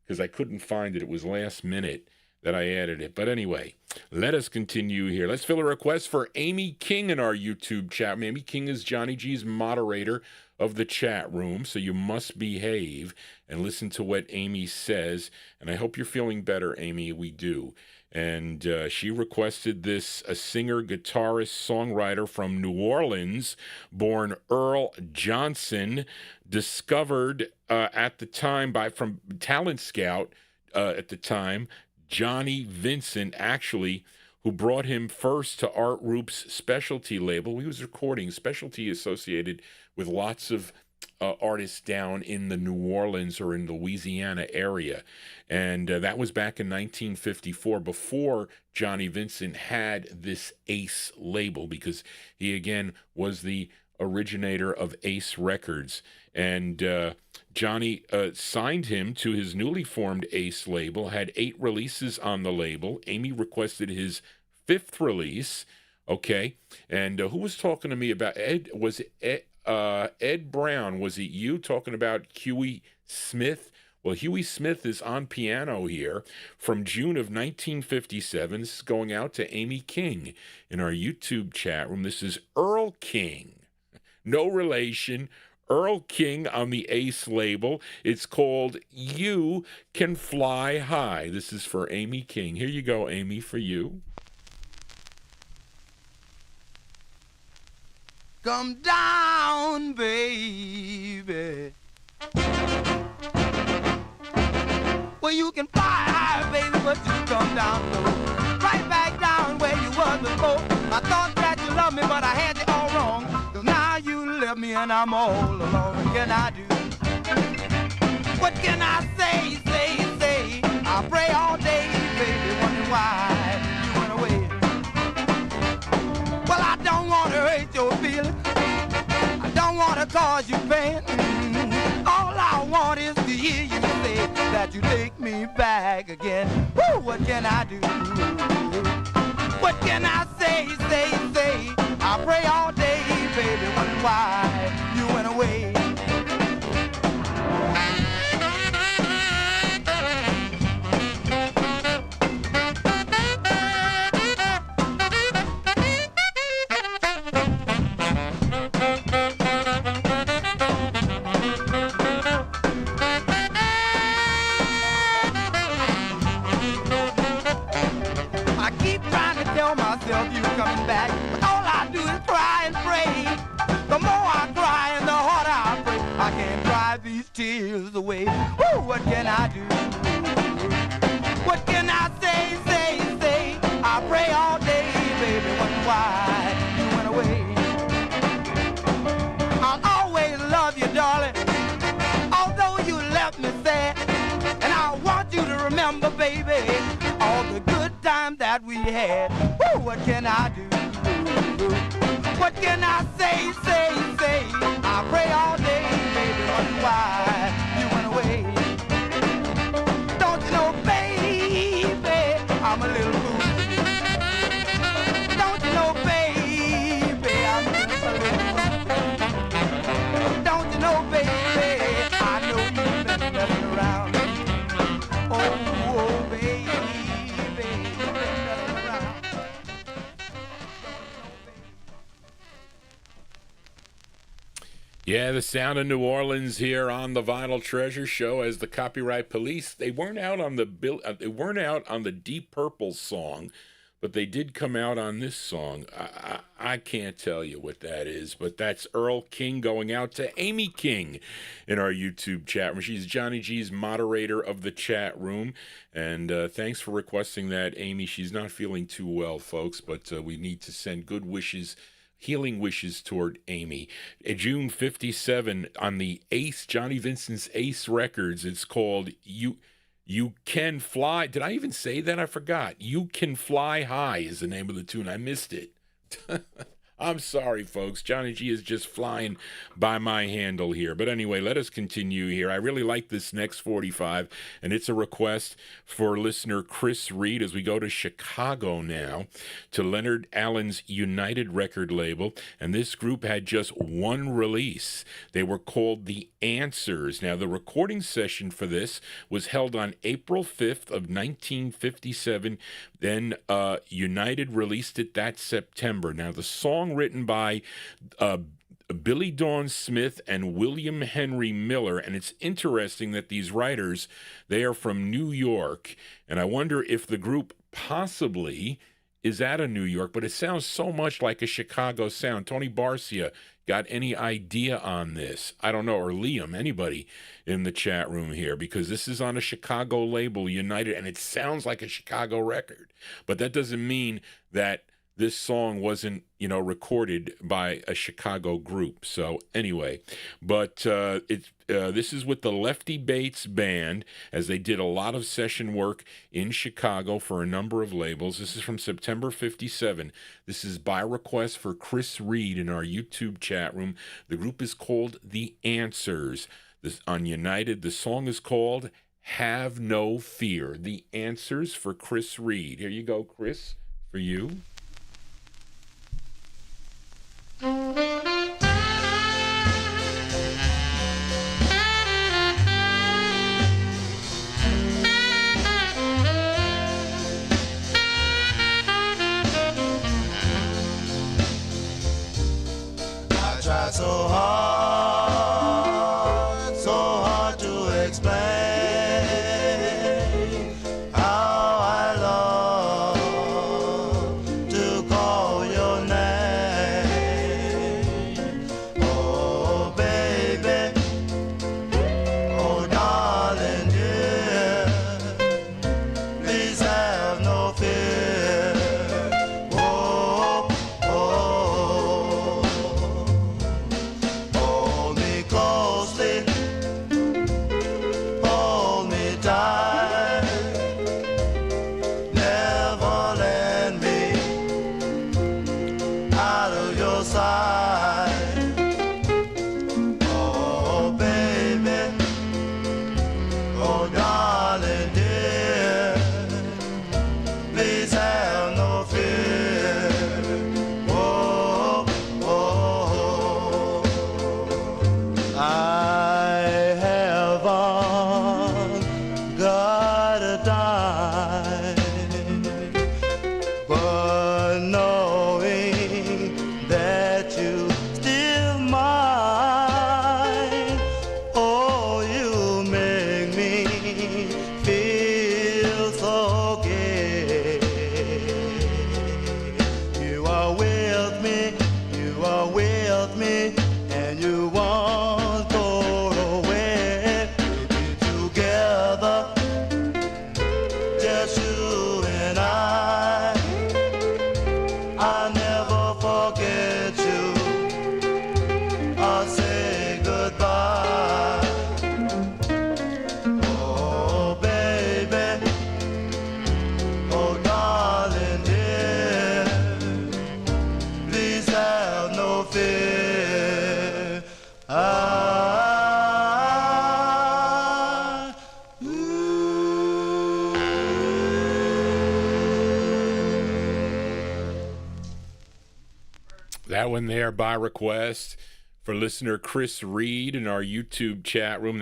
because I couldn't find it. It was last minute that I added it. But anyway, let us continue here. Let's fill a request for Amy King in our YouTube chat. Amy King is Johnny G's moderator of the chat room, so you must behave and listen to what Amy says. And I hope you're feeling better, Amy. We do. And she requested this, a singer, guitarist, songwriter from New Orleans, born Earl Johnson, discovered at the time from Talent Scout at the time, Johnny Vincent, actually, who brought him first to Art Roop's Specialty label. He was recording Specialty associated with lots of artists down in the New Orleans or in Louisiana area. And that was back in 1954, before Johnny Vincent had this Ace label, because he, again, was the originator of Ace Records. And Johnny signed him to his newly formed Ace label, had 8 releases on the label. Amy requested his 5th release. Okay. And who was talking to me about Ed? Was it Ed Brown? Was it you talking about Huey Smith? Well, Huey Smith is on piano here from June of 1957. This is going out to Amy King in our YouTube chat room. This is Earl King. No relation. Earl King on the Ace label. It's called You Can Fly High. This is for Amy King. Here you go, Amy, for you. Come down, baby. Well, you can fly high, baby, but you come down low. Right back down where you was before. I thought that you loved me, but I had you all wrong. 'Cause now you left me and I'm all alone. What can I do? What can I say? I pray all day, baby, wondering why you went away. Well, I don't want to hurt your feelings. I don't want to cause you pain. All I want is to hear you say that you take me back again. Woo, what can I do? What can I say? I pray all day, baby, wondering why you went away. You coming back, but all I do is cry and pray. The more I cry and the harder I pray, I can't dry these tears away. Ooh, what can I do? What can I say? I pray all day, baby, wonder why you went away. I'll always love you, darling, although you left me sad. And I want you to remember, baby, all the good time that we had. Woo, what can I do? What can I say? I pray all day, baby, wonder why you went away. Don't you know, baby, I'm a little fool. Don't you know, baby, I'm a little fool. Don't you know, baby, I know you've been messing around. Oh, baby. Yeah, the sound of New Orleans here on the Vinyltreasure show. As the Copyright Police, they weren't out on the Deep Purple song, but they did come out on this song. I can't tell you what that is, but that's Earl King going out to Amy King in our YouTube chat room. She's Johnny G's moderator of the chat room, and thanks for requesting that, Amy. She's not feeling too well, folks, but we need to send good wishes, healing wishes toward Amy. June 57 on the Ace, Johnny Vincent's Ace Records. It's called You Can Fly. Did I even say that? I forgot. You Can Fly High is the name of the tune. I missed it. I'm sorry, folks. Johnny G is just flying by my handle here. But anyway, let us continue here. I really like this next 45, and it's a request for listener Chris Reed as we go to Chicago now, to Leonard Allen's United record label. And this group had just one release. They were called The Answers. Now, the recording session for this was held on April 5th of 1957. Then United released it that September. Now, the song written by Billy Dawn Smith and William Henry Miller, and it's interesting that these writers, they are from New York, and I wonder if the group possibly is out of New York, but it sounds so much like a Chicago sound. Tony Barcia, got any idea on this? I don't know, or Liam, anybody in the chat room here, because this is on a Chicago label, United, and it sounds like a Chicago record. But that doesn't mean that this song wasn't, recorded by a Chicago group. So anyway, but this is with the Lefty Bates Band, as they did a lot of session work in Chicago for a number of labels. This is from September 57. This is by request for Chris Reed in our YouTube chat room. The group is called The Answers. This on United. The song is called Have No Fear. The Answers for Chris Reed. Here you go, Chris, for you. I tried so hard to explain how I love to call your name. Oh, baby, oh, darling, dear, please have no fear. Oh, oh, hold me closely, hold me tight, never let me out of your sight. Oh, baby, oh, darling, dear, please have no fear. Oh, oh, I haven't got a dime, but knowing that you still mine, oh, you make me feel so gay. You are with me, and you won't go away. We'll be together, just you and I'll never forget you. I'll say goodbye. Oh, baby, oh, darling, dear, please have no fear. That one there by request for listener Chris Reed in our YouTube chat room.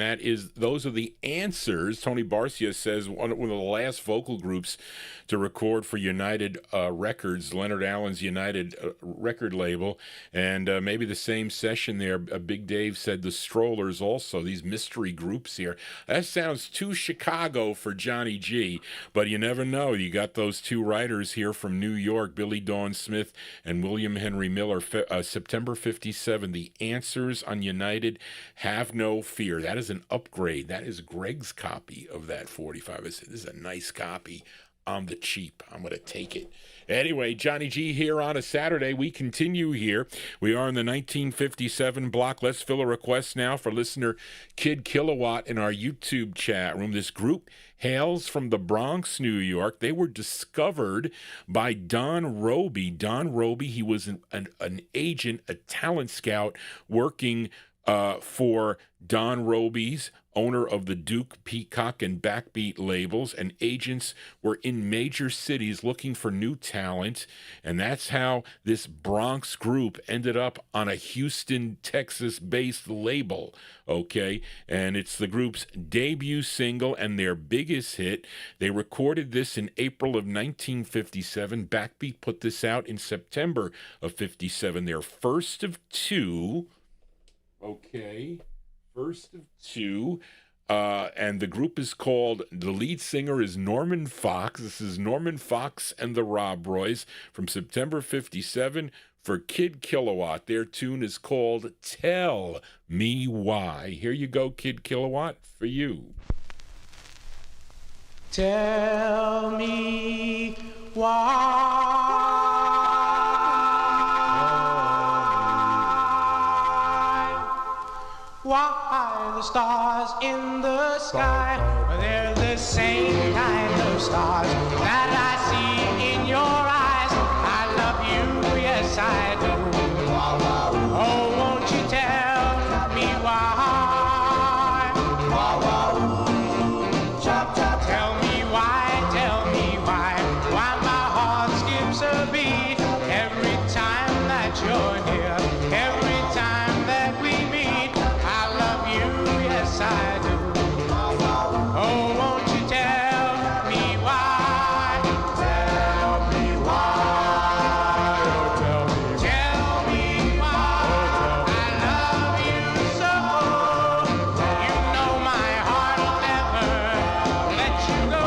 Those are The Answers. Tony Barcia says one of the last vocal groups to record for United Records, Leonard Allen's United record label, and maybe the same session there. Big Dave said the Strollers also, these mystery groups here. That sounds too Chicago for Johnny G, but you never know. You got those two writers here from New York, Billy Dawn Smith and William Henry Miller, September 57, The Answers on United, Have No Fear. That is an upgrade. That is Greg's copy of that 45. I said, this is a nice copy. On the cheap. I'm going to take it. Anyway, Johnny G here on a Saturday. We continue here. We are in the 1957 block. Let's fill a request now for listener Kid Kilowatt in our YouTube chat room. This group hails from the Bronx, New York. They were discovered by Don Roby. Don Roby, he was an agent, a talent scout working for Don Roby's, owner of the Duke, Peacock, and Backbeat labels, and agents were in major cities looking for new talent, and that's how this Bronx group ended up on a Houston, Texas-based label, okay? And it's the group's debut single and their biggest hit. They recorded this in April of 1957. Backbeat put this out in September of 57. Their first of two, okay? First of two, and the group is called, the lead singer is Norman Fox. This is Norman Fox and the Rob Roys from September 57 for Kid Kilowatt. Their tune is called Tell Me Why. Here you go, Kid Kilowatt, for you. Tell me why Why the stars in the sky, they're the same kind of stars that I see in your eyes. I love you, yes I do. Oh, won't you tell me why? Tell me why my heart skips a beat every time that you're near, every time that we meet. I love you, yes I do. Oh, won't you tell me why? Tell me why. Tell me why. I love you so. You know my heart will never let you go.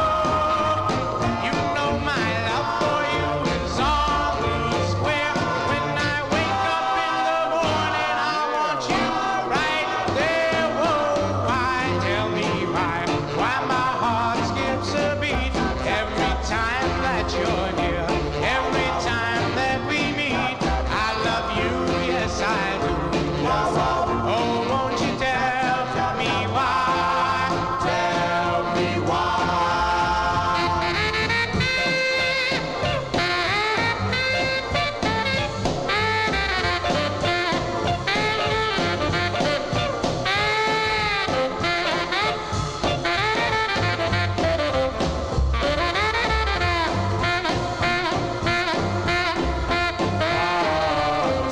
You know my love for you is all the square. When I wake up in the morning, I want you right there. Whoa, why? Tell me why my heart skips a beat every time that you're near, every time that we meet. I love you, yes I do. Oh, won't you tell me why? Tell me why.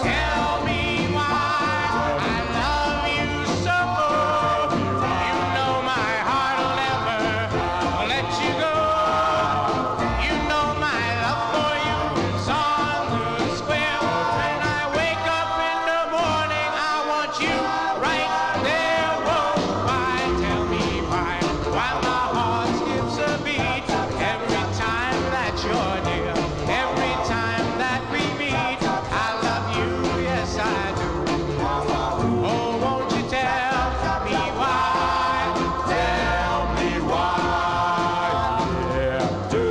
Tell me why I love you so. You know my heart will never let you go. You know my love for you is on the square. When I wake up in the morning, I want you right there. Whoa, why? Tell me why my heart skips a beat every time that you're near, every time that we meet. I love you, yes I do. Oh, won't you tell me why? Tell me why. Yeah, do.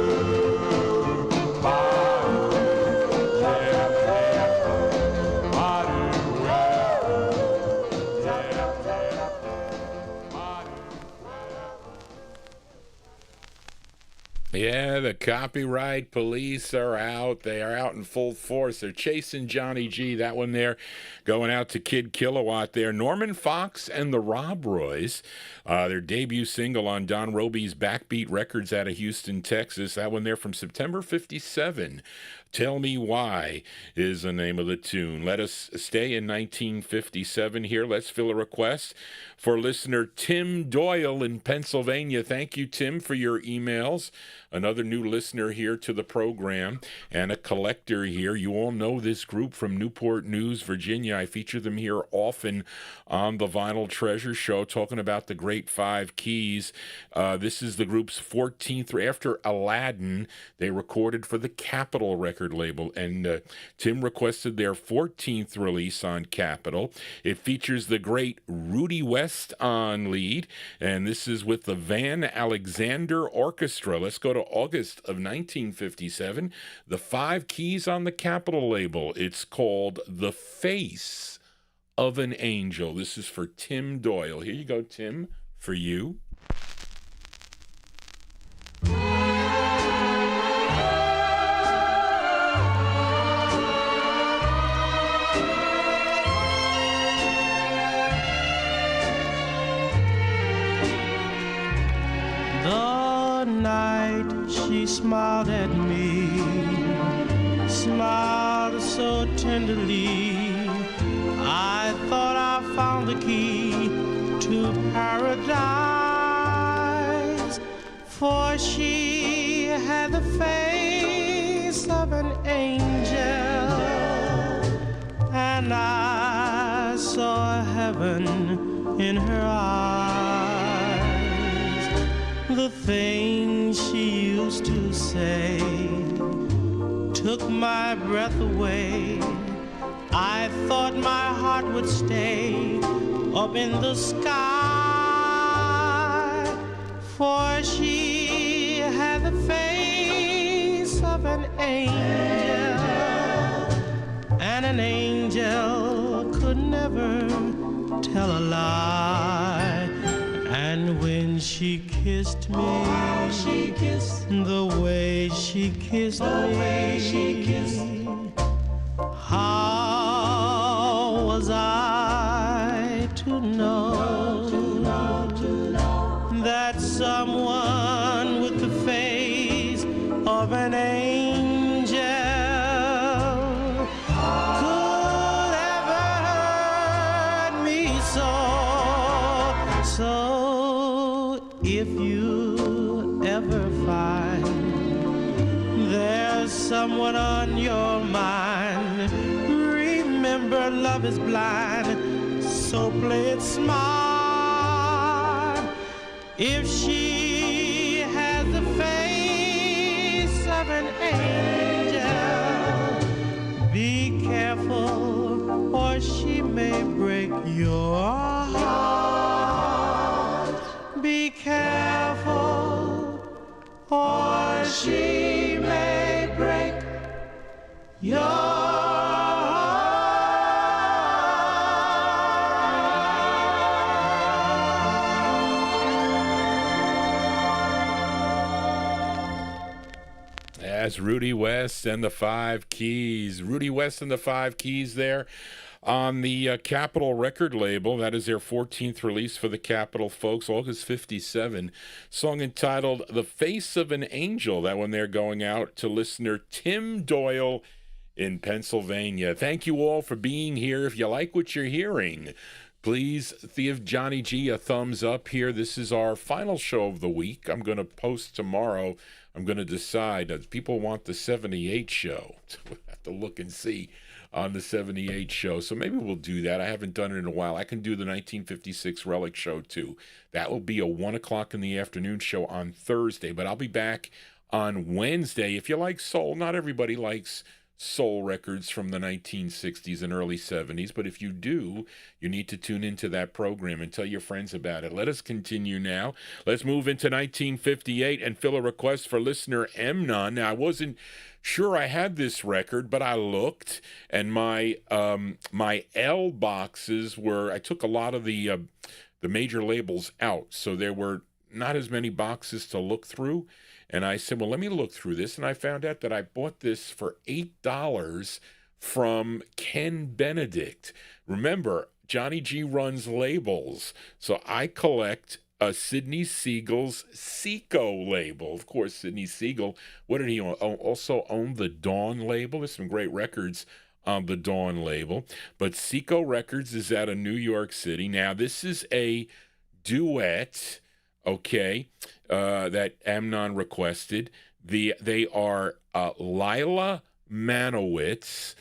Yeah, the copyright police are out. They are out in full force. They're chasing Johnny G. That one there going out to Kid Kilowatt there. Norman Fox and the Rob Roys, their debut single on Don Roby's Backbeat Records out of Houston, Texas. That one there from September 57. Tell Me Why is the name of the tune. Let us stay in 1957 here. Let's fill a request for listener Tim Doyle in Pennsylvania. Thank you, Tim, for your emails. Another new listener here to the program and a collector here. You all know this group from Newport News, Virginia. I feature them here often on the Vinyltreasure show, talking about the great five keys. This is the group's 14th, after Aladdin, they recorded for the Capitol record label, and Tim requested their 14th release on Capitol. It features the great Rudy West on lead, and this is with the Van Alexander Orchestra. Let's go to August of 1957. The five keys on the Capitol label. It's called The Face of an Angel. This is for Tim Doyle. Here you go, Tim, for you. The night she smiled at me, smiled so tenderly, I thought I found the key to paradise, for she had the face of an angel, and I saw heaven in her eyes. The things she used to say took my breath away. I thought my heart would stay up in the sky, for she had the face of an angel, and an angel could never tell a lie. And when she kissed me, the way she kissed me, how was I to know that someone with the face of an angel could ever hurt me so? So if you ever find there's someone on your mind, remember love is blind, so play it smart. If she has the face of an angel, be careful or she may break your heart. Be careful or she may break your heart. That's Rudy West and the Five Keys. Rudy West and the Five Keys there on the Capitol record label. That is their 14th release for the Capitol, folks, August 57. Song entitled The Face of an Angel. That one there going out to listener Tim Doyle in Pennsylvania. Thank you all for being here. If you like what you're hearing, please give Johnny G a thumbs up here. This is our final show of the week. I'm going to post tomorrow. I'm going to decide. People want the 78 show. We'll have to look and see on the 78 show. So maybe we'll do that. I haven't done it in a while. I can do the 1956 Relic show too. That will be a 1 o'clock in the afternoon show on Thursday. But I'll be back on Wednesday. If you like soul, not everybody likes soul records from the 1960s and early 70s, but if you do, you need to tune into that program and tell your friends about it. Let us continue now. Let's move into 1958 and fill a request for listener Emnon. Now, I wasn't sure I had this record, but I looked, and my L boxes were, I took a lot of the major labels out, so there were not as many boxes to look through. And I said, well, let me look through this. And I found out that I bought this for $8 from Ken Benedict. Remember, Johnny G runs labels. So I collect Sidney Siegel's Seco label. Of course, Sidney Siegel, what did he own? Also own the Dawn label. There's some great records on the Dawn label. But Seco Records is out of New York City. Now, this is a duet, okay, that Amnon requested. They are Llaya Manowitz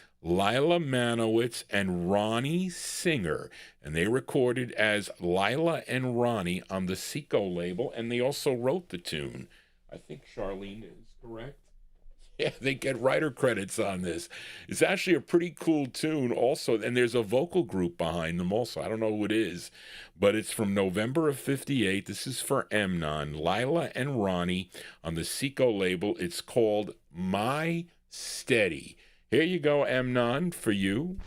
and Ronnie Singer, and they recorded as Llaya and Ronnie on the Seco label, and they also wrote the tune. I think Charlene is correct. Yeah, they get writer credits on this. It's actually a pretty cool tune also, and there's a vocal group behind them also. I don't know who it is, but it's from November of 58. This is for Amnon, Llaya and Ronnie on the Seco label. It's called My Steady. Here you go, Amnon, for you.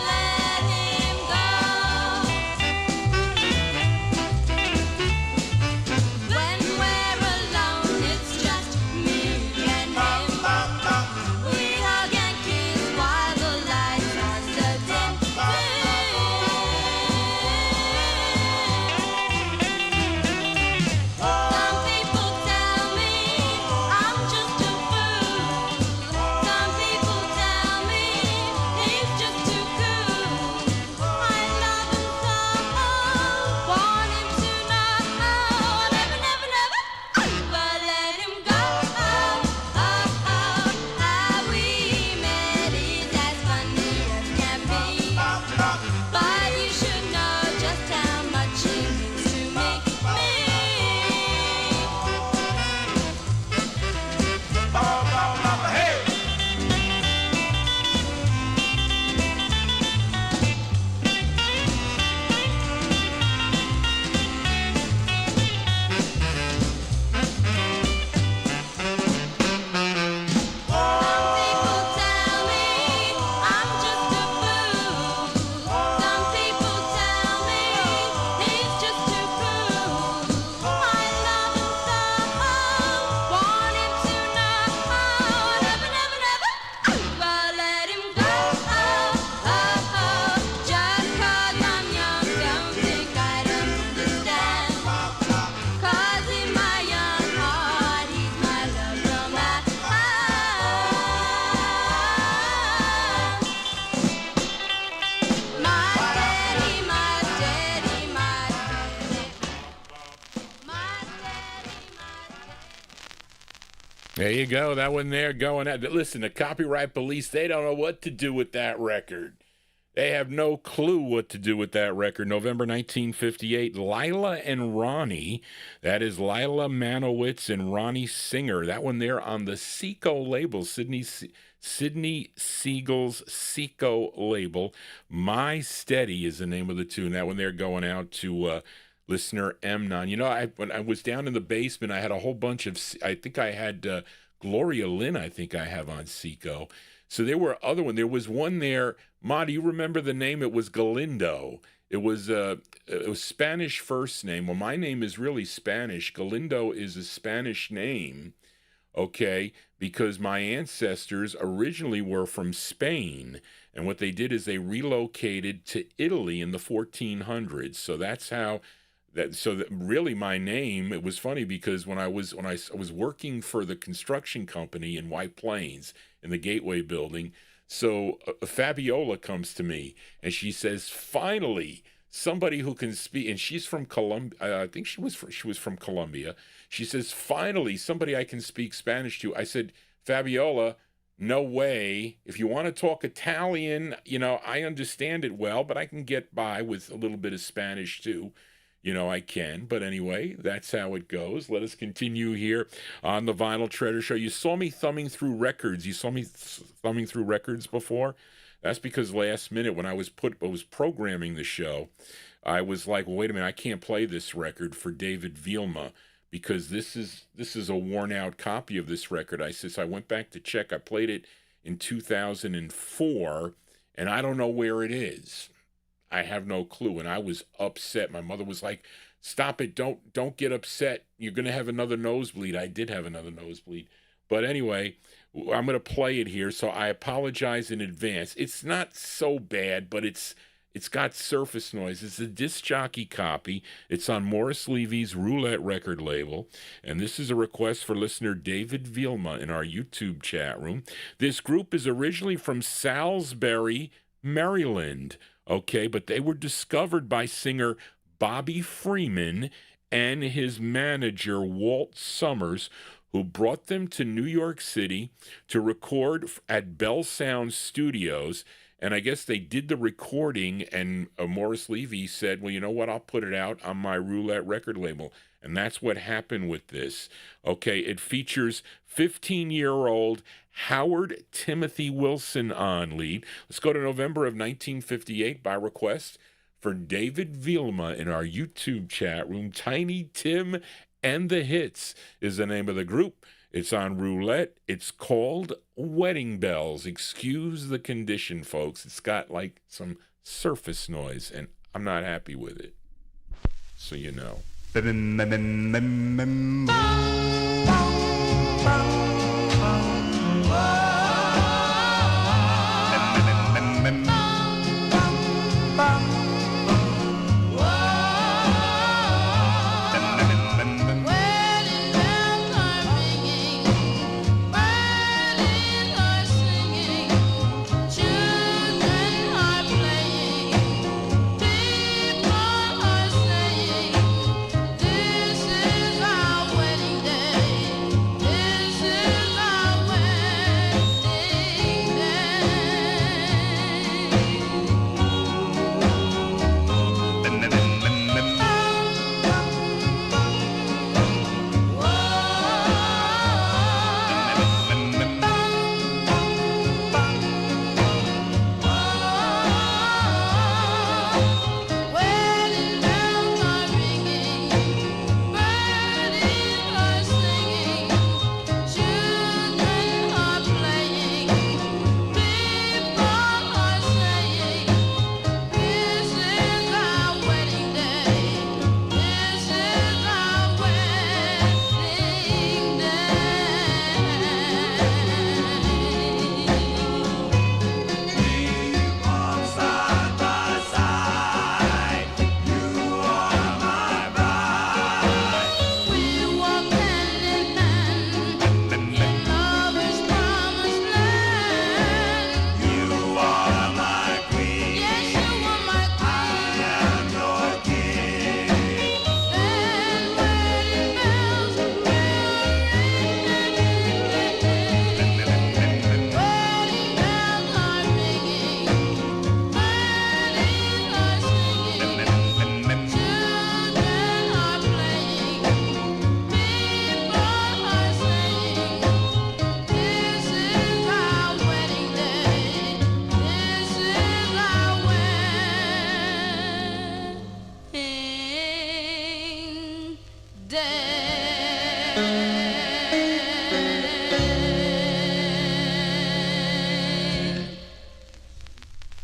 Let him There you go. That one there going out. Listen, the copyright police, they don't know what to do with that record. They have no clue what to do with that record. November 1958, Llaya and Ronnie. That is Lila Manowitz and Ronnie Singer. That one there on the Seco label, Sidney Siegel's Seco label. My Steady is the name of the tune. That one there going out to listener M9. You know, when I was down in the basement, I had a whole bunch of, I think I had Gloria Lynn, I think I have on Seco. So there were other one. There was one there. Ma, do you remember the name? It was Galindo. It was Spanish first name. Well, my name is really Spanish. Galindo is a Spanish name, okay, because my ancestors originally were from Spain. And what they did is they relocated to Italy in the 1400s. So that's how... really my name, it was funny because when I was working for the construction company in White Plains in the Gateway building, so Fabiola comes to me and she says, finally, somebody who can speak, and she's from Colombia, I think she was from Colombia. She says, finally, somebody I can speak Spanish to. I said, Fabiola, no way. If you want to talk Italian, you know, I understand it well, but I can get by with a little bit of Spanish too. You know, I can. But anyway, that's how it goes. Let us continue here on the Vinyl Treasure Show. You saw me thumbing through records. You saw me thumbing through records before? That's because last minute when I was programming the show, I was like, well, wait a minute, I can't play this record for David Vielma because this is a worn-out copy of this record. I went back to check. I played it in 2004, and I don't know where it is. I have no clue, and I was upset. My mother was like, stop it, don't get upset. You're going to have another nosebleed. I did have another nosebleed. But anyway, I'm going to play it here, so I apologize in advance. It's not so bad, but it's got surface noise. It's a disc jockey copy. It's on Morris Levy's Roulette record label, and this is a request for listener David Vielma in our YouTube chat room. This group is originally from Salisbury, Maryland. Okay, but they were discovered by singer Bobby Freeman and his manager Walt Summers, who brought them to New York City to record at Bell Sound Studios. And I guess they did the recording, and Morris Levy said, well, you know what, I'll put it out on my Roulette record label. And that's what happened with this. Okay, it features 15-year-old Howard Timothy Wilson on lead. Let's go to November of 1958 by request for David Vielma in our YouTube chat room. Tiny Tim and the Hits is the name of the group. It's on Roulette. It's called Wedding Bells. Excuse the condition, folks. It's got like some surface noise, and I'm not happy with it. So you know. This is our wedding day. This is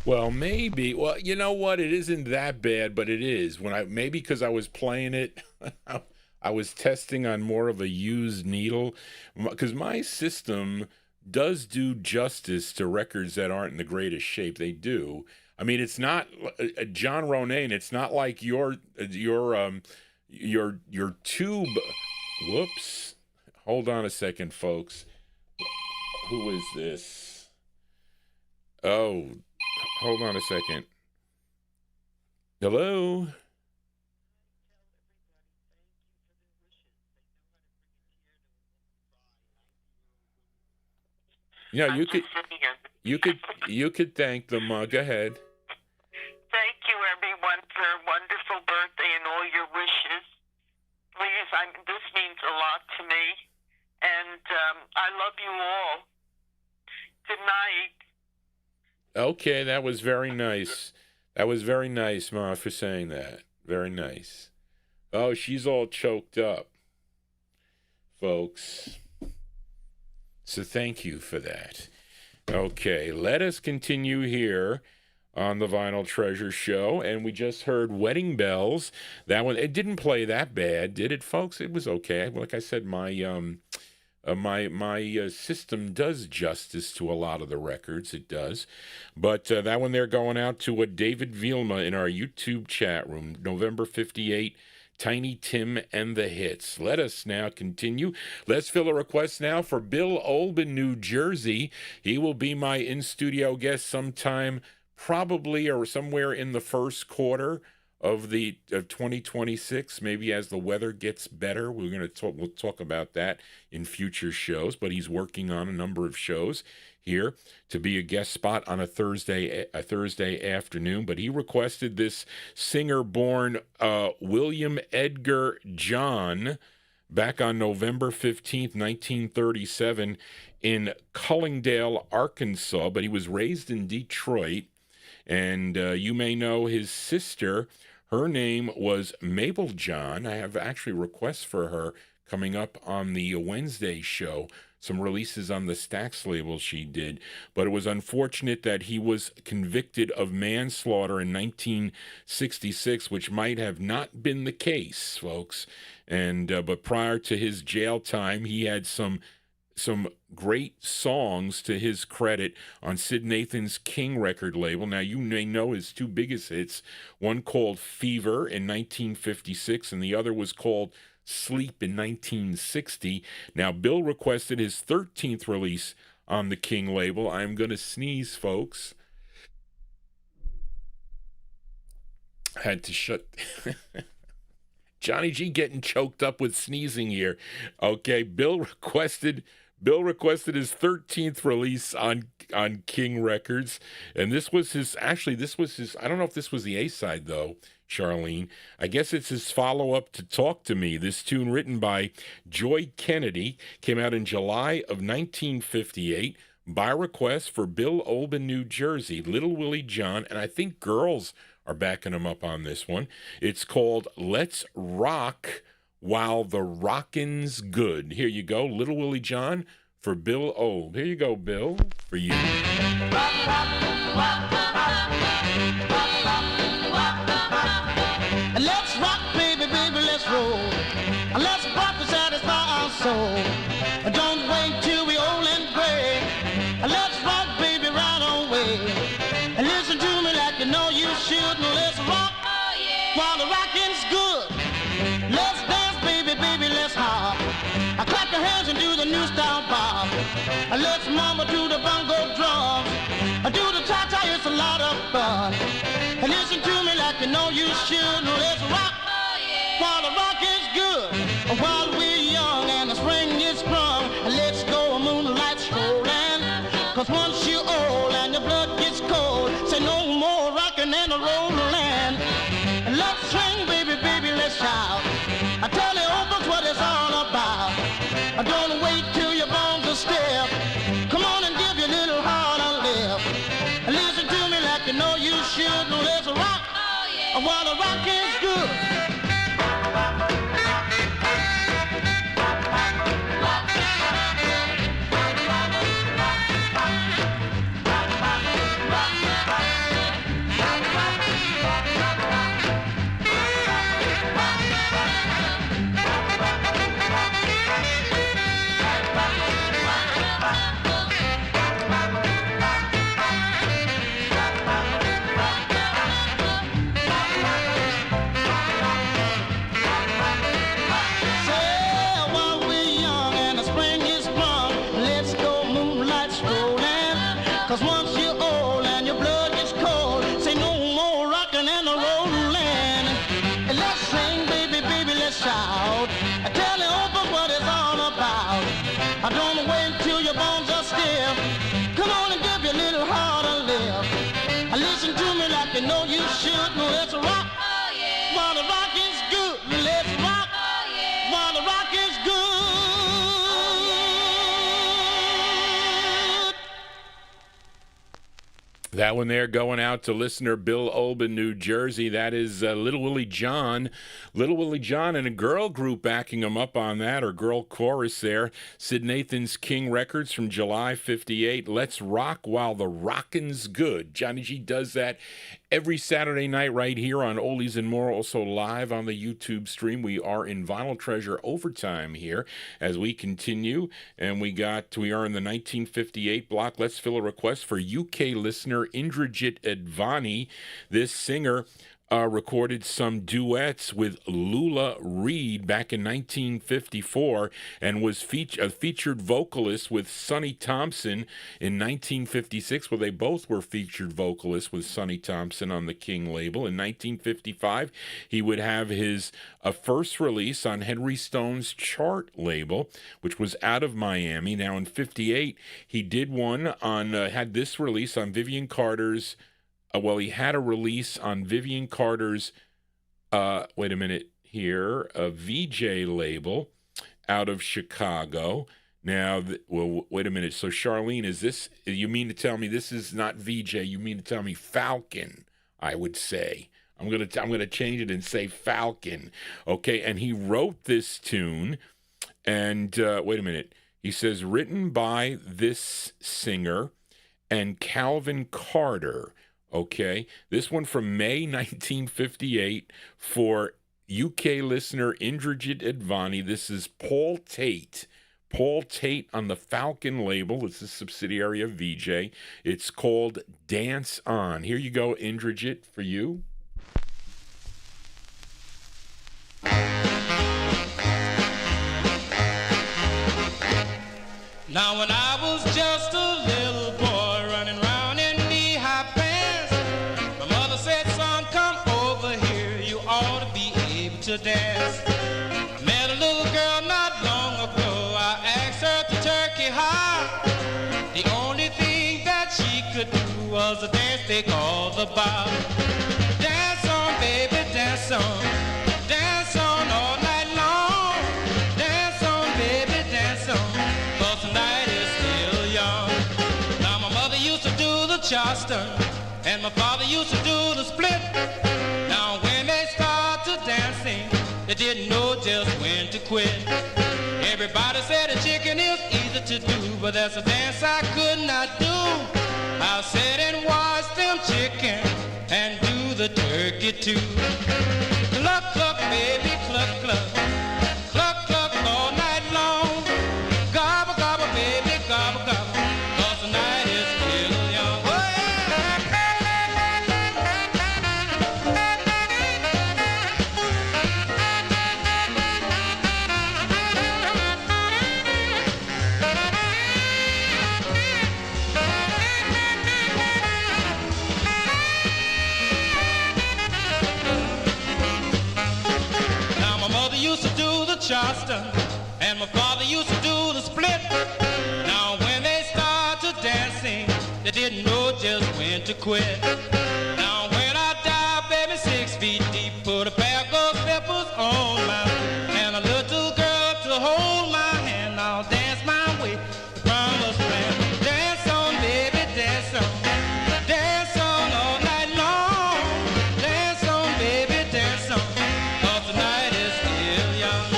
Well, maybe. Well, you know what? It isn't that bad, but it is. Maybe because I was playing it, I was testing on more of a used needle, because my system does do justice to records that aren't in the greatest shape. They do. I mean, it's not John Ronan. It's not like your tube. Whoops. Hold on a second, folks. Who is this? Oh. Hold on a second. Hello? Yeah, you could thank them. Go ahead. Thank you, everyone, for a wonderful birthday and all your wishes. Please, this means a lot to me, and I love you all. Good night. Okay, that was very nice. That was very nice, Ma, for saying that. Very nice. Oh, she's all choked up, folks. So thank you for that. Okay, let us continue here on the Vinyltreasure show, and we just heard Wedding Bells. That one, it didn't play that bad, did it, folks? It was okay. Like I said, my system does justice to a lot of the records. It does. But that one there going out to David Vilma in our YouTube chat room, November 58, Tiny Tim and the Hits. Let us now continue. Let's fill a request now for Bill Olben, New Jersey. He will be my in-studio guest sometime, probably or somewhere in the first quarter of 2026, maybe as the weather gets better. We'll talk about that in future shows, but he's working on a number of shows here to be a guest spot on a Thursday afternoon. But he requested this singer born William Edgar John back on November 15th, 1937 in Cullingdale, Arkansas, but he was raised in Detroit. And you may know his sister. Her name was Mabel John. I have actually requests for her coming up on the Wednesday show, some releases on the Stax label she did. But it was unfortunate that he was convicted of manslaughter in 1966, which might have not been the case, folks. And but prior to his jail time, he had some great songs to his credit on Sid Nathan's King record label. Now, you may know his two biggest hits, one called Fever in 1956, and the other was called Sleep in 1960. Now, Bill requested his 13th release on the King label. I'm going to sneeze, folks. Had to shut... Johnny G getting choked up with sneezing here. Okay, Bill requested his 13th release on King Records, and this was his, I don't know if this was the A-side though, Charlene. I guess it's his follow-up to Talk to Me. This tune, written by Joy Kennedy, came out in July of 1958 by request for Bill Olben, New Jersey, Little Willie John, and I think Girls are backing him up on this one. It's called Let's Rock While the Rockin's Good. Here you go, Little Willie John for Bill Olben. Here you go, Bill, for you. Let's rock, baby, baby, let's roll. Let's rock to satisfy our soul. Don't wait till we old and gray. Let's rock, baby, right away. Listen to me like you know you should. Let's rock while the rocking's good. Let's dance, baby, baby, let's hop. Clap your hands and do the new style bob. Let's mama do the bongo drums. Do the cha-cha, it's a lot of fun. Listen to me like you know you should. Let's rock while the rock is good. While we're young and the spring is sprung. Let's go moonlight strolling. Cause once you're old and your blood gets cold, say no more rocking and rolling. Let's swing, baby, baby, let's shout. I tell the old folks what it's all about. Don't wait till your bones are stiff. Come on and give your little heart a lift. Listen to me like you know you should. Let's rock while the rock is good. 'cause once you're old and your blood gets cold, say no more rockin' and a rollin'. And let's sing, baby, baby, let's shout. I tell the open what it's all about. I don't wait till your bones are stiff. Come on and give your little heart a lift. Listen to me like you know you should. Let's rock. Oh, yeah. While the rock is good. Let's rock. Oh, yeah. While the rock is good. That one there going out to listener Bill Olben, New Jersey. That is Little Willie John. Little Willie John and a girl group backing him up on that, or girl chorus there. Sid Nathan's King Records from July 58. Let's rock while the rockin's good. Johnny G does that every Saturday night right here on Oldies and More, also live on the YouTube stream. We are in Vinyltreasure overtime here as we continue, and we are in the 1958 block. Let's fill a request for UK listener Indrajit Advani. This singer recorded some duets with Lula Reed back in 1954 and was a featured vocalist with Sonny Thompson in 1956. Well, they both were featured vocalists with Sonny Thompson on the King label. In 1955, he would have his first release on Henry Stone's Chart label, which was out of Miami. Now, in 58, he did one on, had this release on Vivian Carter's he had a release on Vivian Carter's, a VJ label out of Chicago. Now, wait a minute. So, Charlene, you mean to tell me this is not VJ? You mean to tell me Falcon, I would say. I'm gonna change it and say Falcon. Okay, and he wrote this tune, and he says, written by this singer and Calvin Carter. Okay, this one from May 1958 for UK listener Indrajit Advani. This is Paul Tate. Paul Tate on the Falcon label. It's a subsidiary of VJ. It's called Dance On. Here you go, Indrajit, for you. Now when I was just a little boy running around in knee-high pants, my mother said, son, come over here, you ought to be able to dance. I met a little girl not long ago, I asked her to turkey high. The only thing that she could do was a dance they call the bob. Dance on, baby, dance on. Dance on all night long. Dance on, baby, dance on. 'Cause the night is still young. Now my mother used to do the Charleston, and my father used to do the split. Now when they started dancing, they didn't know just when to quit. Everybody said a chicken is easy to do, but that's a dance I could not do. I'll sit and watch them chicken and do the turkey too. Cluck, cluck, baby, cluck, cluck. Cluck, cluck all night long. Gobble, gobble, baby, gobble, gobble. 'Cause the night is still young. Oh, now my mother used to do the Charleston, and my father used to do the split. Now when they started dancing, they didn't know just when to quit. Now when I die, baby, 6 feet deep, put a pair of gold slippers on my feet, and a little girl to hold my hand. I'll dance my way to promised land. Dance on, baby, dance on. Dance on all night long. Dance on, baby, dance on. 'Cause the night is still young.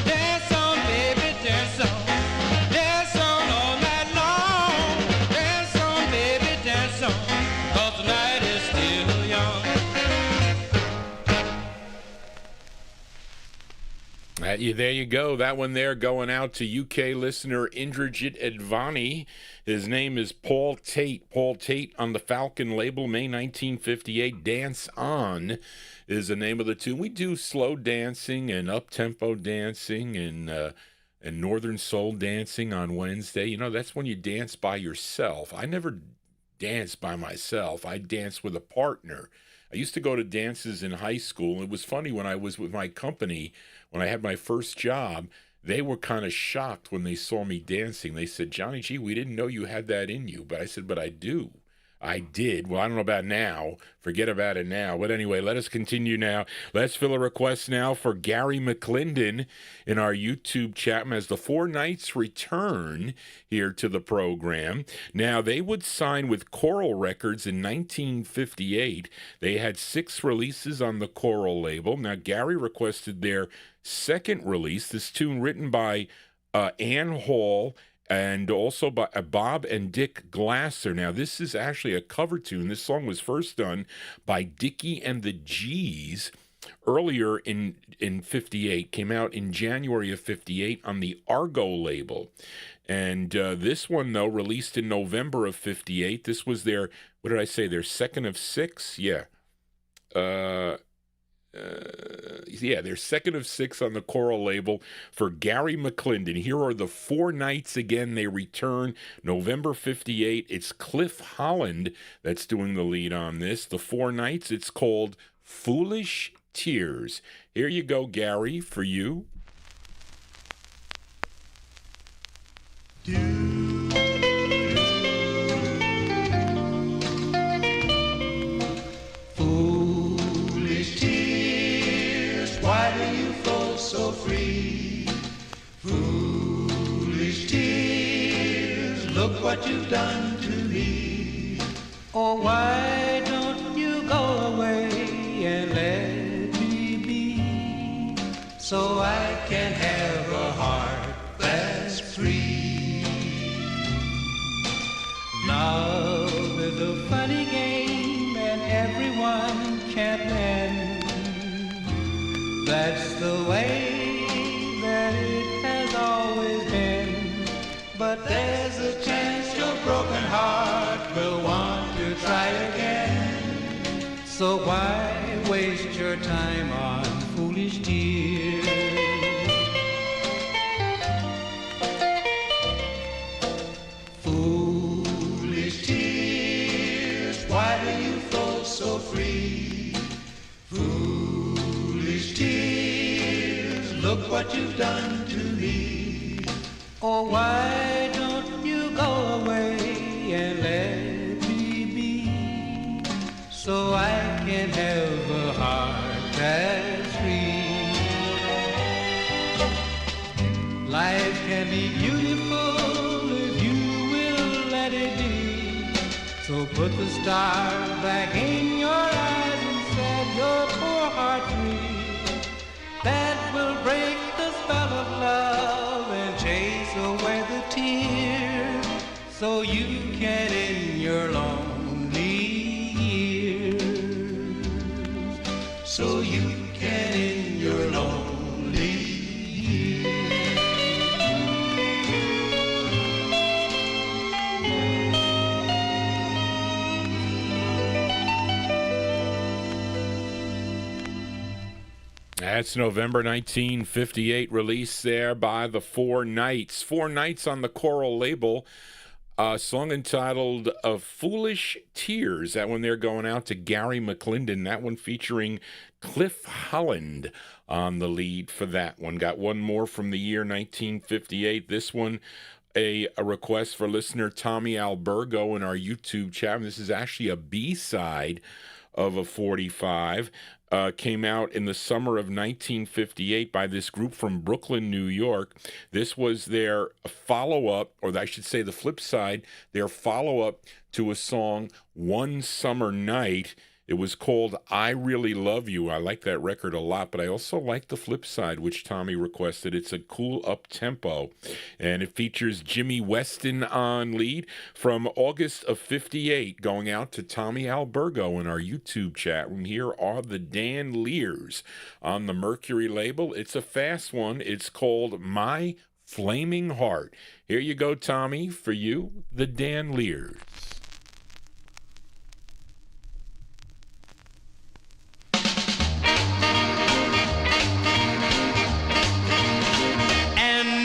Dance on, baby, dance on. Dance on all night long. Dance on, baby, dance on. 'Cause the night is still young. There you go. That one there going out to UK listener Indrajit Advani. His name is Paul Tate. Paul Tate on the Falcon label, May 1958. Dance On is the name of the tune. We do slow dancing and up-tempo dancing and Northern Soul dancing on Wednesday. You know, that's when you dance by yourself. I never danced by myself. I danced with a partner. I used to go to dances in high school. It was funny when I was with my company, when I had my first job, they were kind of shocked when they saw me dancing. They said, Johnny G, we didn't know you had that in you. But I said, but I do. I did. Well, I don't know about now. Forget about it now. But anyway, let us continue now. Let's fill a request now for Gary McClendon in our YouTube chat as the Four Knights return here to the program. Now, they would sign with Coral Records in 1958. They had 6 releases on the Coral label. Now, Gary requested their second release, this tune written by Ann Hall and also by Bob and Dick Glasser. Now, this is actually a cover tune. This song was first done by Dickie and the G's earlier in 58, came out in January of 58 on the Argo label. And this one, though, released in November of 58. This was their, what did I say, their second of 6? Yeah. They're second of 6 on the Coral label for Gary McClendon. Here are the Four Knights again. They return November 58. It's Cliff Holland that's doing the lead on this. The Four Knights, it's called Foolish Tears. Here you go, Gary, for you. Why do you flow so free? Foolish tears, look what you've done to me. Oh, why don't you go away and let me be, so I can have a heart that's free? Love is a funny game and everyone can't win. That's the way that it has always been. But there's a chance your broken heart will want to try again. So why waste your time on foolish tears? Foolish tears, why do you flow so free? Foolish tears, look what you've done to me. Oh, why don't you go away and let me be, so I can have a heart that's free? Life can be beautiful if you will let it be. So put the stars back in your eyes and set your poor heart free. That will break the spell of love and chase away the tears, so you can end your lonely years. So you can end your lonely years. That's November 1958 release there by the Four Knights. Four Knights on the Coral label. A song entitled Foolish Tears. That one there going out to Gary McClendon. That one featuring Cliff Holland on the lead for that one. Got one more from the year 1958. This one, a request for listener Tommy Albergo in our YouTube chat. This is actually a B-side of a 45. Came out in the summer of 1958 by this group from Brooklyn, New York. This was their follow-up, or I should say the flip side, their follow-up to a song, One Summer Night. It was called I Really Love You. I like that record a lot, but I also like the flip side, which Tommy requested. It's a cool up-tempo, and it features Jimmy Weston on lead from August of 58, going out to Tommy Albergo in our YouTube chat room. Here are the Dan Lears on the Mercury label. It's a fast one. It's called My Flaming Heart. Here you go, Tommy, for you, the Dan Lears. And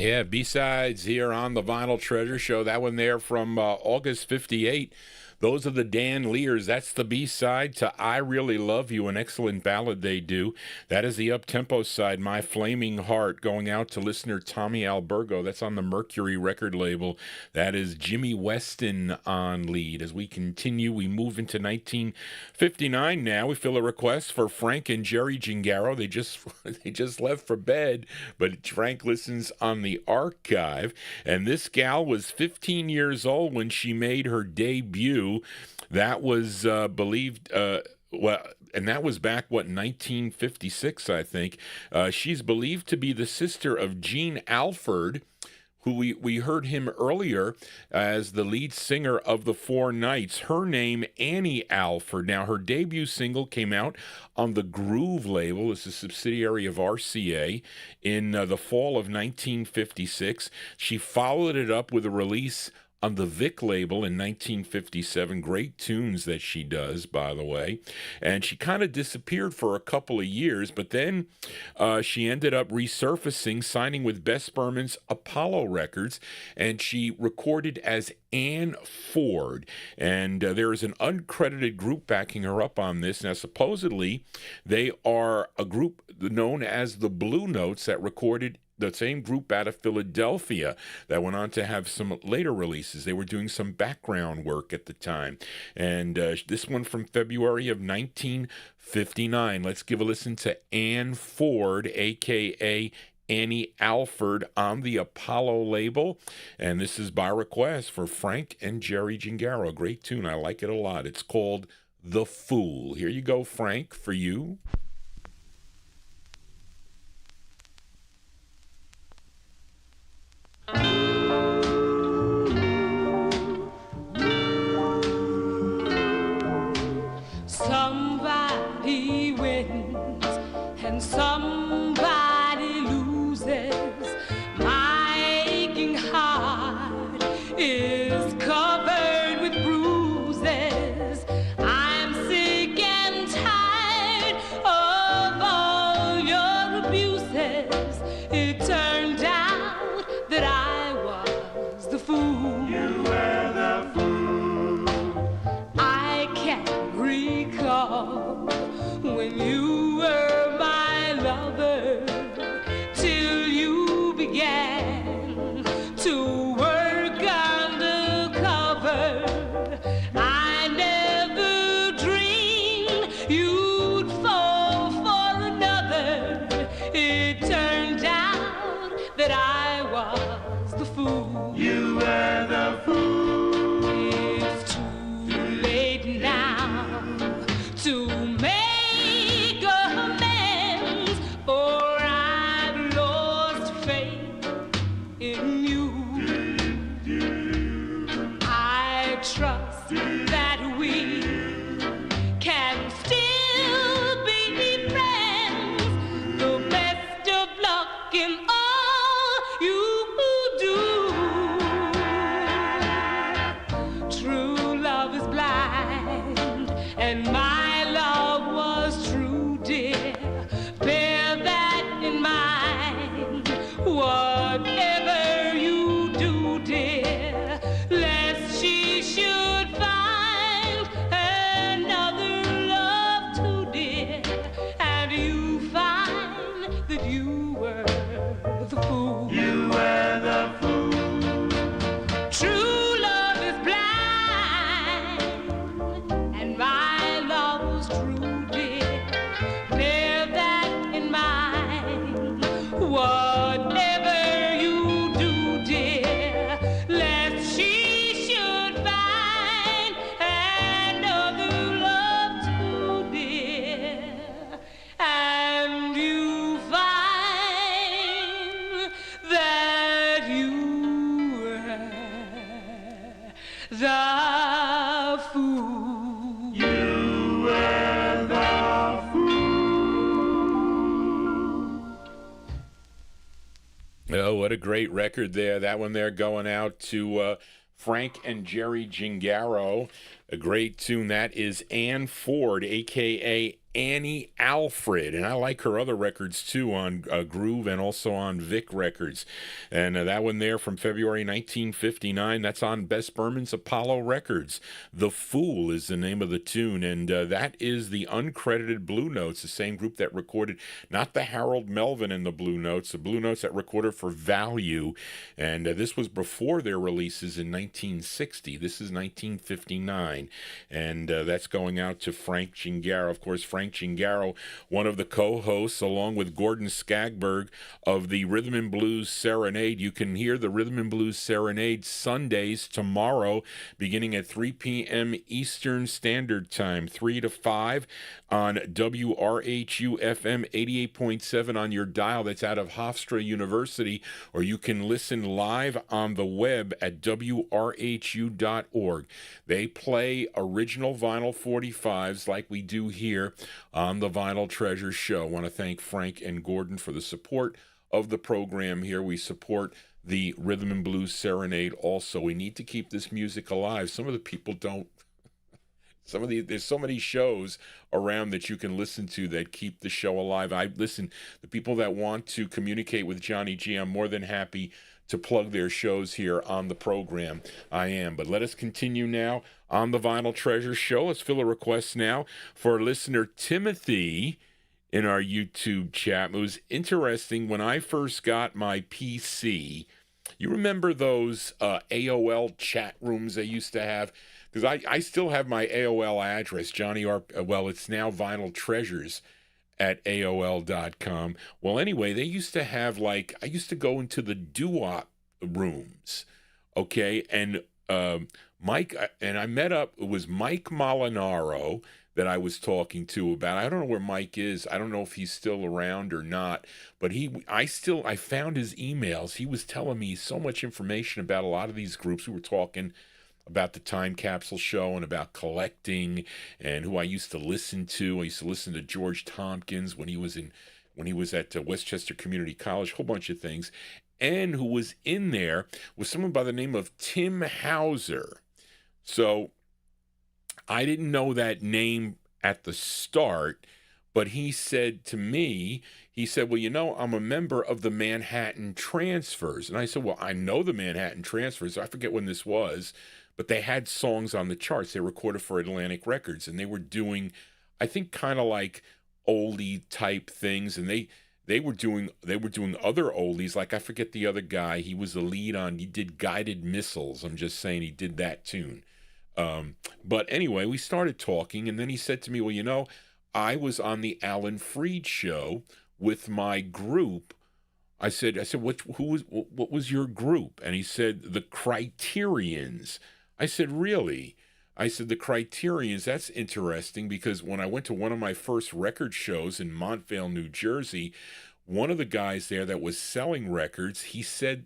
Yeah, B-sides here on the Vinyltreasure Show. That one there from August 58. Those are the Dan Lears. That's the B-side to I Really Love You, an excellent ballad they do. That is the up-tempo side, My Flaming Heart, going out to listener Tommy Albergo. That's on the Mercury record label. That is Jimmy Weston on lead. As we continue, we move into 1959 now. We fill a request for Frank and Jerry Gingaro. They just left for bed, but Frank listens on the archive. And this gal was 15 years old when she made her debut. That was believed, and that was back, 1956, I think. She's believed to be the sister of Gene Alford, who we heard him earlier as the lead singer of the Four Knights. Her name, Annie Alford. Now, her debut single came out on the Groove label. It's a subsidiary of RCA in the fall of 1956. She followed it up with a release on the Vic label in 1957. Great tunes that she does, by the way. And she kind of disappeared for a couple of years, but then she ended up resurfacing, signing with Bess Berman's Apollo Records, and she recorded as Ann Ford. And there is an uncredited group backing her up on this. Now, supposedly, they are a group known as the Blue Notes that recorded the same group out of Philadelphia that went on to have some later releases. They were doing some background work at the time. And this one from February of 1959. Let's give a listen to Ann Ford, a.k.a. Annie Alford, on the Apollo label. And this is by request for Frank and Jerry Gingaro. A great tune. I like it a lot. It's called The Fool. Here you go, Frank, for you. Somebody wins and somebody loses. My aching heart is covered with bruises. I'm sick and tired of all your abuses. It turned out that I was the fool. You were the fool. I can't recall when you were my lover till you began to work undercover. I never dreamed you'd fall for another. It turned out that I was the fool. You were the fool. It's too late now to make amends, for I've lost faith in you. I trust that we can still be friends. The best of luck in all you do. True love is blind, and my love was true, dear. Bear that in mind, whatever you do, dear, lest she should find another love too, dear, and you find that you were the fool. You were the fool. True love is blind, and my love was true, dear. Bear that in mind, whatever you do, dear, lest she should find another love too, dear, and you find that you were the fool. You were the fool. Oh, what a great record there. That one there going out to Frank and Jerry Gingaro. A great tune. That is Ann Ford, a.k.a. Annie Alfred, and I like her other records too on Groove and also on Vic Records. And that one there from February 1959, that's on Bess Berman's Apollo Records. The Fool is the name of the tune, and that is the uncredited Blue Notes, the same group that recorded, not the Harold Melvin and the Blue Notes that recorded for Value, and this was before their releases in 1960. This is 1959, and that's going out to Frank Gingaro. Of course, Frank Gingaro, one of the co-hosts, along with Gordon Skagberg of the Rhythm and Blues Serenade. You can hear the Rhythm and Blues Serenade Sundays tomorrow, beginning at 3 p.m. Eastern Standard Time, 3 to 5 on WRHU-FM 88.7 on your dial. That's out of Hofstra University, or you can listen live on the web at WRHU.org. They play original vinyl 45s like we do here on the Vinyltreasure Show. I want to thank Frank and Gordon for the support of the program here. We support the Rhythm and Blues Serenade also. We need to keep this music alive. Some of the people don't. There's so many shows around that you can listen to that keep the show alive. The people that want to communicate with Johnny G, I'm more than happy to plug their shows here on the program. I am. But let us continue now on the Vinyltreasure Show. Let's fill a request now for listener Timothy in our YouTube chat. It was interesting when I first got my PC. You remember those AOL chat rooms they used to have? Because I still have my AOL address, it's now Vinyltreasures at AOL.com. Well, anyway, they used to have, I used to go into the Doowop rooms, okay? And Mike, and I met up, it was Mike Molinaro that I was talking to about. I don't know where Mike is. I don't know if he's still around or not, but I found his emails. He was telling me so much information about a lot of these groups. We were talking about the Time Capsule Show and about collecting and who I used to listen to. I used to listen to George Tompkins when he was at Westchester Community College, a whole bunch of things. And who was in there was someone by the name of Tim Hauser. So I didn't know that name at the start, but he said to me, well, I'm a member of the Manhattan Transfers. And I said, well, I know the Manhattan Transfers. I forget when this was, but they had songs on the charts. They recorded for Atlantic Records, and they were doing, I think, kind of like oldie type things, and they were doing other oldies, like I forget the other guy. He was the lead on, he did Guided Missiles. I'm just saying he did that tune. But anyway, we started talking, and then he said to me, well, I was on the Alan Freed show with my group. I said, what was your group? And he said, the Criterions. I said, really? I said, the Criterions, that's interesting, because when I went to one of my first record shows in Montvale, New Jersey, one of the guys there that was selling records, he said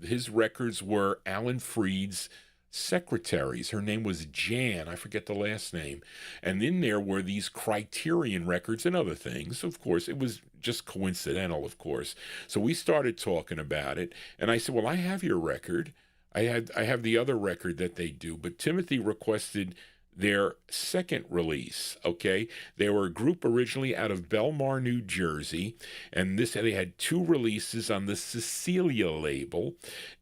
his records were Alan Freed's secretaries. Her name was Jan. I forget the last name. And in there were these Criterion records and other things. Of course, it was just coincidental, of course. So we started talking about it. And I said, well, I have your record. I have the other record that they do. But Timothy requested their second release, okay? They were a group originally out of Belmar, New Jersey, and they had two releases on the Cecilia label,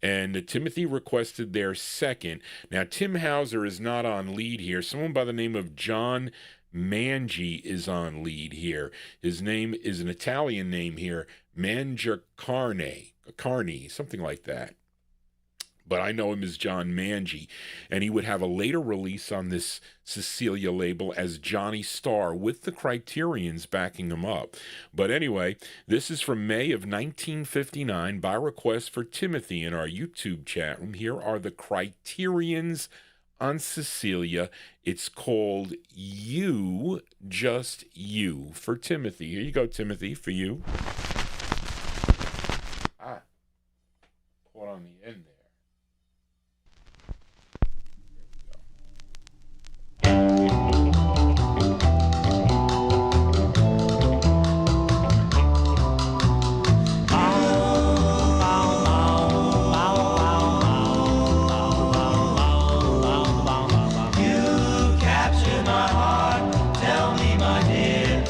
and Timothy requested their second. Now, Tim Hauser is not on lead here. Someone by the name of John Mangi is on lead here. His name is an Italian name here, Mangiacarne, something like that. But I know him as John Mangi, and he would have a later release on this Cecilia label as Johnny Starr with the Criterions backing him up. But anyway, this is from May of 1959 by request for Timothy in our YouTube chat room. Here are the Criterions on Cecilia. It's called You, Just You, for Timothy. Here you go, Timothy, for you. Caught on the end there. You capture my heart, tell me, my dear,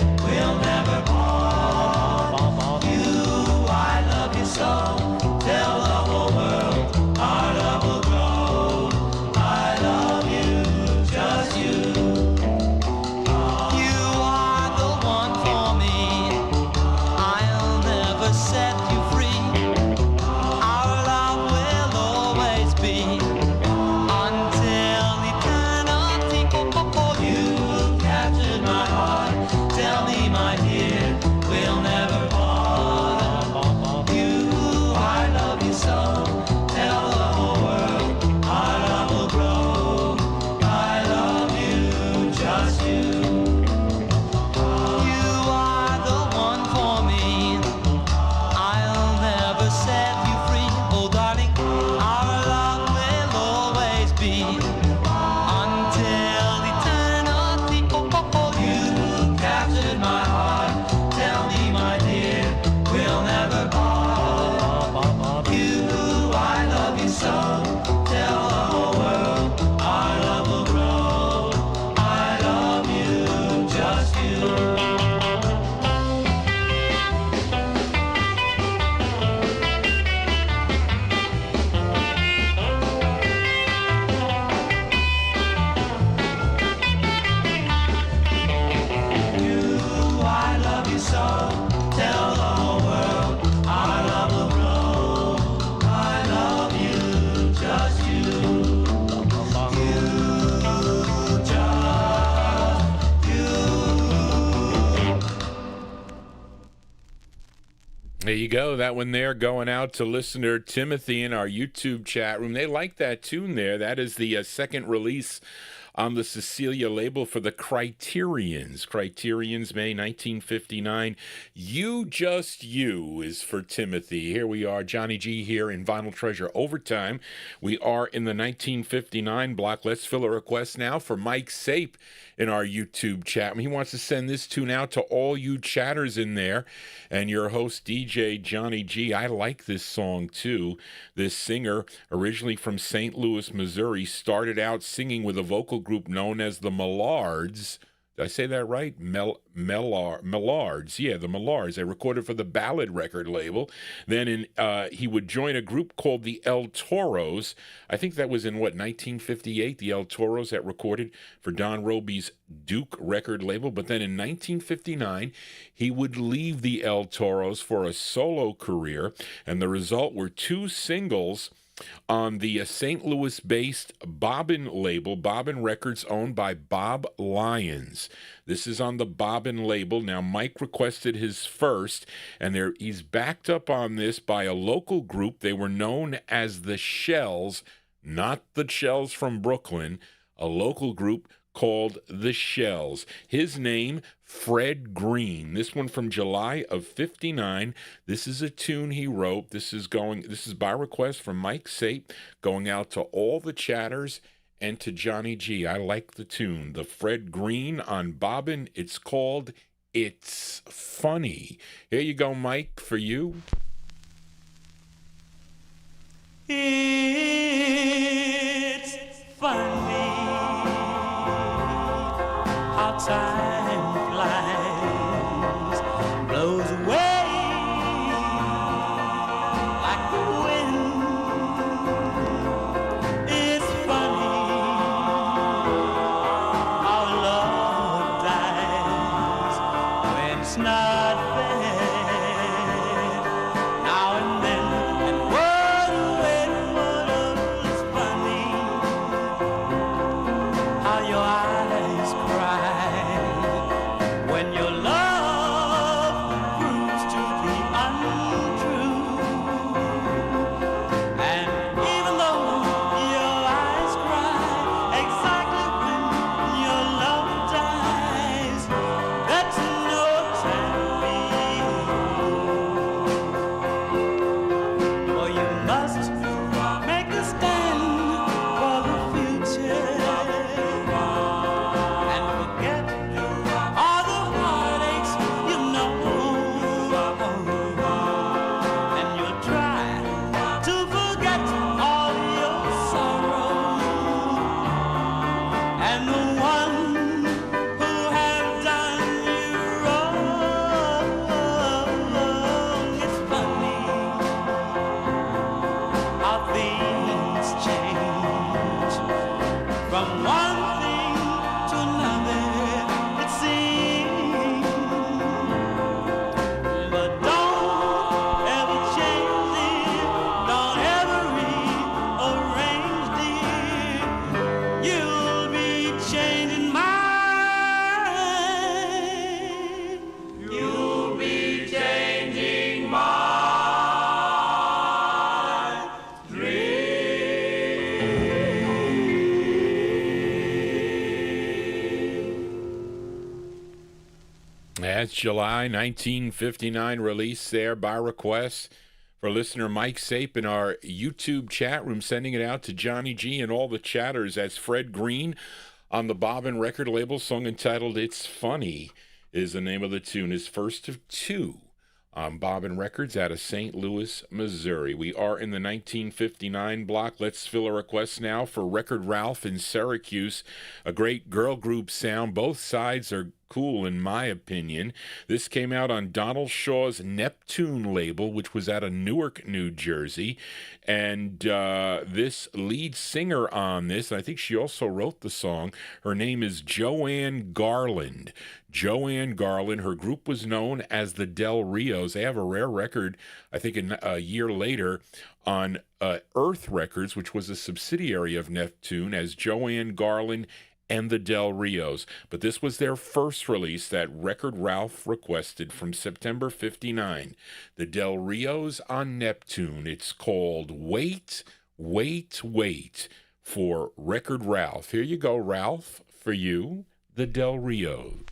song. Tell the whole world I love the road. I love you, just you. There you go. That one there going out to listener Timothy in our YouTube chat room. They like that tune there. That is the second release on the Cecilia label for the Criterions. Criterions, May 1959. You Just You is for Timothy. Here we are, Johnny G here in Vinyltreasure Overtime. We are in the 1959 block. Let's fill a request now for Mike Sape in our YouTube chat. He wants to send this tune out to all you chatters in there and your host DJ Johnny G. I like this song too. This singer, originally from St. Louis, Missouri, started out singing with a vocal group known as the Millards. Did I say that right? Millards. Yeah, the Millards. They recorded for the Ballad record label. Then he would join a group called the El Toros. I think that was in, 1958? The El Toros that recorded for Don Robey's Duke record label. But then in 1959, he would leave the El Toros for a solo career. And the result were two singles on the St. Louis-based Bobbin label, Bobbin Records, owned by Bob Lyons. This is on the Bobbin label. Now, Mike requested his first, and he's backed up on this by a local group. They were known as the Shells, not the Shells from Brooklyn, a local group called the Shells. His name, Fred Green. This one from July of 59. This is a tune he wrote. This is by request from Mike Sape, going out to all the chatters and to Johnny G. I like the tune. The Fred Green on Bobbin. It's called It's Funny. Here you go, Mike, for you. It's funny how time flies, blows away like the wind. It's funny how love dies when it's not there. Now and then, and what it's funny how your eyes cry when your love proves to be untrue. And even though your eyes cry exactly when your love dies, that's no time for you must make a stand for the future and forget all the heartaches you know, and you'll try to forget all your sorrow, and the one who have done you wrong. It's funny how things change from one thing to another, it seems. But don't ever change it, don't ever rearrange, dear. You'll be changing mine. You'll be changing my That's July 1959 release there by request for listener Mike Sape in our YouTube chat room, sending it out to Johnny G and all the chatters. That's Fred Green on the Bobbin record label. Song entitled It's Funny is the name of the tune. His first of two on Bobbin Records out of St. Louis, Missouri. We are in the 1959 block. Let's fill a request now for Record Ralph in Syracuse, a great girl group sound. Both sides are cool, in my opinion. This came out on Donald Shaw's Neptune label, which was out of Newark, New Jersey. And this lead singer on this, and I think she also wrote the song, her name is Joanne Garland. Joanne Garland, her group was known as the Del Rios. They have a rare record, I think a year later, on Earth Records, which was a subsidiary of Neptune, as Joanne Garland and the Del Rios. But this was their first release, that record Ralph requested from September 59. The Del Rios on Neptune. It's called Wait, Wait, Wait for Record Ralph. Here you go, Ralph, for you, the Del Rios.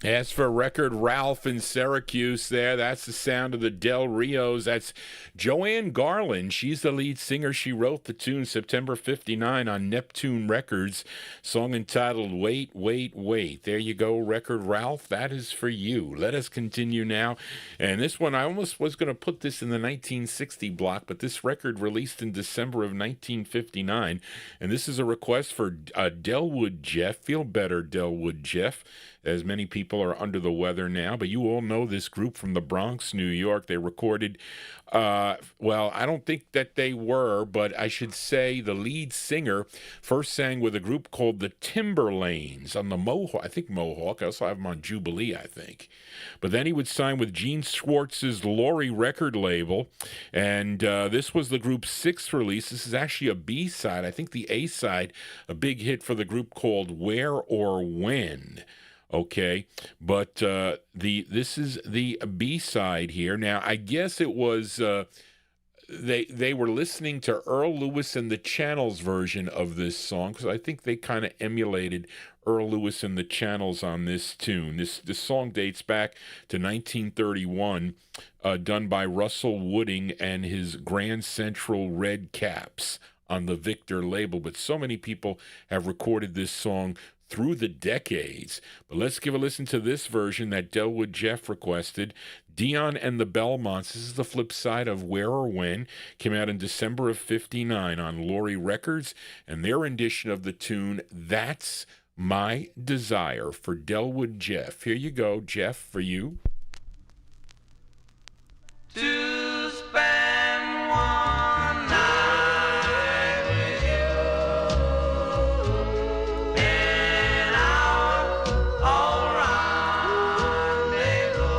As for record Ralph in Syracuse there, that's the sound of the Del Rios. That's Joanne Garland. She's the lead singer. She wrote the tune September 59 on Neptune Records. Song entitled Wait, Wait, Wait. There you go, record Ralph. That is for you. Let us continue now. And this one, I almost was going to put this in the 1960 block, but this record released in December of 1959. And this is a request for Delwood Jeff. Feel better, Delwood Jeff, as many people are under the weather now. But you all know this group from the Bronx, New York. They recorded, well, I don't think that they were, but I should say the lead singer first sang with a group called the Timberlanes on the Mohawk. I think Mohawk. I also have them on Jubilee, I think. But then he would sign with Gene Schwartz's Laurie record label. And this was the group's sixth release. This is actually a B-side. I think the A-side, a big hit for the group called Where or When. Okay, but this is the B-side here. Now, I guess it was they were listening to Earl Lewis and the Channels version of this song, because I think they kind of emulated Earl Lewis and the Channels on this tune. This song dates back to 1931, done by Russell Wooding and his Grand Central Red Caps on the Victor label. But so many people have recorded this song through the decades. But let's give a listen to this version that Delwood Jeff requested. Dion and the Belmonts. This is the flip side of Where or When. Came out in December of 59 on Laurie Records, and their rendition of the tune That's My Desire for Delwood Jeff. Here you go, Jeff, for you. To spend one night with you in our old rendezvous.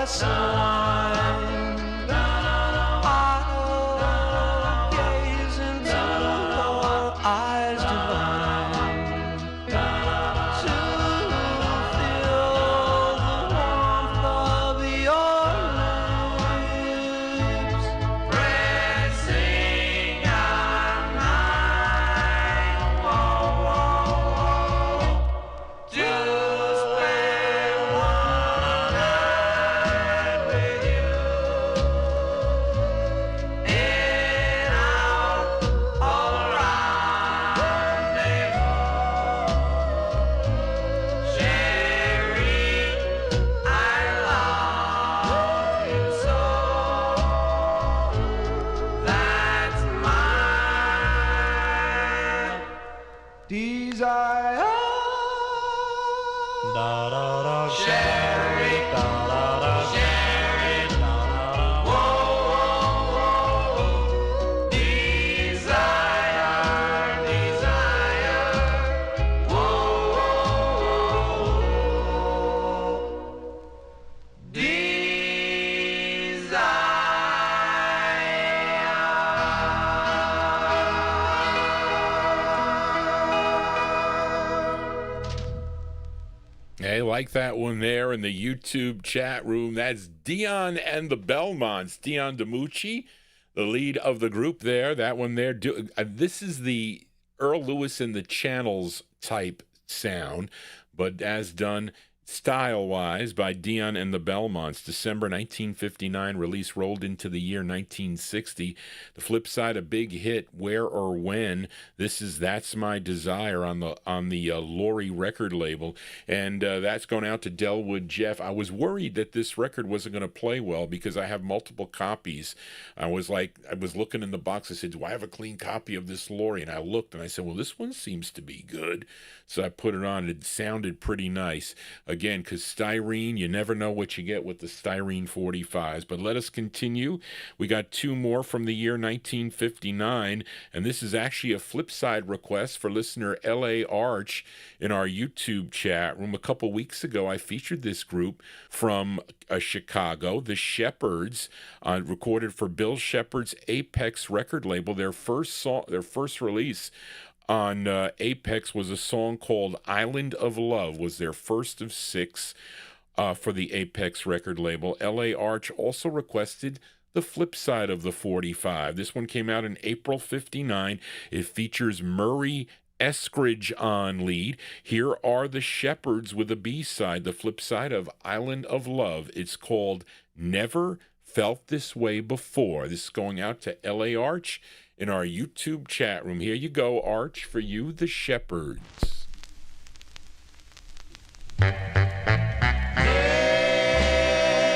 glass of wine. I'll gaze into your eyes divine to feel the warmth of your lips pressing on mine. Whoa, whoa, whoa. To spend one night with you in our old rendezvous. Sherry, I love you so. That's my desire. Da da da, Sherry, da da da, Sherry, da da da. Whoa, whoa, whoa. Desire, desire. Whoa, whoa, whoa. Hey, like that one there in the YouTube chat room. That's Dion and the Belmonts. Dion DiMucci, the lead of the group there. That one there. This is the Earl Lewis and the Channels type sound, but as done style-wise by Dion and the Belmonts. December 1959 release rolled into the year 1960. The flip side, a big hit, Where or When. This is That's My Desire on the Laurie record label, and that's going out to Delwood Jeff. I was worried that this record wasn't going to play well because I have multiple copies. I was looking in the box. I said, do I have a clean copy of this Laurie? And I looked and I said, well, this one seems to be good. So I put it on. It sounded pretty nice. Again, because styrene, you never know what you get with the styrene 45s. But let us continue. We got two more from the year 1959, and this is actually a flip side request for listener L.A. Arch in our YouTube chat room. A couple weeks ago, I featured this group from Chicago, the Shepherds, recorded for Bill Shepard's Apex record label. Their first release on Apex was a song called Island of Love, was their first of six for the Apex record label. L.A. Arch also requested the flip side of the 45. This one came out in April 59. It features Murray Eskridge on lead. Here are the Shepherds with a B-side, the flip side of Island of Love. It's called Never Felt This Way Before. This is going out to L.A. Arch in our YouTube chat room. Here you go, Arch, for you, the Shepherds.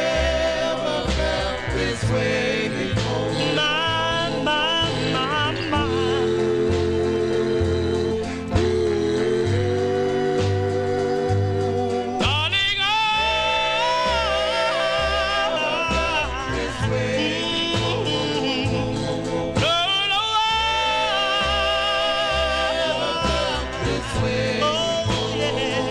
Never felt this way before. My, my, my, my. Darling, this way. This way. Oh, yeah.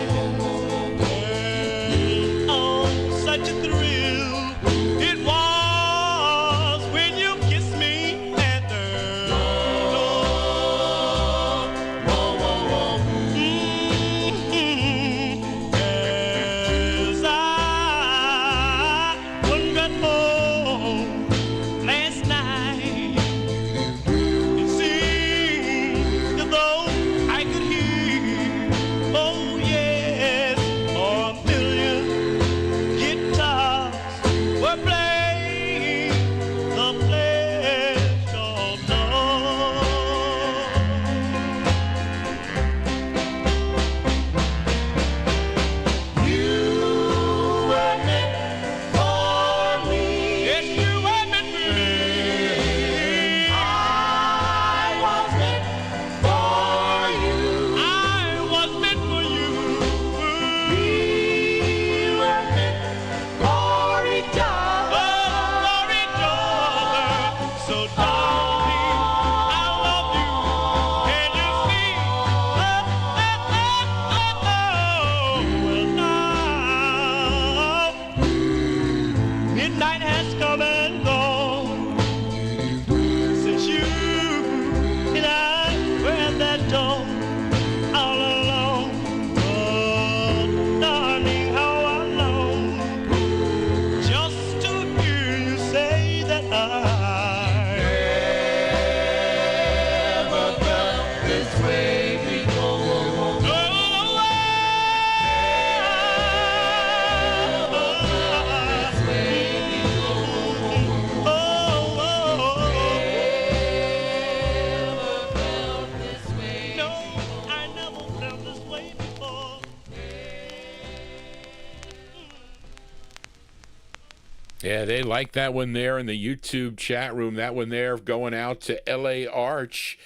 Yeah, they like that one there in the YouTube chat room. That one there going out to L.A. Arch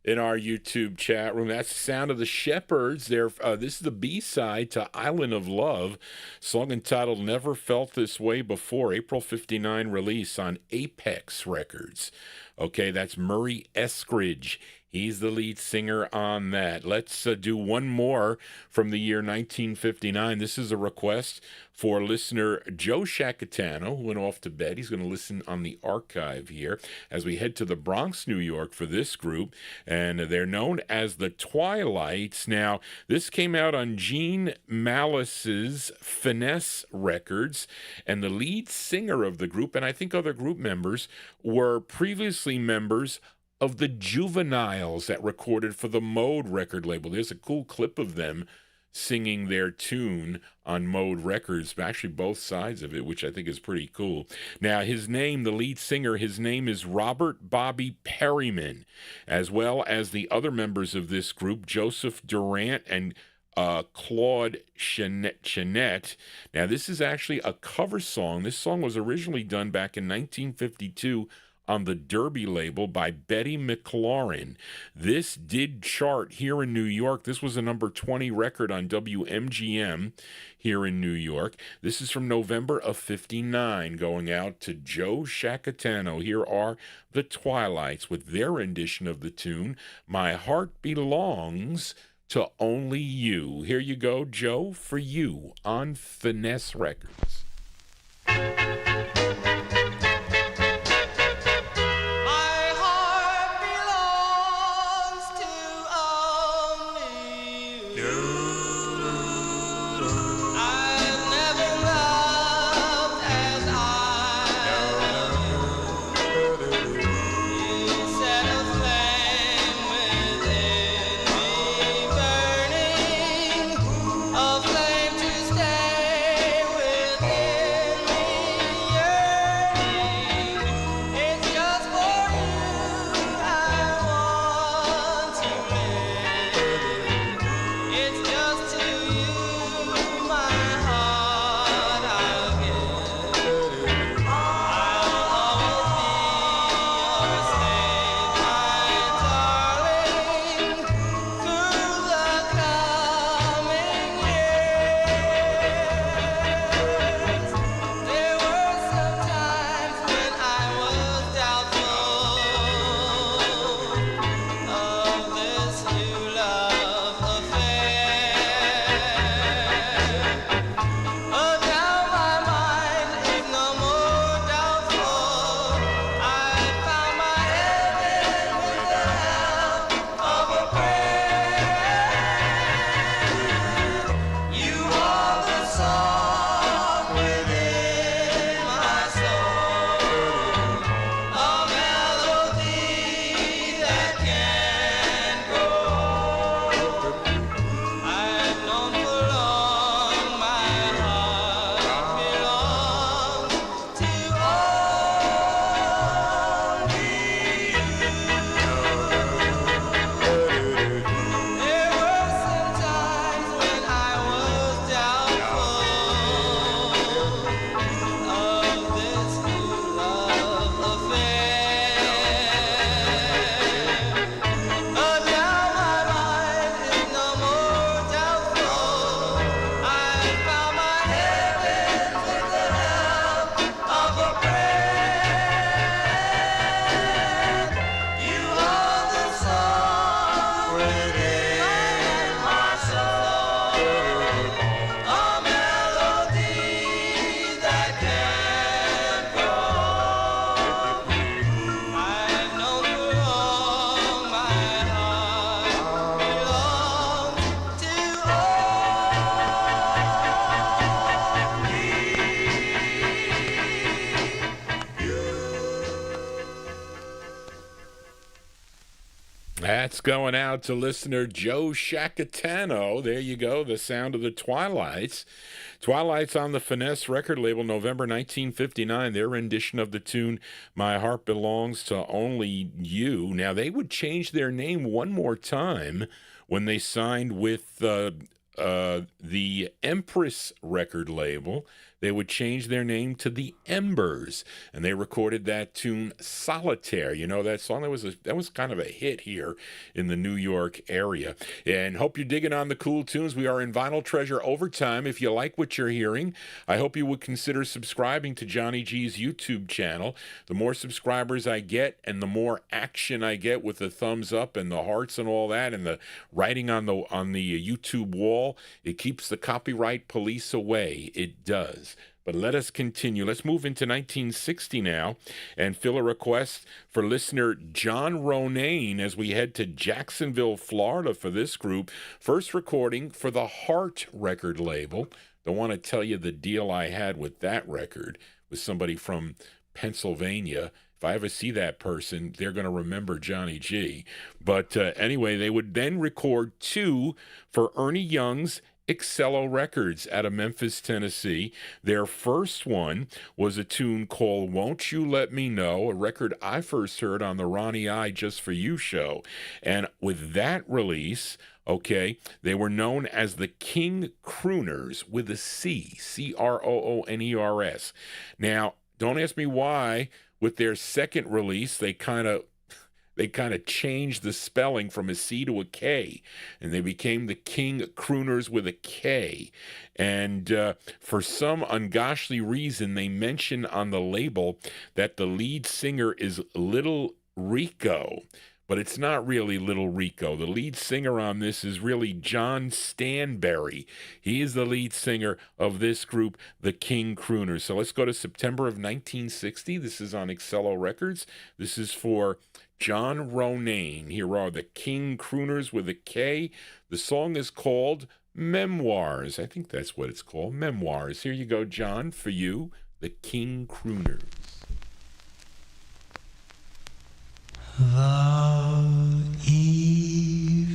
in our YouTube chat room. That's the sound of the Shepherds. This is the B-side to Island of Love, song entitled Never Felt This Way Before, April 59 release on Apex Records. Okay, that's Murray Eskridge. He's the lead singer on that. Let's do one more from the year 1959. This is a request for listener Joe Shacatano, who went off to bed. He's going to listen on the archive here as we head to the Bronx, New York for this group. And they're known as the Twilights. Now, this came out on Gene Malice's Finesse Records. And the lead singer of the group, and I think other group members, were previously members of the Juveniles that recorded for the Mode record label. There's a cool clip of them singing their tune on Mode Records, actually both sides of it, which I think is pretty cool. Now, his name, the lead singer, his name is Robert Bobby Perryman, as well as the other members of this group, Joseph Durant and Claude Chenette. Now, this is actually a cover song. This song was originally done back in 1952 on the Derby label by Betty McLaurin. This did chart here in New York. This was a number 20 record on WMGM here in New York. This is from November of 59, going out to Joe Shacatano. Here are the Twilights with their rendition of the tune, My Heart Belongs to Only You. Here you go, Joe, for you on Finesse Records. That's going out to listener Joe Shacatano. There you go, the sound of the Twilights. Twilights on the Finesse record label, November 1959. Their rendition of the tune, My Heart Belongs to Only You. Now, they would change their name one more time when they signed with the Empress record label, they would change their name to the Embers, and they recorded that tune Solitaire. You know that song? That was kind of a hit here in the New York area. And hope you're digging on the cool tunes. We are in Vinyltreasure Overtime. If you like what you're hearing, I hope you would consider subscribing to Johnny G's YouTube channel. The more subscribers I get and the more action I get with the thumbs up and the hearts and all that and the writing on the YouTube wall, it keeps the copyright police away. It does. But let us continue. Let's move into 1960 now and fill a request for listener John Ronayne as we head to Jacksonville, Florida for this group. First recording for the Heart record label. Don't want to tell you the deal I had with that record with somebody from Pennsylvania. If I ever see that person, they're going to remember Johnny G. But anyway, they would then record two for Ernie Young's Excello Records out of Memphis, Tennessee. Their first one was a tune called Won't You Let Me Know, a record I first heard on the Ronnie I Just For You show. And with that release, okay, they were known as the King Crooners with a C, C-R-O-O-N-E-R-S. Now, don't ask me why, with their second release, they kind of changed the spelling from a C to a K, and they became the King Crooners with a K. And for some ungodly reason, they mention on the label that the lead singer is Little Rico, but it's not really Little Rico. The lead singer on this is really John Stanberry. He is the lead singer of this group, the King Crooners. So let's go to September of 1960. This is on Excello Records. This is for John Ronayne. Here are the King Crooners with a K. The song is called Memoirs. I think that's what it's called, Memoirs. Here you go, John, for you, the King Crooners. The evening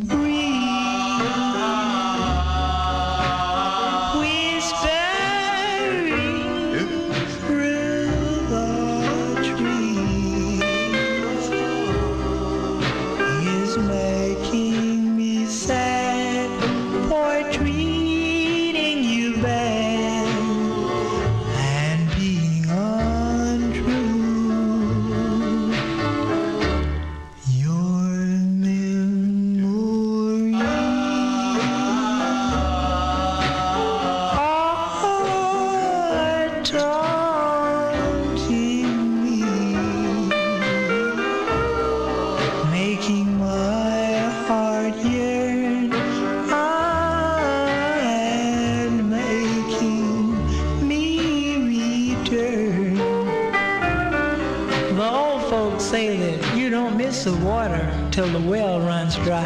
breeze whispering through the trees is making me sad for treating you bad and being untrue. Your memories are taunting me, making my heart yearn and making me return. The old folks say that you don't miss the water till the well runs dry.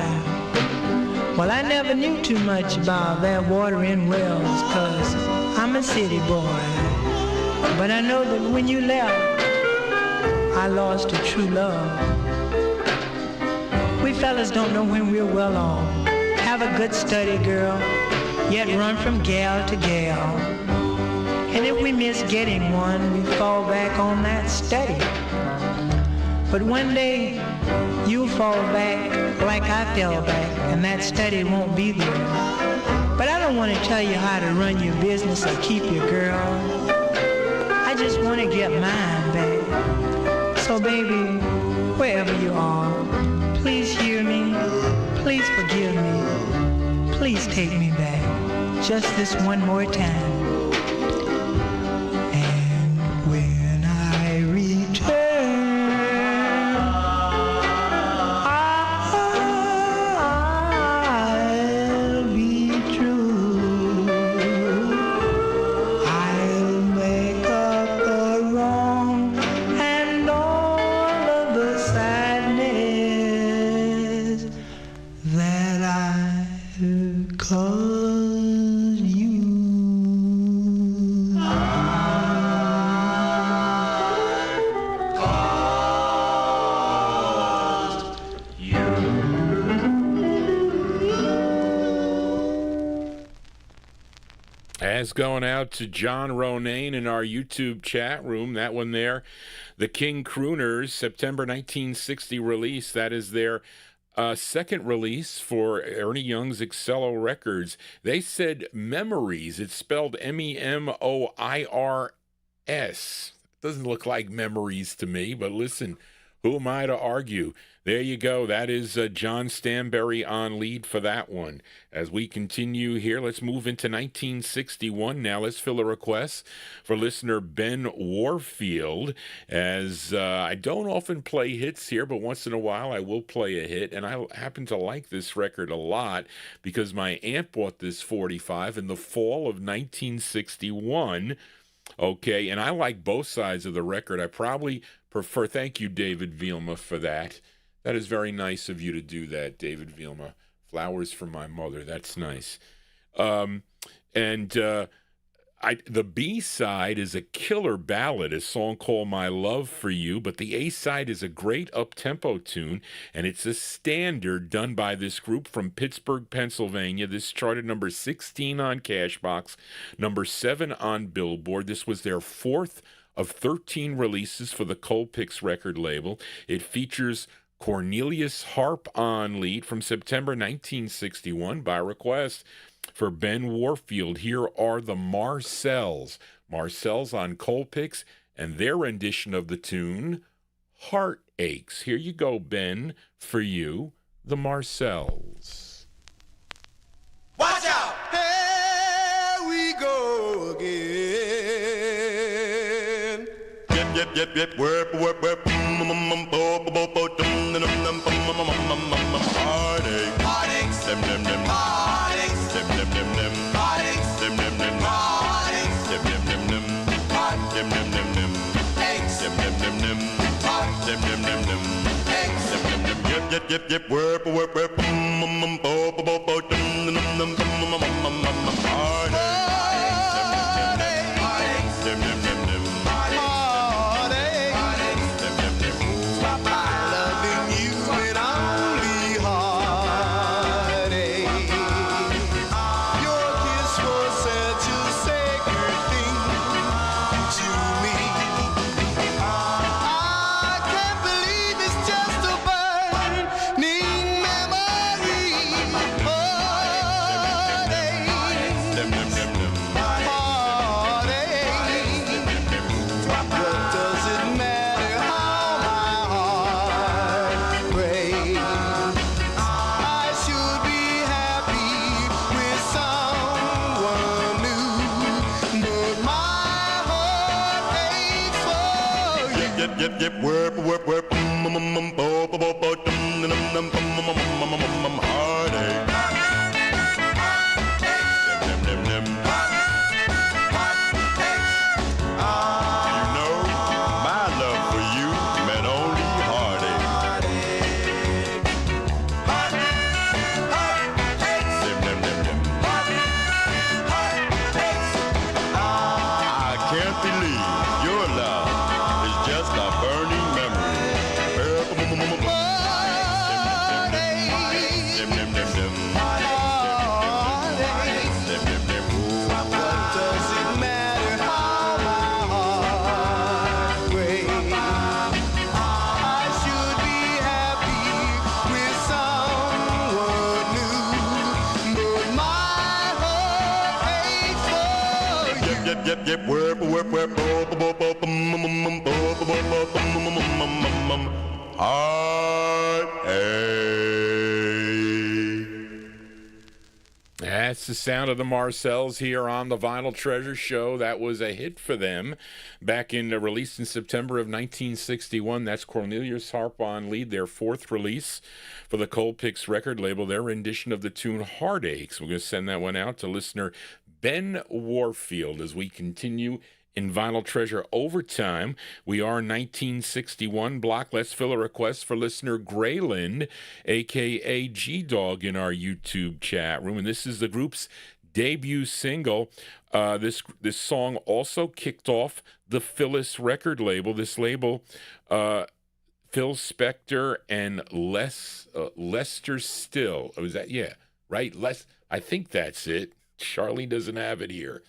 Well, I never knew too much about that water in wells, 'cause I'm a city boy. But I know that when you left, I lost a true love. We fellas don't know when we're well off. Have a good study, girl, yet run from gal to gal. And if we miss getting one, we fall back on that study. But one day, you'll fall back like I fell back, and that study won't be there. But I don't want to tell you how to run your business or keep your girl. I just want to get mine back. So baby, wherever you are, please hear me, please forgive me, please take me back, just this one more time. And when I return, I'll be true. I'll make up the wrong and all of the sadness that I've caused you. As going out to John Ronayne in our YouTube chat room, that one there, the King Crooners, September 1960 release. That is their second release for Ernie Young's Excello Records. They said Memories. It's spelled Memoirs. Doesn't look like memories to me, but listen, who am I to argue? There you go. That is John Stanberry on lead for that one. As we continue here, let's move into 1961 now. Let's fill a request for listener Ben Warfield. As I don't often play hits here, but once in a while I will play a hit. And I happen to like this record a lot because my aunt bought this 45 in the fall of 1961. Okay, and I like both sides of the record. I probably prefer, thank you, David Vielma, for that. That is very nice of you to do that, David Vielma. Flowers for my mother. That's nice. The B side is a killer ballad, a song called My Love for You, but the A side is a great up-tempo tune, and it's a standard done by this group from Pittsburgh, Pennsylvania. This charted number 16 on Cashbox, number 7 on Billboard. This was their fourth of 13 releases for the Colpix record label. It features Cornelius Harp on lead from September 1961 by request for Ben Warfield. Here are the Marcels. Marcels on Colpix and their rendition of the tune, Heartaches. Here you go, Ben, for you, the Marcels. Watch out! Here we go again. Yep, worp, heartache, heartaches, them, heartaches, them, heartaches, them, heartaches, them, aches, them, aches, yep, worp, That's the sound of the Marcels here on the Vinyltreasure Show. That was a hit for them back in released in September of 1961. That's Cornelius Harp on lead, their fourth release for the Colpix record label, their rendition of the tune Heartaches. We're going to send that one out to listener Ben Warfield as we continue in Vinyltreasure Overtime. We are 1961 block. Let's fill a request for listener Grayland, a.k.a. G-Dog, in our YouTube chat room. And this is the group's debut single. This song also kicked off the Phyllis record label. This label, Phil Spector and Lester Still. Oh, is that? Yeah, right? I think that's it. Charlie doesn't have it here.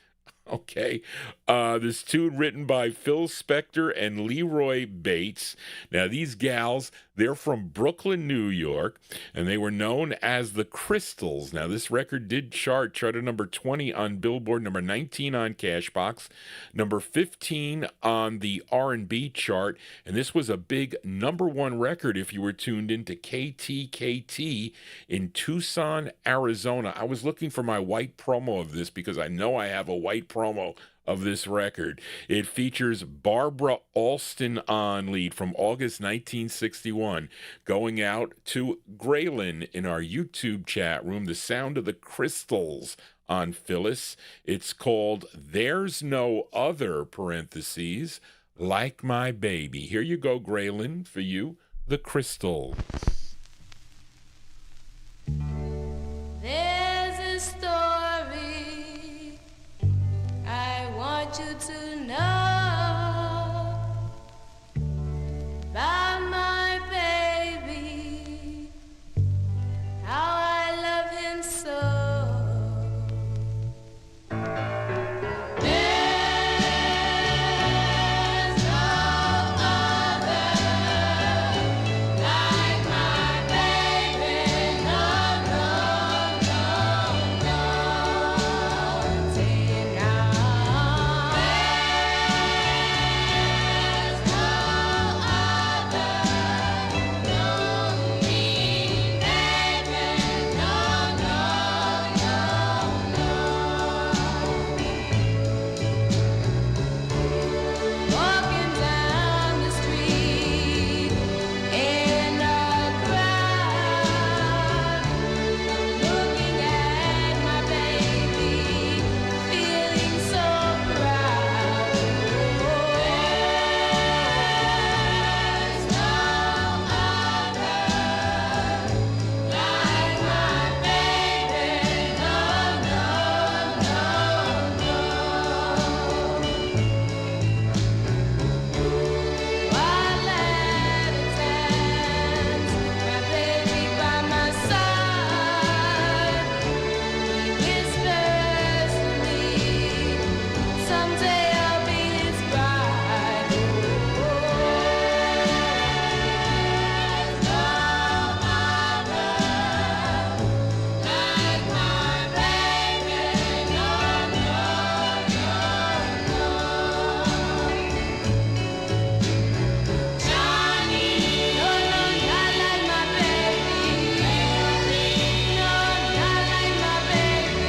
Okay, this tune written by Phil Spector and Leroy Bates. Now, these gals, They're from Brooklyn, New York, and they were known as the Crystals. Now, this record did charted number 20 on Billboard, number 19 on Cashbox, number 15 on the R&B chart, and this was a big number one record if you were tuned into KTKT in Tucson, Arizona. I was looking for my white promo of this because I know I have a white promo of this record. It features Barbara Alston on lead from August 1961, going out to Graylin in our YouTube chat room, the sound of the Crystals on Phyllis. It's called There's No Other, parentheses, Like My Baby. Here you go, Graylin, for you, the Crystals. There's a story I want you to know about my baby, how I love him so. There's no other like my baby, no, no, no, no. Say it now. There's no other, no me, baby, no, no, no, no. Walking down the street in a crowd, looking at my baby, feeling so proud. There's no other like my baby, no, no, no, no. While at a dance, my baby by my side, he whispers to me, someday I'll be his bride. There's no other like my baby, no, no, no, no. Johnny, no, no, not like my baby. No, not like my baby.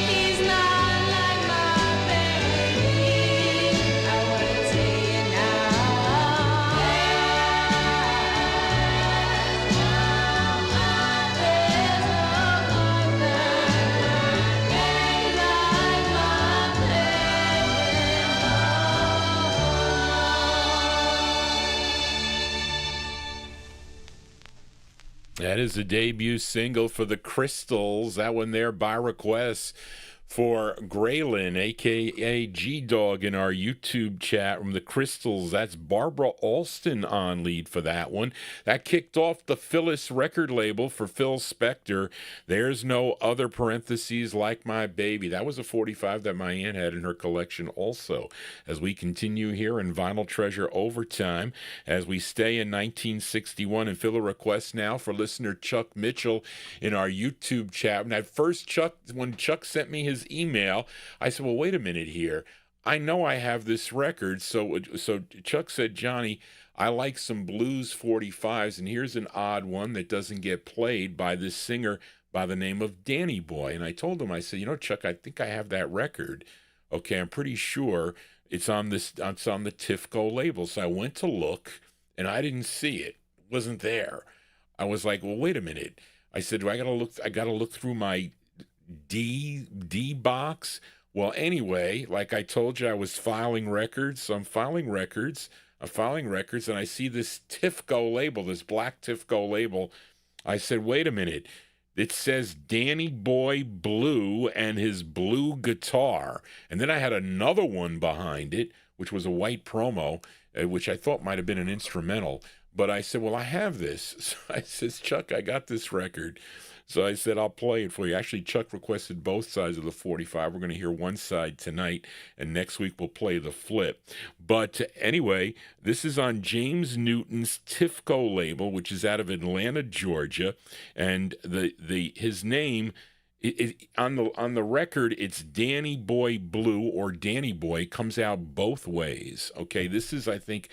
He's not like my baby. I wanna tell you now. There's no other like That is the debut single for the Crystals. That one there by request for Graylin, a.k.a. G-Dog, in our YouTube chat room. The Crystals, that's Barbara Alston on lead for that one. That kicked off the Phyllis record label for Phil Spector. There's No Other, parentheses, Like My Baby. That was a 45 that my aunt had in her collection also. As we continue here in Vinyltreasure Overtime, as we stay in 1961 and fill a request now for listener Chuck Mitchell in our YouTube chat. And at first, when Chuck sent me his email, I said, well, wait a minute here. I know I have this record. So Chuck said, Johnny, I like some blues 45s, and here's an odd one that doesn't get played by this singer by the name of Danny Boy. And I told him, I said, Chuck, I think I have that record. Okay, I'm pretty sure it's on the Tifco label. So I went to look, and I didn't see it. It wasn't there. I was like, well, wait a minute. I said, I gotta look through my D box. Well, anyway, like I told you, I was filing records. So I'm filing records, and I see this Tifco label, this black Tifco label. I said, wait a minute. It says Danny Boy Blue and his blue guitar. And then I had another one behind it, which was a white promo, which I thought might have been an instrumental. But I said, well, I have this. So I says, Chuck, I got this record. So I said, I'll play it for you. Actually, Chuck requested both sides of the 45. We're going to hear one side tonight, and next week we'll play the flip. But anyway, this is on James Newton's Tifco label, which is out of Atlanta, Georgia. And his name... on the record, it's Danny Boy Blue or Danny Boy. Comes out both ways. Okay, this is, I think,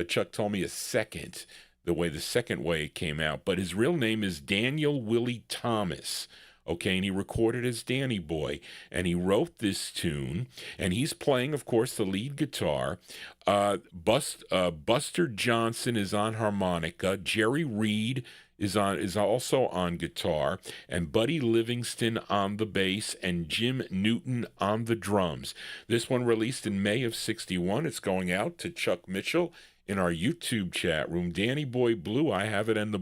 Chuck told me the second way it came out. But his real name is Daniel Willie Thomas. Okay, and he recorded as Danny Boy, and he wrote this tune, and he's playing, of course, the lead guitar. Buster Johnson is on harmonica. Jerry Reed is also on guitar, and Buddy Livingston on the bass, and Jim Newton on the drums. This one released in May of '61. It's going out to Chuck Mitchell in our YouTube chat room. Danny Boy Blue, I have it, and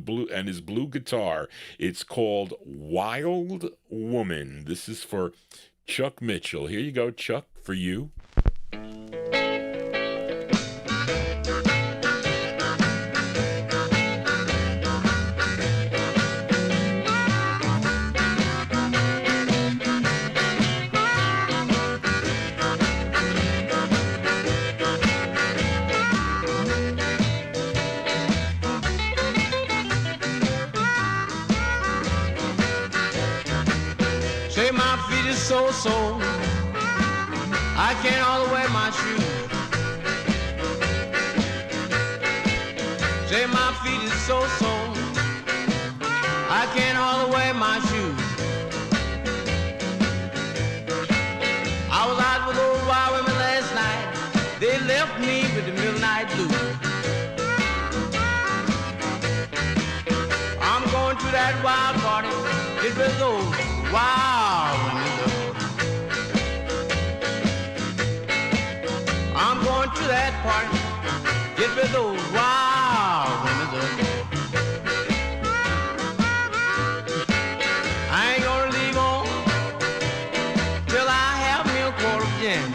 his blue guitar. It's called Wild Woman. This is for Chuck Mitchell. Here you go, Chuck, for you. So I can't hardly wear my shoes. Say my feet is so I can't hardly wear my shoes. I was out with those wild women last night. They left me with the midnight blues. I'm going to that wild party. It was those wild women. To that party, get with those wild women. I ain't gonna leave home till I have me a quart of gin.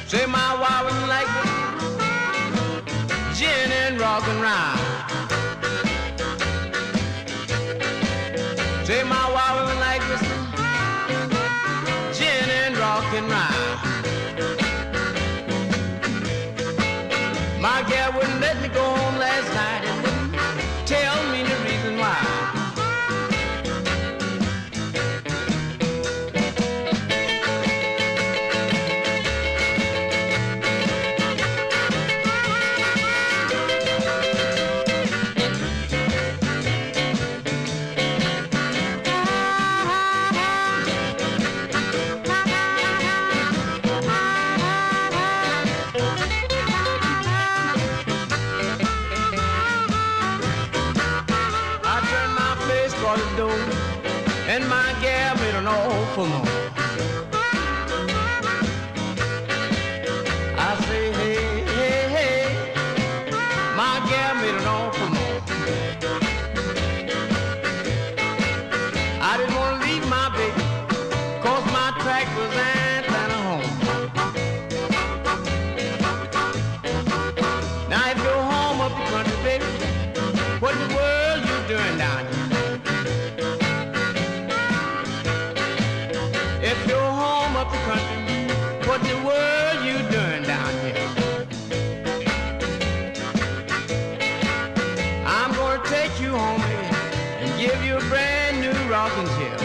Say my wild women like gin and rock and rhyme. Say my wild women like whiskey and rhyme. My gal wouldn't let me go home last night and wouldn't tell me the reason why. And my gal made an awful noise. I say, hey, hey, hey, my gal made an awful noise. I didn't want to leave my baby, 'cause my track was Atlanta home. Now if you're home up the country, baby, what in the world you doing down here? If you're home up the country, what in the world you doing down here? I'm gonna take you home, baby, and give you a brand new rocking chair.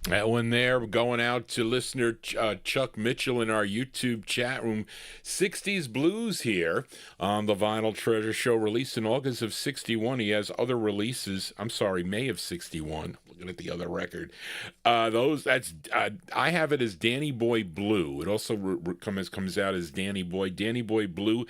That one there going out to listener Chuck Mitchell in our YouTube chat room. 60's Blues here on the Vinyltreasure Show, released in August of '61. He has other releases. I'm sorry, May of '61. Looking at the other record. I have it as Danny Boy Blue. It also comes out as Danny Boy Blue.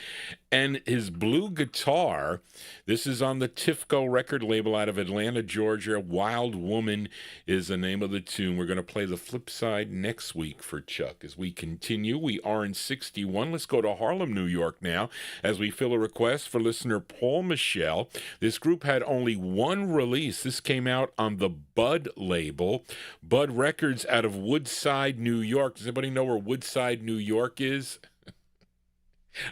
and his blue guitar. This is on the Tifco record label out of Atlanta, Georgia. Wild Woman is the name of the tune. We're going to play the flip side next week for Chuck. As we continue, we are in 61. Let's go to Harlem, New York now, as we fill a request for listener Paul Michel. This group had only one release. This came out on the Bud label. Bud Records out of Woodside, New York. Does anybody know where Woodside, New York is?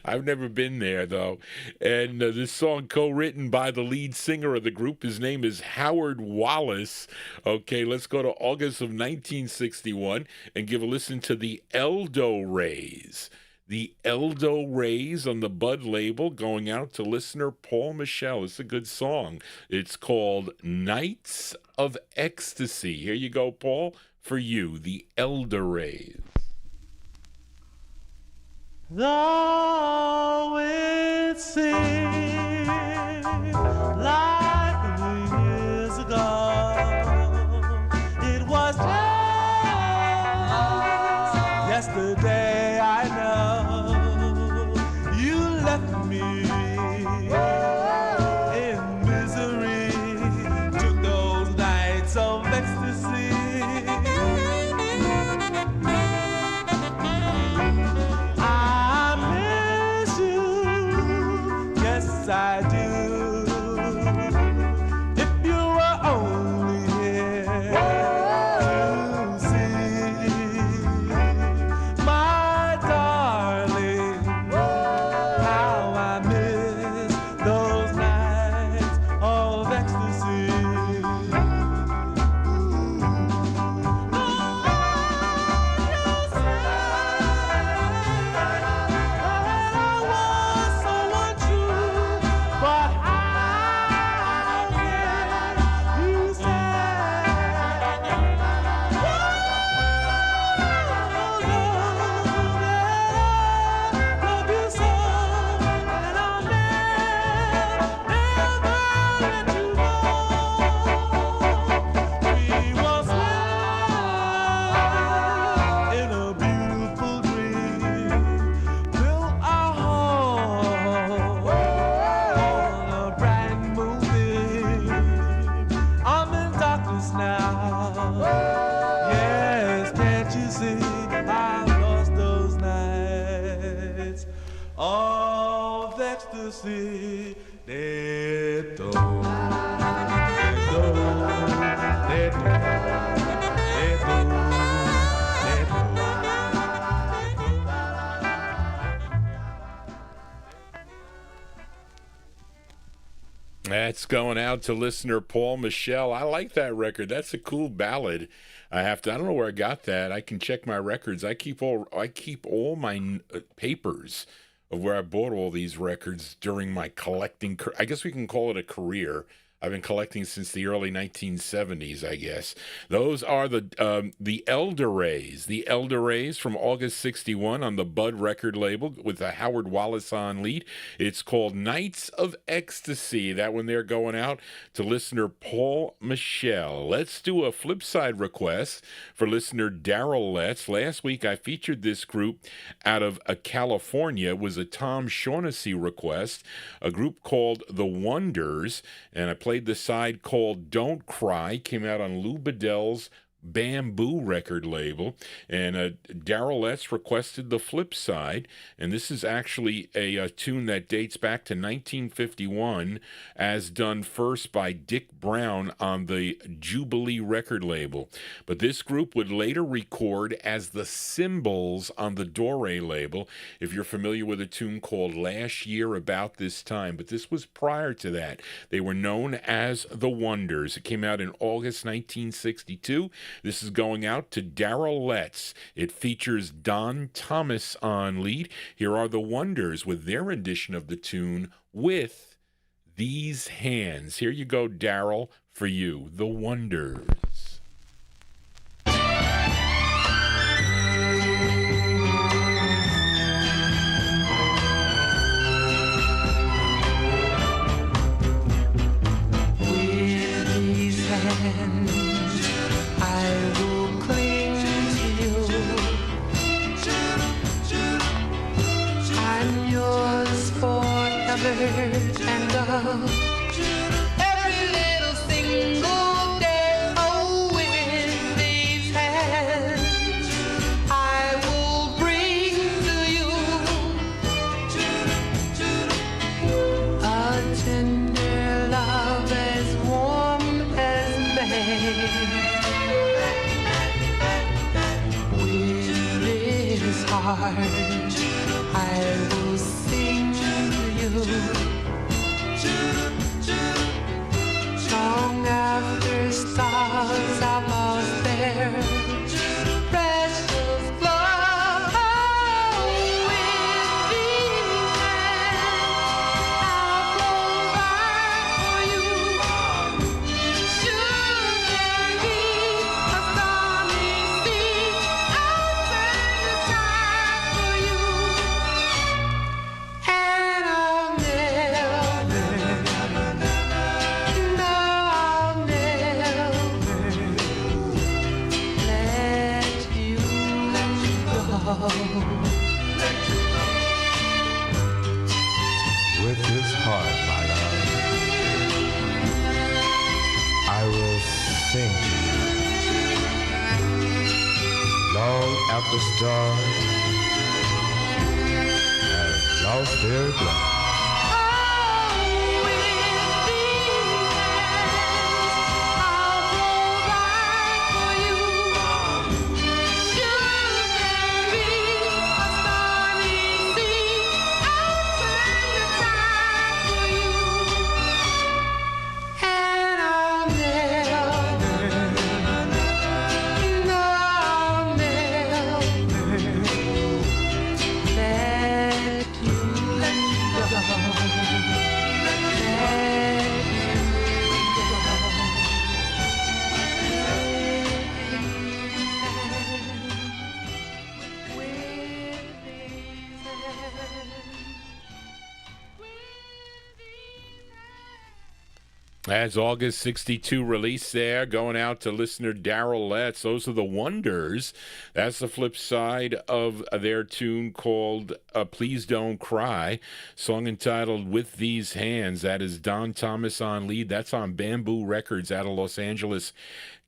I've never been there, though. And this song co-written by the lead singer of the group. His name is Howard Wallace. Okay, let's go to August of 1961 and give a listen to the Eldo Rays. The Eldo Rays on the Bud label, going out to listener Paul Michel. It's a good song. It's called Nights of Ecstasy. Here you go, Paul, for you, the Eldo Rays. Though it seems like years ago, it was just yesterday. I know you left me in misery, took those nights of ecstasy. I do. If you were only here to see, my darling, how I miss those nights of ecstasy. That's going out to listener Paul Michel. I like that record. That's a cool ballad. I don't know where I got that. I can check my records. I keep all my papers of where I bought all these records during my collecting. I guess we can call it a career. I've been collecting since the early 1970s, I guess. Those are the Eldo Rays. The Eldo Rays from August 61 on the Bud record label with a Howard Wallace on lead. It's called Nights of Ecstasy. That one there going out to listener Paul Michel. Let's do a flip side request for listener Daryl Letts. Last week I featured this group out of California. It was a Tom Shaughnessy request, a group called The Wonders, and I played the side called Don't Cry. Came out on Lou Bedell's Bamboo record label, and Daryl Letts requested the flip side, and this is actually a tune that dates back to 1951, as done first by Dick Brown on the Jubilee record label. But this group would later record as the Symbols on the Dore label, if you're familiar with a tune called Last Year About This Time, but this was prior to that. They were known as The Wonders. It came out in August 1962. This is going out to Daryl Letts. It features Don Thomas on lead. Here are The Wonders with their rendition of the tune, With These Hands. Here you go, Daryl, for you, The Wonders. I'm yours for heart, I will sing to you. Long after stars have lost their precious glow, with these hands I'll provide for you. Should there be a stormy sea, I'll turn the tide for you, and I'll never, no, I'll never let you go. With this heart, my love, I will sing to you. Long after stars have lost their glow. As August 62 release there, going out to listener Daryl Letts. Those are the Wonders. That's the flip side of their tune called Please Don't Cry, song entitled With These Hands. That is Don Thomas on lead. That's on Bamboo Records out of Los Angeles,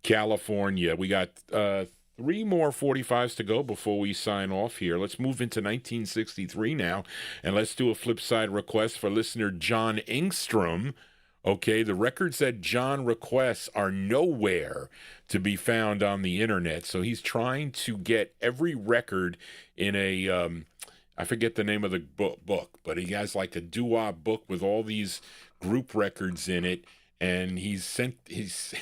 California. We got 3 more 45s to go before we sign off here. Let's move into 1963 now, and let's do a flip side request for listener John Engstrom. Okay, the records that John requests are nowhere to be found on the internet, so he's trying to get every record in a, I forget the name of the book, but he has like a doo-wop book with all these group records in it, and he sent his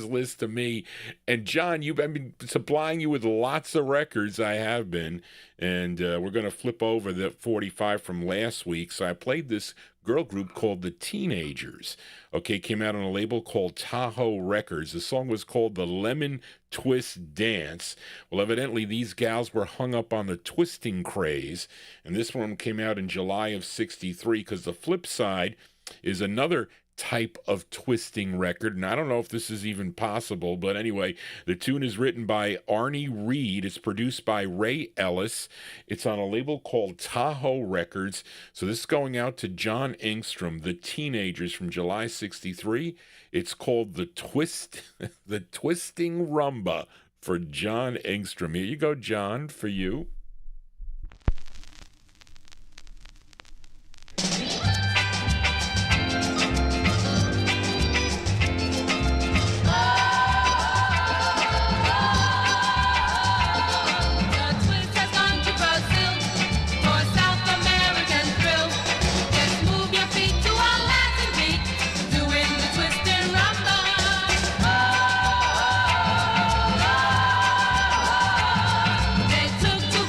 list to me. And John, I've been supplying you with lots of records. I have been, and we're going to flip over the 45 from last week. So I played this girl group called the Teenagers. Okay, came out on a label called Tahoe Records. The song was called The Lemon Twist Dance. Well, evidently these gals were hung up on the twisting craze, and this one came out in July of 63, because the flip side is another type of twisting record, and I don't know if this is even possible, but anyway, the tune is written by Arnie Reed. It's produced by Ray Ellis. It's on a label called Tahoe Records. So this is going out to John Engstrom, the Teenagers from July 63. It's called the Twisting Rumba for John Engstrom. Here you go, John, for you. They took to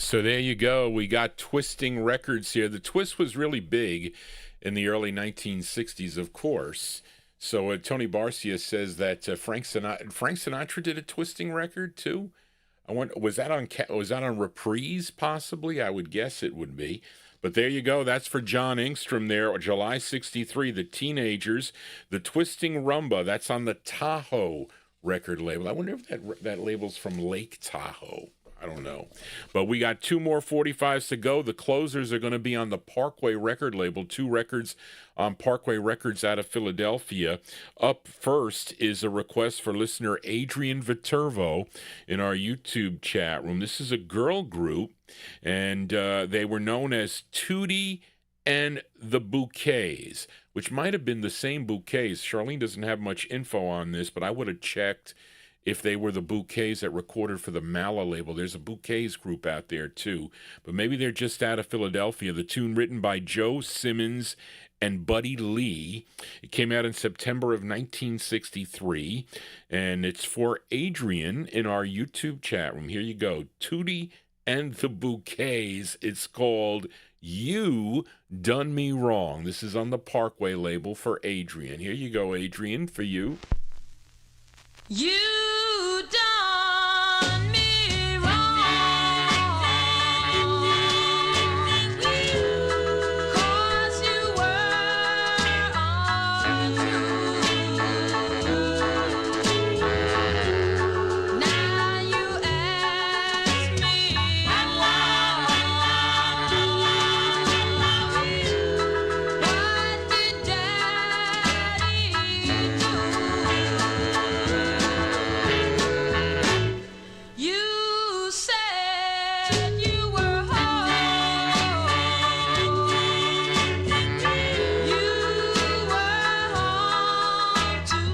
So there you go. We got Twisting Records here. The twist was really big in the early 1960s, of course. So Tony Barcia says that Frank Sinatra did a twisting record too. I wonder, was that on Reprise possibly? I would guess it would be. But there you go. That's for John Engstrom there. July 63, The Teenagers, The Twisting Rumba. That's on the Tahoe record label. I wonder if that label's from Lake Tahoe. I don't know. But we got two more 45s to go. The closers are going to be on the Parkway record label. 2 records on Parkway Records out of Philadelphia. Up first is a request for listener Adrian Viterbo in our YouTube chat room. This is a girl group, and they were known as Tutti and the Bouquets, which might have been the same Bouquets. Charlene doesn't have much info on this, but I would have checked if they were the Bouquets that recorded for the Mala label. There's a Bouquets group out there too, but maybe they're just out of Philadelphia. The tune written by Joe Simmons and Buddy Lee. It came out in September of 1963, and it's for Adrian in our YouTube chat room. Here you go. Tutti and the Bouquets. It's called You Done Me Wrong. This is on the Parkway label for Adrian. Here you go, Adrian, for you. You done me wrong, 'cause you were untrue. Now you ask me what did Daddy do? You said you were home. You were home to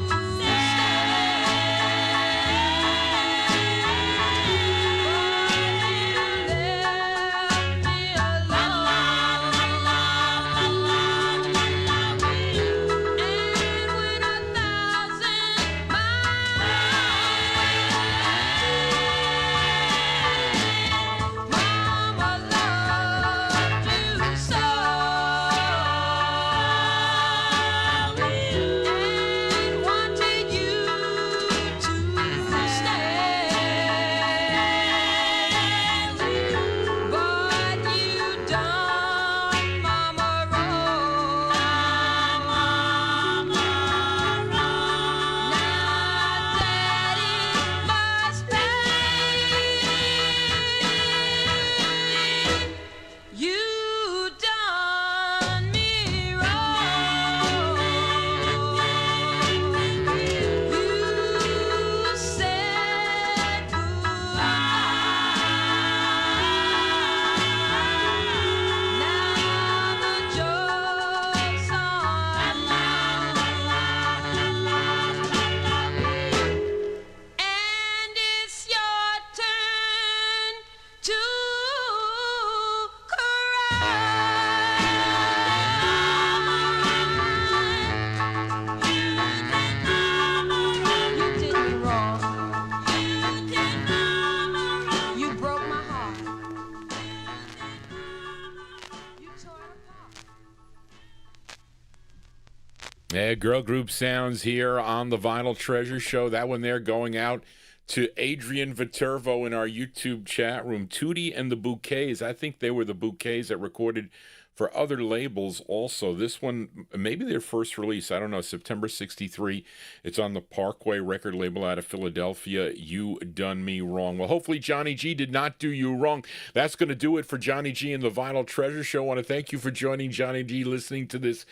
Yeah, girl group sounds here on the Vinyltreasure Show. That one there going out to Adrian Viterbo in our YouTube chat room. Tutti and the Bouquets. I think they were the Bouquets that recorded for other labels also. This one, maybe their first release, I don't know, September 63. It's on the Parkway record label out of Philadelphia. You Done Me Wrong. Well, hopefully Johnny G did not do you wrong. That's going to do it for Johnny G and the Vinyltreasure Show. I want to thank you for joining Johnny G, listening to this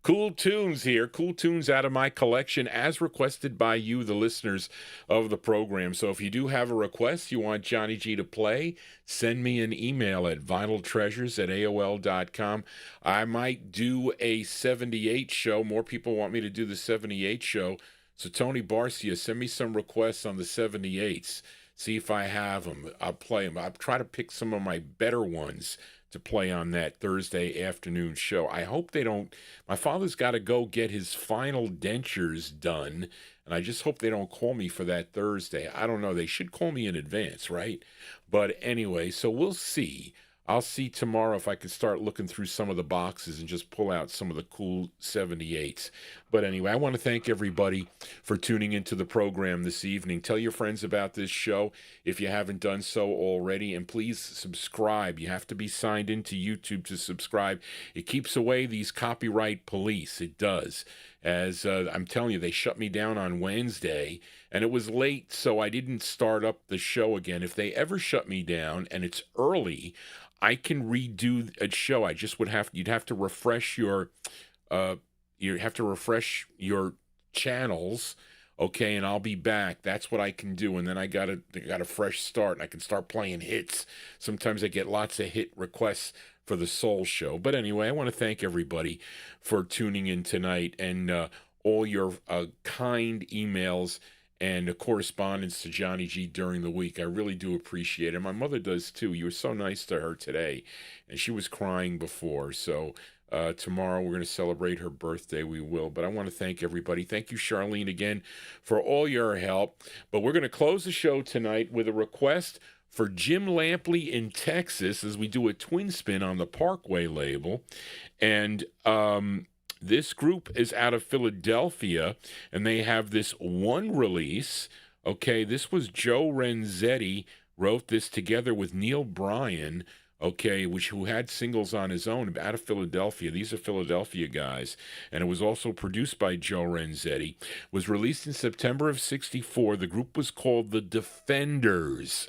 cool tunes here, cool tunes out of my collection as requested by you, the listeners of the program. So if you do have a request you want Johnny G to play, send me an email at vinyltreasures@aol.com. I might do a 78 show. More people want me to do the 78 show. So Tony Barcia, send me some requests on the 78s. See if I have them. I'll play them. I'll try to pick some of my better ones to play on that Thursday afternoon show. I hope they don't. My father's got to go get his final dentures done, and I just hope they don't call me for that Thursday. I don't know. They should call me in advance, right? But anyway, so we'll see. I'll see tomorrow if I can start looking through some of the boxes and just pull out some of the cool 78s. But anyway, I want to thank everybody for tuning into the program this evening. Tell your friends about this show if you haven't done so already. And please subscribe. You have to be signed into YouTube to subscribe. It keeps away these copyright police. It does. As I'm telling you, they shut me down on Wednesday. And it was late, so I didn't start up the show again. If they ever shut me down and it's early, I can redo a show. I just you'd have to refresh your channels, okay, and I'll be back. That's what I can do, and then I got a fresh start, and I can start playing hits. Sometimes I get lots of hit requests for the Soul Show. But anyway, I want to thank everybody for tuning in tonight and all your kind emails and correspondence to Johnny G during the week. I really do appreciate it. My mother does too. You were so nice to her today, and she was crying before. So tomorrow we're going to celebrate her birthday. We will. But I want to thank everybody. Thank you, Charlene, again for all your help. But we're going to close the show tonight with a request for Jim Lampley in Texas as we do a twin spin on the Parkway label. And this group is out of Philadelphia, and they have this one release. Okay, this was Joe Renzetti wrote this together with Neil Bryan, okay, who had singles on his own out of Philadelphia. These are Philadelphia guys. And it was also produced by Joe Renzetti. Was released in September of '64. The group was called The Defenders.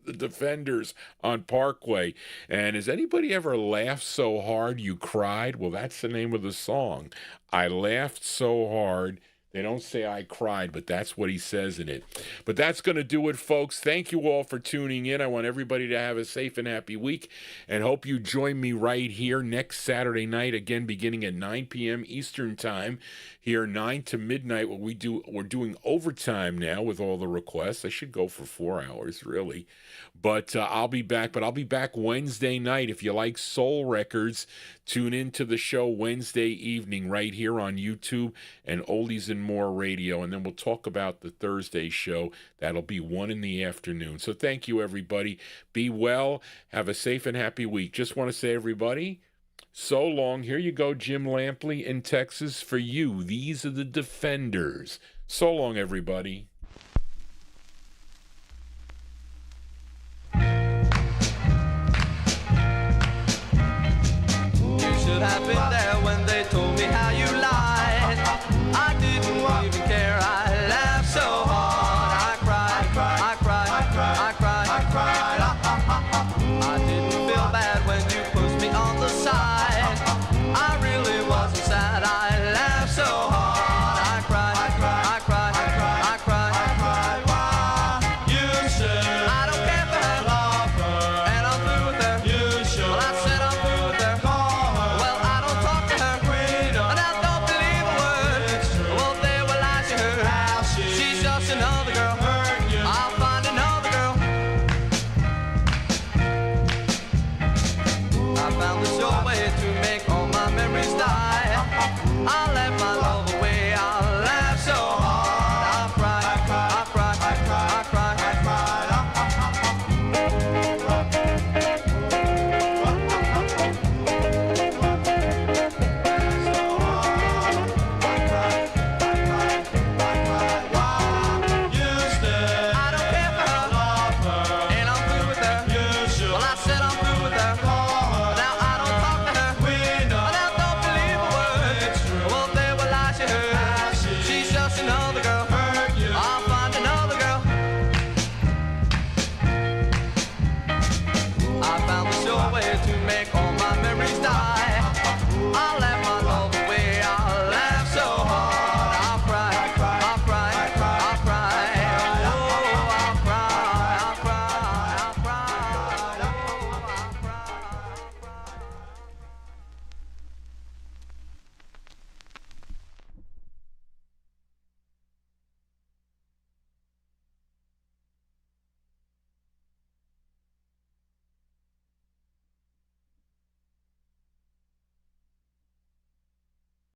The Defenders on Parkway. And has anybody ever laughed so hard you cried? Well, that's the name of the song. I laughed so hard. They don't say I cried, but that's what he says in it. But that's going to do it, folks. Thank you all for tuning in. I want everybody to have a safe and happy week, and hope you join me right here next Saturday night, again beginning at 9 p.m. Eastern Time, here 9 to midnight. We're doing overtime now with all the requests. I should go for 4 hours, really. But I'll be back. But I'll be back Wednesday night. If you like soul records, tune into the show Wednesday evening right here on YouTube and Oldies and More Radio. And then we'll talk about the Thursday show. That'll be 1 in the afternoon. So thank you, everybody. Be well. Have a safe and happy week. Just want to say, everybody, so long. Here you go, Jim Lampley in Texas for you. These are the Defenders. So long, everybody. Should have been there when they told me how you lied. I didn't even care. I laughed so hard. I cried. I didn't feel bad when you pushed me on the side. I really wasn't sad. I laughed so hard. I cried. You should. I don't care for her. Love her. And I'm through with her. You should. Well, I said I'm through with her. Well, I don't talk to her, and I don't believe a word. Well, there will I see her. She's just another girl.